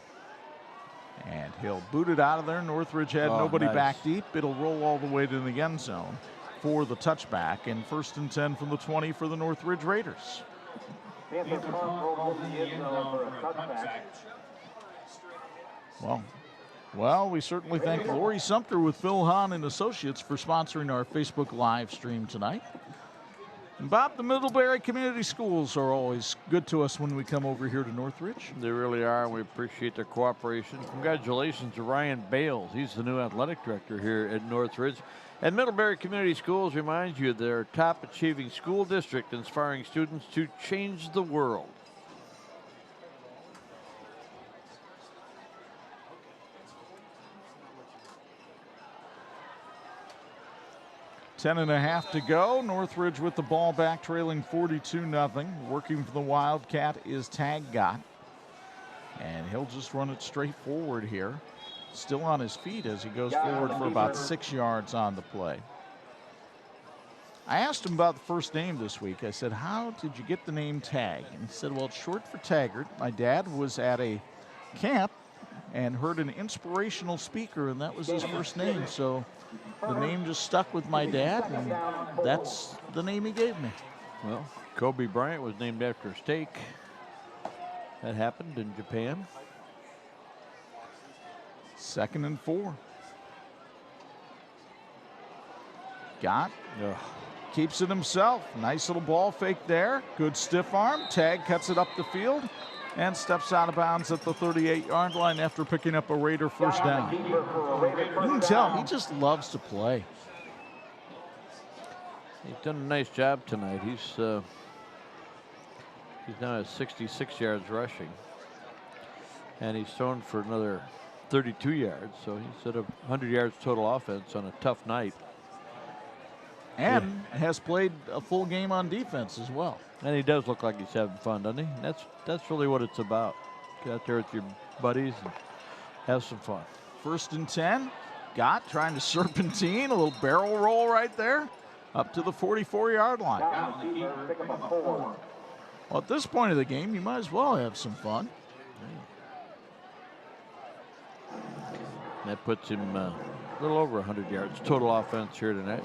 And he'll boot it out of there. Northridge had nobody back deep. It'll roll all the way to the end zone for the touchback. And 1st and 10 from the 20 for the Northridge Raiders. Well, we certainly thank Laurie Sumpter with Phil Hahn and Associates for sponsoring our Facebook live stream tonight. And Bob, the Middlebury Community Schools are always good to us when we come over here to Northridge. They really are, and we appreciate their cooperation. Congratulations to Ryan Bales. He's the new athletic director here at Northridge. And Middlebury Community Schools reminds you they're a top-achieving school district inspiring students to change the world. Ten and a half to go. Northridge with the ball back, trailing 42-0. Working for the Wildcat is Tag Gott. And he'll just run it straight forward here. still on his feet as he goes forward for about 6 yards on the play. I asked him about the first name this week. I said, how did you get the name Tag? And he said, well, it's short for Taggart. My dad was at a camp and heard an inspirational speaker, and that was his first name. So the name just stuck with my dad, and that's the name he gave me. Well, Kobe Bryant was named after a steak. That happened in Japan. 2nd and 4. Got. Keeps it himself. Nice little ball fake there. Good stiff arm. Tag cuts it up the field and steps out of bounds at the 38-yard line after picking up a Raider first down. You can tell he just loves to play. He's done a nice job tonight. He's now at 66 yards rushing, and he's thrown for another 32 yards. So he's at 100 yards total offense on a tough night. And has played a full game on defense as well. And he does look like he's having fun, doesn't he? That's really what it's about. Get out there with your buddies and have some fun. 1st and 10. Got trying to serpentine, a little barrel roll right there, up to the 44-yard line. Well, at this point of the game, you might as well have some fun. That puts him a little over 100 yards total offense here tonight.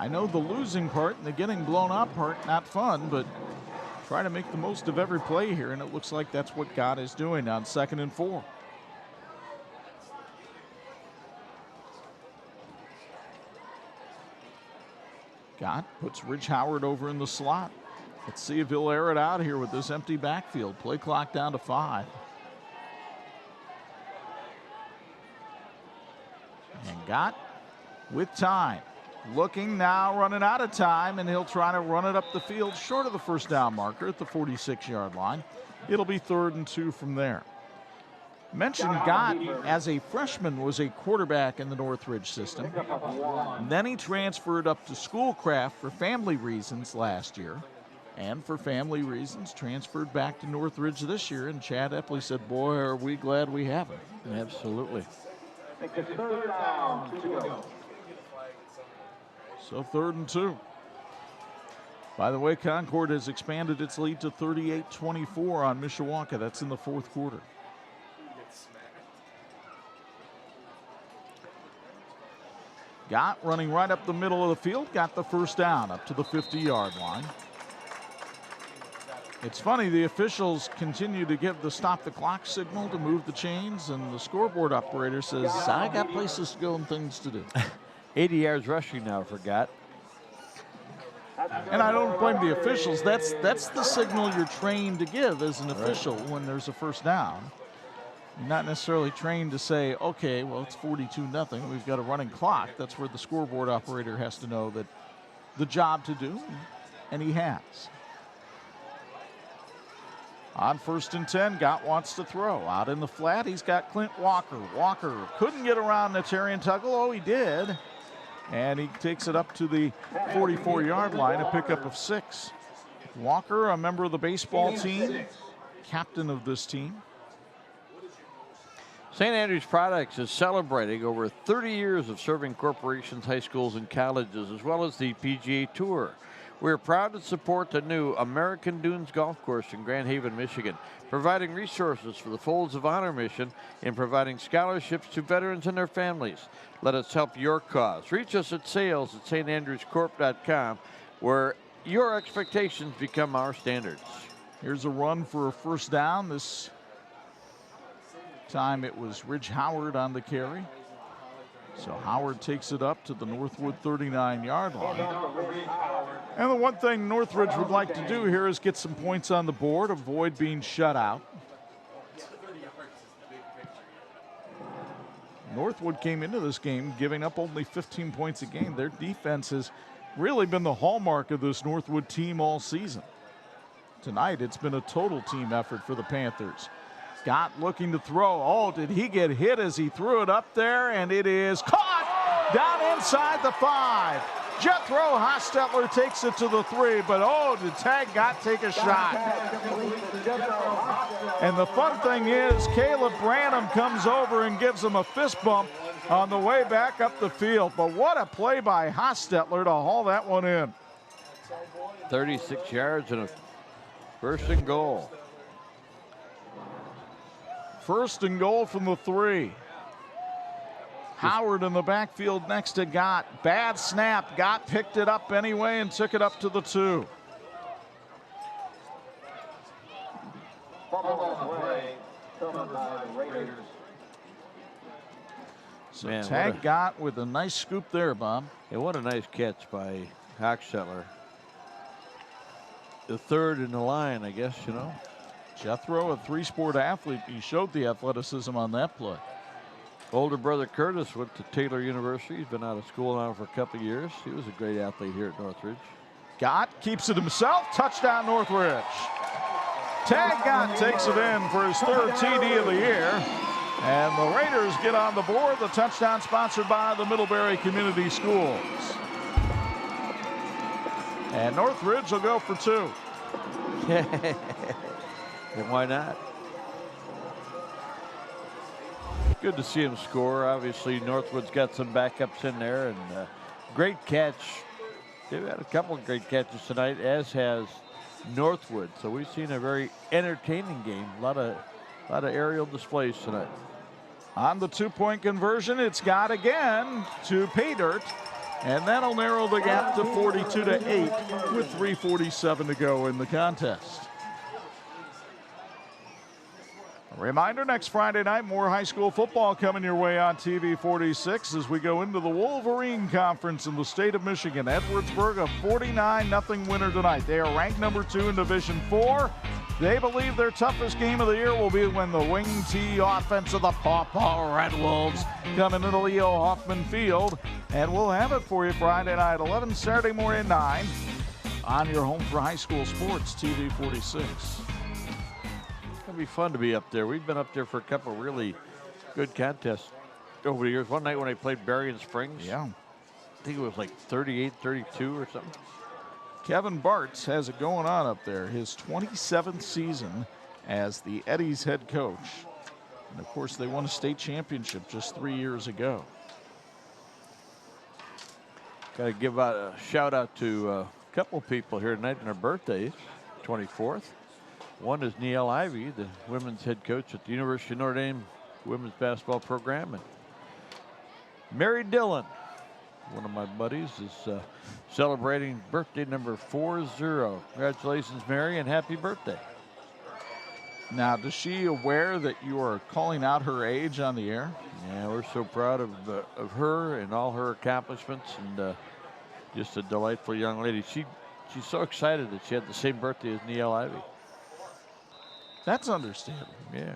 I know the losing part and the getting blown out part, not fun, but try to make the most of every play here, and it looks like that's what God is doing on 2nd and 4. Gott puts Ridge Howard over in the slot. Let's see if he'll air it out here with this empty backfield. Play clock down to 5. And Gott with time. Looking now, running out of time, and he'll try to run it up the field short of the first down marker at the 46-yard line. It'll be 3rd and 2 from there. Mentioned Gott as a freshman was a quarterback in the Northridge system. And then he transferred up to Schoolcraft for family reasons last year. And for family reasons, transferred back to Northridge this year. And Chad Epley said, boy, are we glad we have him. Absolutely. It's 3rd down, 2 to go. So 3rd and 2. By the way, Concord has expanded its lead to 38-24 on Mishawaka. That's in the 4th quarter. Gott running right up the middle of the field, got the first down up to the 50-yard line. It's funny, the officials continue to give the stop the clock signal to move the chains, and the scoreboard operator says, I got places to go and things to do. 80 yards rushing now for Gott. And I don't blame the officials. That's the signal you're trained to give as an official when there's a first down. You're not necessarily trained to say, okay, well, it's 42-0. We've got a running clock. That's where the scoreboard operator has to know that the job to do, and he has. On 1st and 10, Gott wants to throw. Out in the flat, he's got Clint Walker. Walker couldn't get around Natarian Tuggle. Oh, he did. And he takes it up to the 44-yard line, a pickup of 6. Walker, a member of the baseball team, captain of this team. St. Andrews Products is celebrating over 30 years of serving corporations, high schools, and colleges, as well as the PGA Tour. We are proud to support the new American Dunes Golf Course in Grand Haven, Michigan, providing resources for the Folds of Honor mission and providing scholarships to veterans and their families. Let us help your cause. Reach us at sales@standrewscorp.com, where your expectations become our standards. Here's a run for a first down. This time it was Ridge Howard on the carry. So Howard takes it up to the Northwood 39-yard line. And the one thing Northridge would like to do here is get some points on the board, avoid being shut out. Northwood came into this game giving up only 15 points a game. Their defense has really been the hallmark of this Northwood team all season. Tonight, it's been a total team effort for the Panthers. Gott looking to throw. Oh, did he get hit as he threw it up there? And it is caught down inside the 5. Jethro Hostetler takes it to the 3, but oh, did Tag Gott take a shot? And the fun thing is, Caleb Branham comes over and gives him a fist bump on the way back up the field. But what a play by Hostetler to haul that one in. 36 yards and a first and goal. First and goal from the 3. Howard in the backfield next to Gott. Bad snap. Gott picked it up anyway and took it up to the 2. So Man, Tag Gott with a nice scoop there, Bob. Yeah, what a nice catch by Hostetler. The third in the line, I guess, you know. Jethro, a 3-sport athlete. He showed the athleticism on that play. Older brother Curtis went to Taylor University. He's been out of school now for a couple of years. He was a great athlete here at Northridge. Gott keeps it himself. Touchdown, Northridge. Tag Gott takes it in for his 3rd TD of the year. And the Raiders get on the board. The touchdown sponsored by the Middlebury Community Schools. And Northridge will go for 2. And why not? Good to see him score. Obviously, Northwood's got some backups in there, and great catch. They've had a couple of great catches tonight, as has Northwood. So we've seen a very entertaining game. A lot of aerial displays tonight. On the 2-point conversion, it's Gott again to pay dirt, and that'll narrow the gap to 42-8 with 3:47 to go in the contest. Reminder, next Friday night, more high school football coming your way on TV 46 as we go into the Wolverine Conference in the state of Michigan. Edwardsburg, a 49-0 winner tonight. They are ranked number 2 in Division 4. They believe their toughest game of the year will be when the wing T offense of the Paw Paw Red Wolves come into Leo Hoffman Field. And we'll have it for you Friday night, 11, Saturday morning, 9 on your home for high school sports, TV 46. Be fun to be up there. We've been up there for a couple of really good contests over the years. One night when I played Berrien Springs, yeah, I think it was like 38-32 or something. Kevin Bartz has it going on up there. His 27th season as the Eddies head coach. And of course, they won a state championship just 3 years ago. Got to give out a shout out to a couple of people here tonight on their birthdays, 24th. One is Neil Ivey, the women's head coach at the University of Notre Dame women's basketball program. And Mary Dillon, one of my buddies, is celebrating birthday number 40. Congratulations, Mary, and happy birthday. Now, is she aware that you are calling out her age on the air? Yeah, we're so proud of her and all her accomplishments, and just a delightful young lady. She's so excited that she had the same birthday as Neil Ivey. That's understandable. Yeah.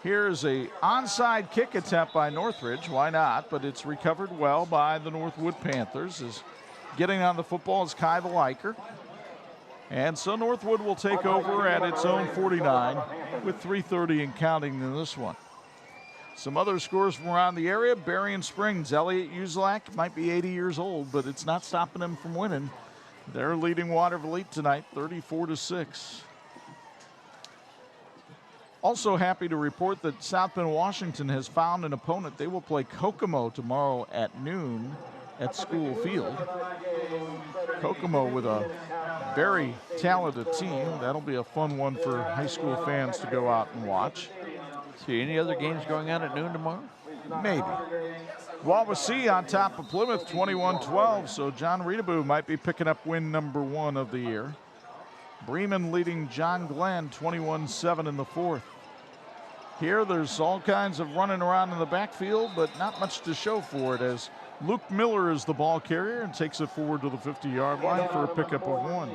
Here's a onside kick attempt by Northridge. Why not? But it's recovered well by the Northwood Panthers. Is getting on the football is Kai Liker. And so Northwood will take over at its own 49 with 3:30 and counting in this one. Some other scores from around the area. Berrien Springs, Elliot Uzelac might be 80 years old, but it's not stopping him from winning. They're leading Waterville tonight, 34-6. Also happy to report that South Bend, Washington has found an opponent. They will play Kokomo tomorrow at noon at School Field. Kokomo with a very talented team. That'll be a fun one for high school fans to go out and watch. See any other games going on at noon tomorrow? Maybe. Wawasee on top of Plymouth, 21-12, so John Reedaboo might be picking up win number 1 of the year. Bremen leading John Glenn 21-7 in the 4th. Here there's all kinds of running around in the backfield, but not much to show for it as Luke Miller is the ball carrier and takes it forward to the 50-yard line for a pickup of 1.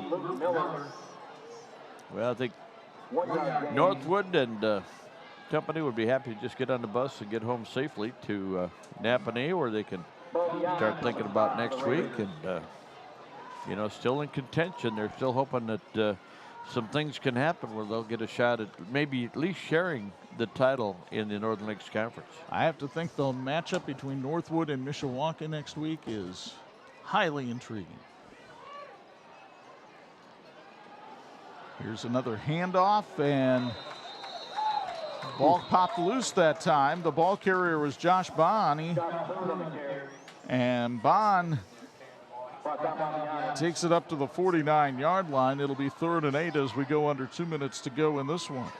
Well, I think Northwood and company would be happy to just get on the bus and get home safely to Napanee, where they can start thinking about next week. And, you know, still in contention. They're still hoping that some things can happen where they'll get a shot at maybe at least sharing the title in the Northern Lakes Conference. I have to think the matchup between Northwood and Mishawaka next week is highly intriguing. Here's another handoff, and ball popped loose that time. The ball carrier was Josh Bond, and Bond takes it up to the 49-yard line. It'll be 3rd and 8 as we go under 2 minutes to go in this one.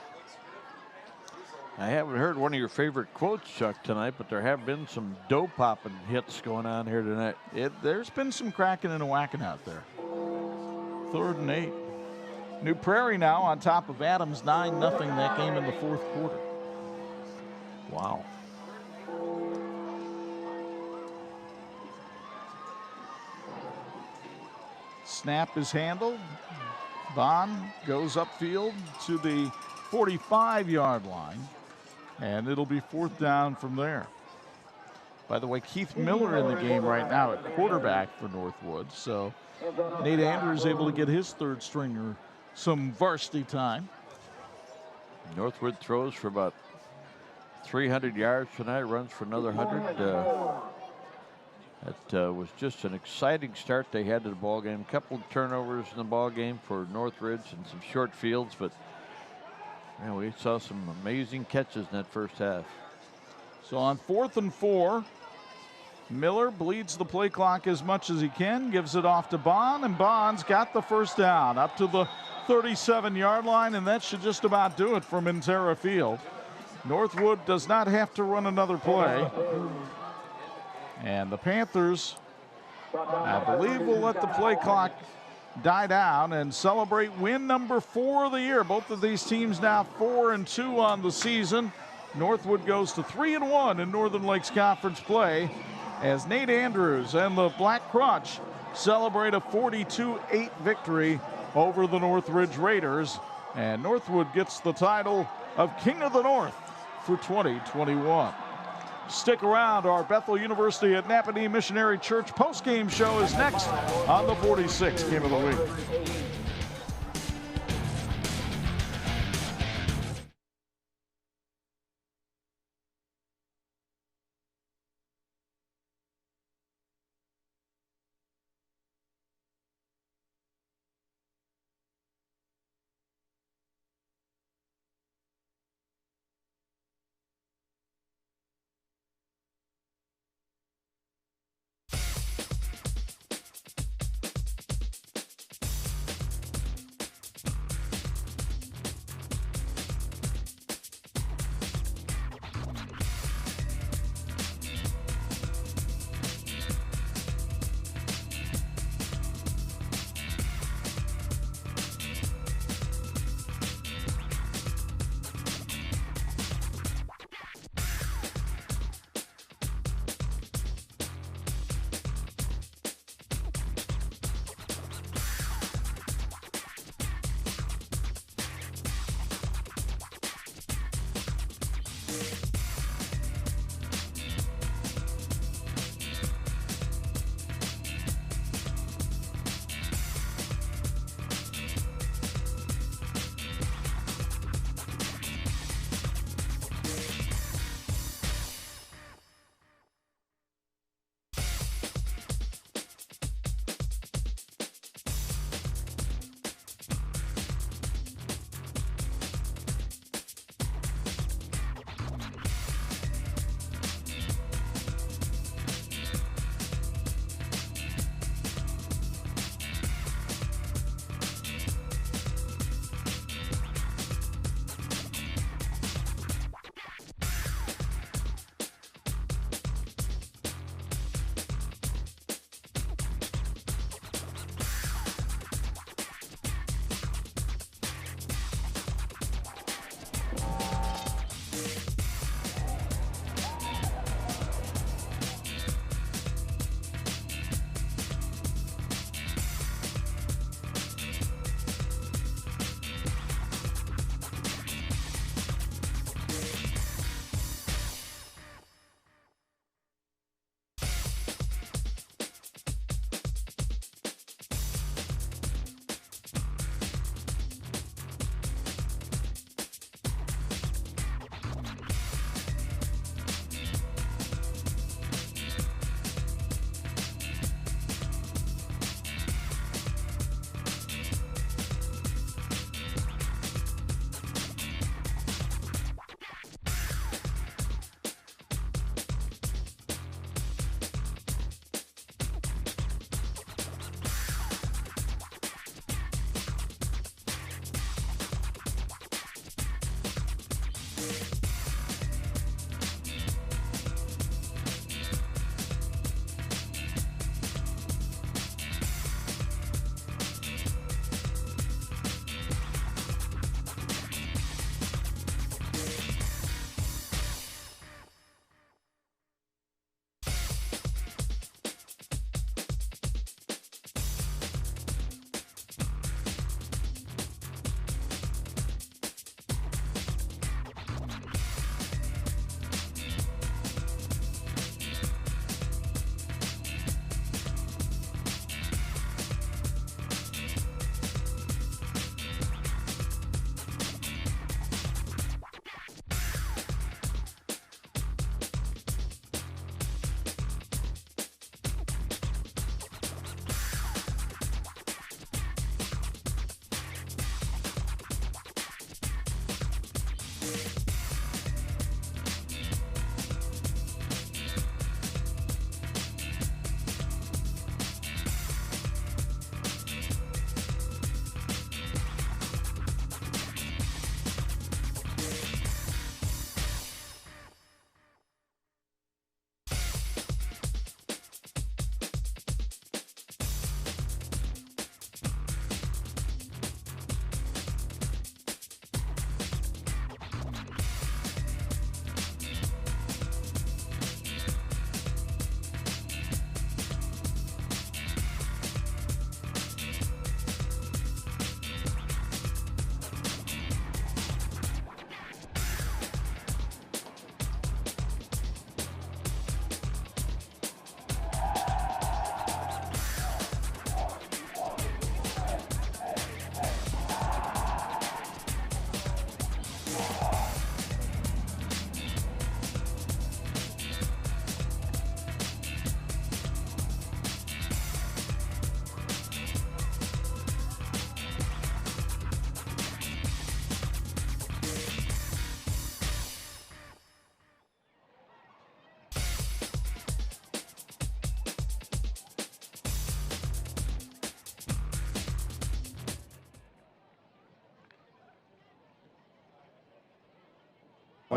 I haven't heard one of your favorite quotes, Chuck, tonight, but there have been some dough-popping hits going on here tonight. There's been some cracking and a whacking out there. 3rd and 8. New Prairie now on top of Adams, 9-0 that game in the 4th quarter. Wow. Snap is handled. Bond goes upfield to the 45-yard line, and it'll be 4th down from there. By the way, Keith Miller in the game right now at quarterback for Northwood, so Nate Andrews able to get his 3rd stringer some varsity time. Northwood throws for about 300 yards tonight, runs for another 100. That was just an exciting start they had to the ball game. A couple of turnovers in the ball game for Northridge and some short fields, but man, we saw some amazing catches in that first half. So on 4th and 4, Miller bleeds the play clock as much as he can, gives it off to Bond, and Bond's got the 1st down up to the 37-yard line, and that should just about do it from Intera Field. Northwood does not have to run another play. And the Panthers, I believe, will let the play clock die down and celebrate win number 4 of the year. Both of these teams now 4-2 on the season. Northwood goes to 3-1 in Northern Lakes Conference play as Nate Andrews and the Black Crutch celebrate a 42-8 victory over the Northridge Raiders. And Northwood gets the title of King of the North for 2021. Stick around. Our Bethel University at Napanee Missionary Church postgame show is next on the 46 Game of the Week.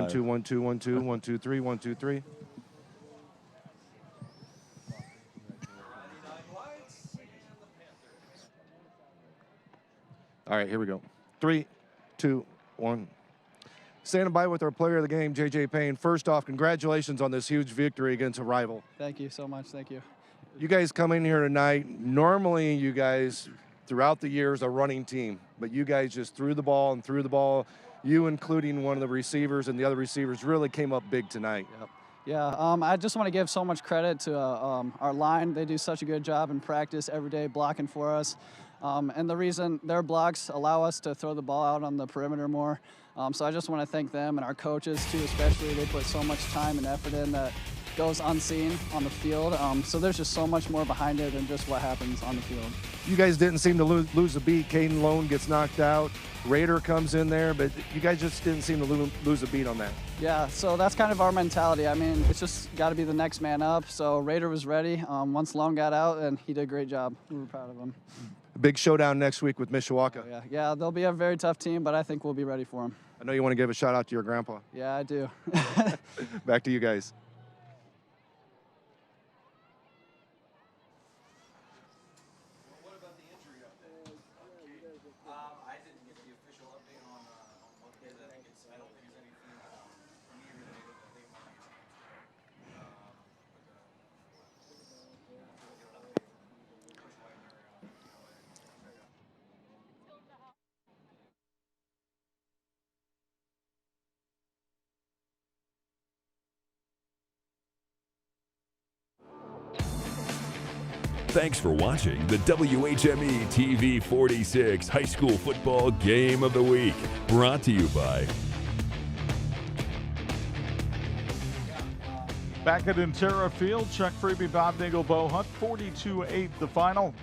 1 2 1 2 1 2 1 2 3 1 2 3. All right, here we go. 3, 2, 1. Standing by with our player of the game, J.J. Payne. First off, congratulations on this huge victory against a rival. Thank you so much. Thank you. You guys come in here tonight. Normally, you guys, throughout the years, a running team, but you guys just threw the ball and threw the ball. You, including one of the receivers, and the other receivers really came up big tonight. Yep. Yeah, I just want to give so much credit to our line. They do such a good job in practice every day blocking for us. And the reason their blocks allow us to throw the ball out on the perimeter more. So I just want to thank them and our coaches too, especially. They put so much time and effort in that goes unseen on the field. So there's just so much more behind it than just what happens on the field. You guys didn't seem to lose a beat. Caden Lone gets knocked out. Raider comes in there, but you guys just didn't seem to lose a beat on that. Yeah, so that's kind of our mentality. I mean, it's just got to be the next man up. So Raider was ready once Lone got out, and he did a great job. We were proud of him. Big showdown next week with Mishawaka. Oh, yeah, they'll be a very tough team, but I think we'll be ready for them. I know you want to give a shout out to your grandpa. Yeah, I do. Back to you guys. Thanks for watching the WHME TV 46 High School Football Game of the Week, brought to you by. Back at Intera Field, Chuck Freebie, Bob Dingle, Bo Hunt, 42-8 the final.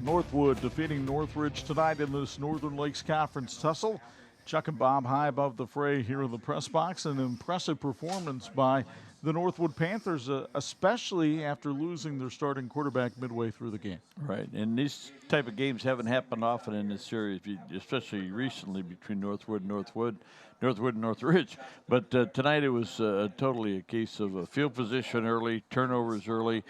Northwood defeating Northridge tonight in this Northern Lakes Conference tussle. Chuck and Bob high above the fray here in the press box. An impressive performance by the Northwood Panthers, especially after losing their starting quarterback midway through the game. Right, and these type of games haven't happened often in this series, especially recently between Northwood and Northridge. But tonight it was totally a case of field position early, turnovers early,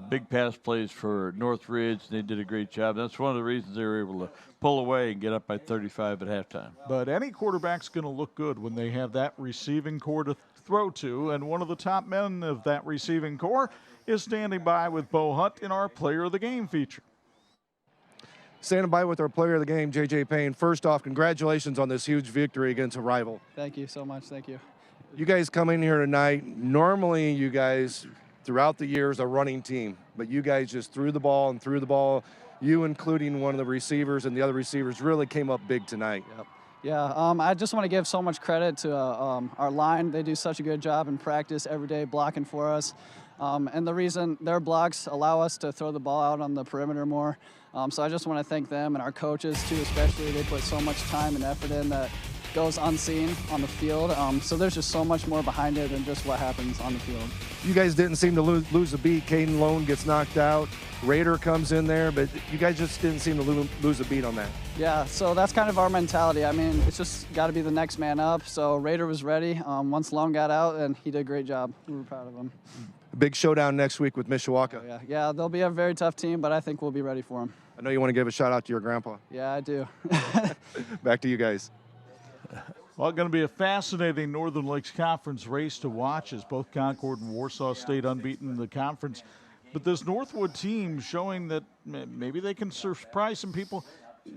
big pass plays for Northridge. They did a great job. That's one of the reasons they were able to pull away and get up by 35 at halftime. But any quarterback's going to look good when they have that receiving core to throw to, and one of the top men of that receiving core is standing by with Bo Hunt in our Player of the Game feature. Standing by with our player of the game, J.J. Payne. First off, congratulations on this huge victory against a rival. Thank you so much. Thank you. You guys come in here tonight. Normally, you guys, throughout the years, a running team, but you guys just threw the ball and threw the ball. You, including one of the receivers, and the other receivers really came up big tonight. Yep. Yeah, I just want to give so much credit to our line. They do such a good job in practice every day blocking for us. And the reason their blocks allow us to throw the ball out on the perimeter more. So I just want to thank them and our coaches too, especially. They put so much time and effort in that goes unseen on the field. So there's just so much more behind it than just what happens on the field. You guys didn't seem to lose a beat. Caden Lone gets knocked out. Raider comes in there, but you guys just didn't seem to lose a beat on that. Yeah, so that's kind of our mentality. I mean, it's just got to be the next man up. So Raider was ready once Lone got out, and he did a great job. We were proud of him. Big showdown next week with Mishawaka. Oh, yeah, they'll be a very tough team, but I think we'll be ready for them. I know you want to give a shout out to your grandpa. Yeah, I do. Back to you guys. Well, going to be a fascinating Northern Lakes Conference race to watch as both Concord and Warsaw stayed unbeaten in the conference. But this Northwood team showing that maybe they can surprise some people,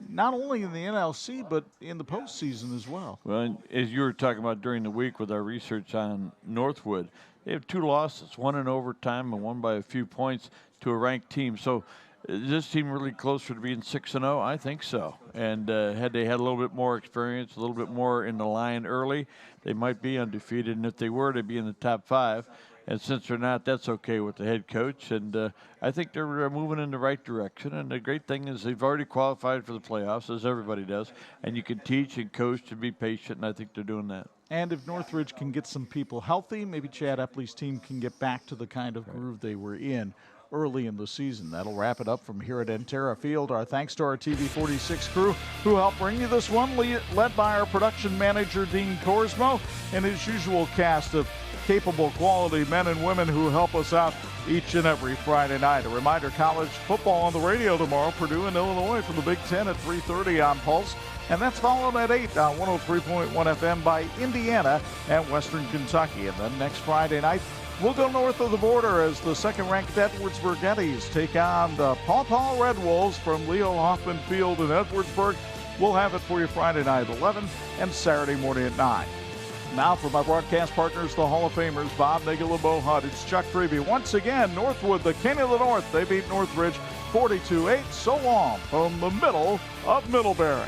not only in the NLC, but in the postseason as well. Well, as you were talking about during the week with our research on Northwood, they have 2 losses, one in overtime and one by a few points to a ranked team. So is this team really closer to being 6-0? I think so. And had they had a little bit more experience, a little bit more in the line early, they might be undefeated. And if they were, they'd be in the top 5. And since they're not, that's okay with the head coach. And I think they're moving in the right direction. And the great thing is they've already qualified for the playoffs, as everybody does. And you can teach and coach and be patient, and I think they're doing that. And if Northridge can get some people healthy, maybe Chad Epley's team can get back to the kind of groove they were in early in the season. That'll wrap it up from here at Entera Field. Our thanks to our TV46 crew who helped bring you this one, led by our production manager, Dean Korsmo, and his usual cast of capable, quality men and women who help us out each and every Friday night. A reminder, college football on the radio tomorrow, Purdue and Illinois from the Big Ten at 3:30 on Pulse. And that's followed at 8 on 103.1 FM by Indiana and Western Kentucky. And then next Friday night, we'll go north of the border as the second-ranked Edwardsburg Eddies take on the Paw Paw Red Wolves from Leo Hoffman Field in Edwardsburg. We'll have it for you Friday night at 11 and Saturday morning at 9. Now for my broadcast partners, the Hall of Famers, Bob Nagel and Bo Hutt. It's Chuck Freeby. Once again, Northwood, the King of the North. They beat Northridge 42-8. So long from the middle of Middlebury.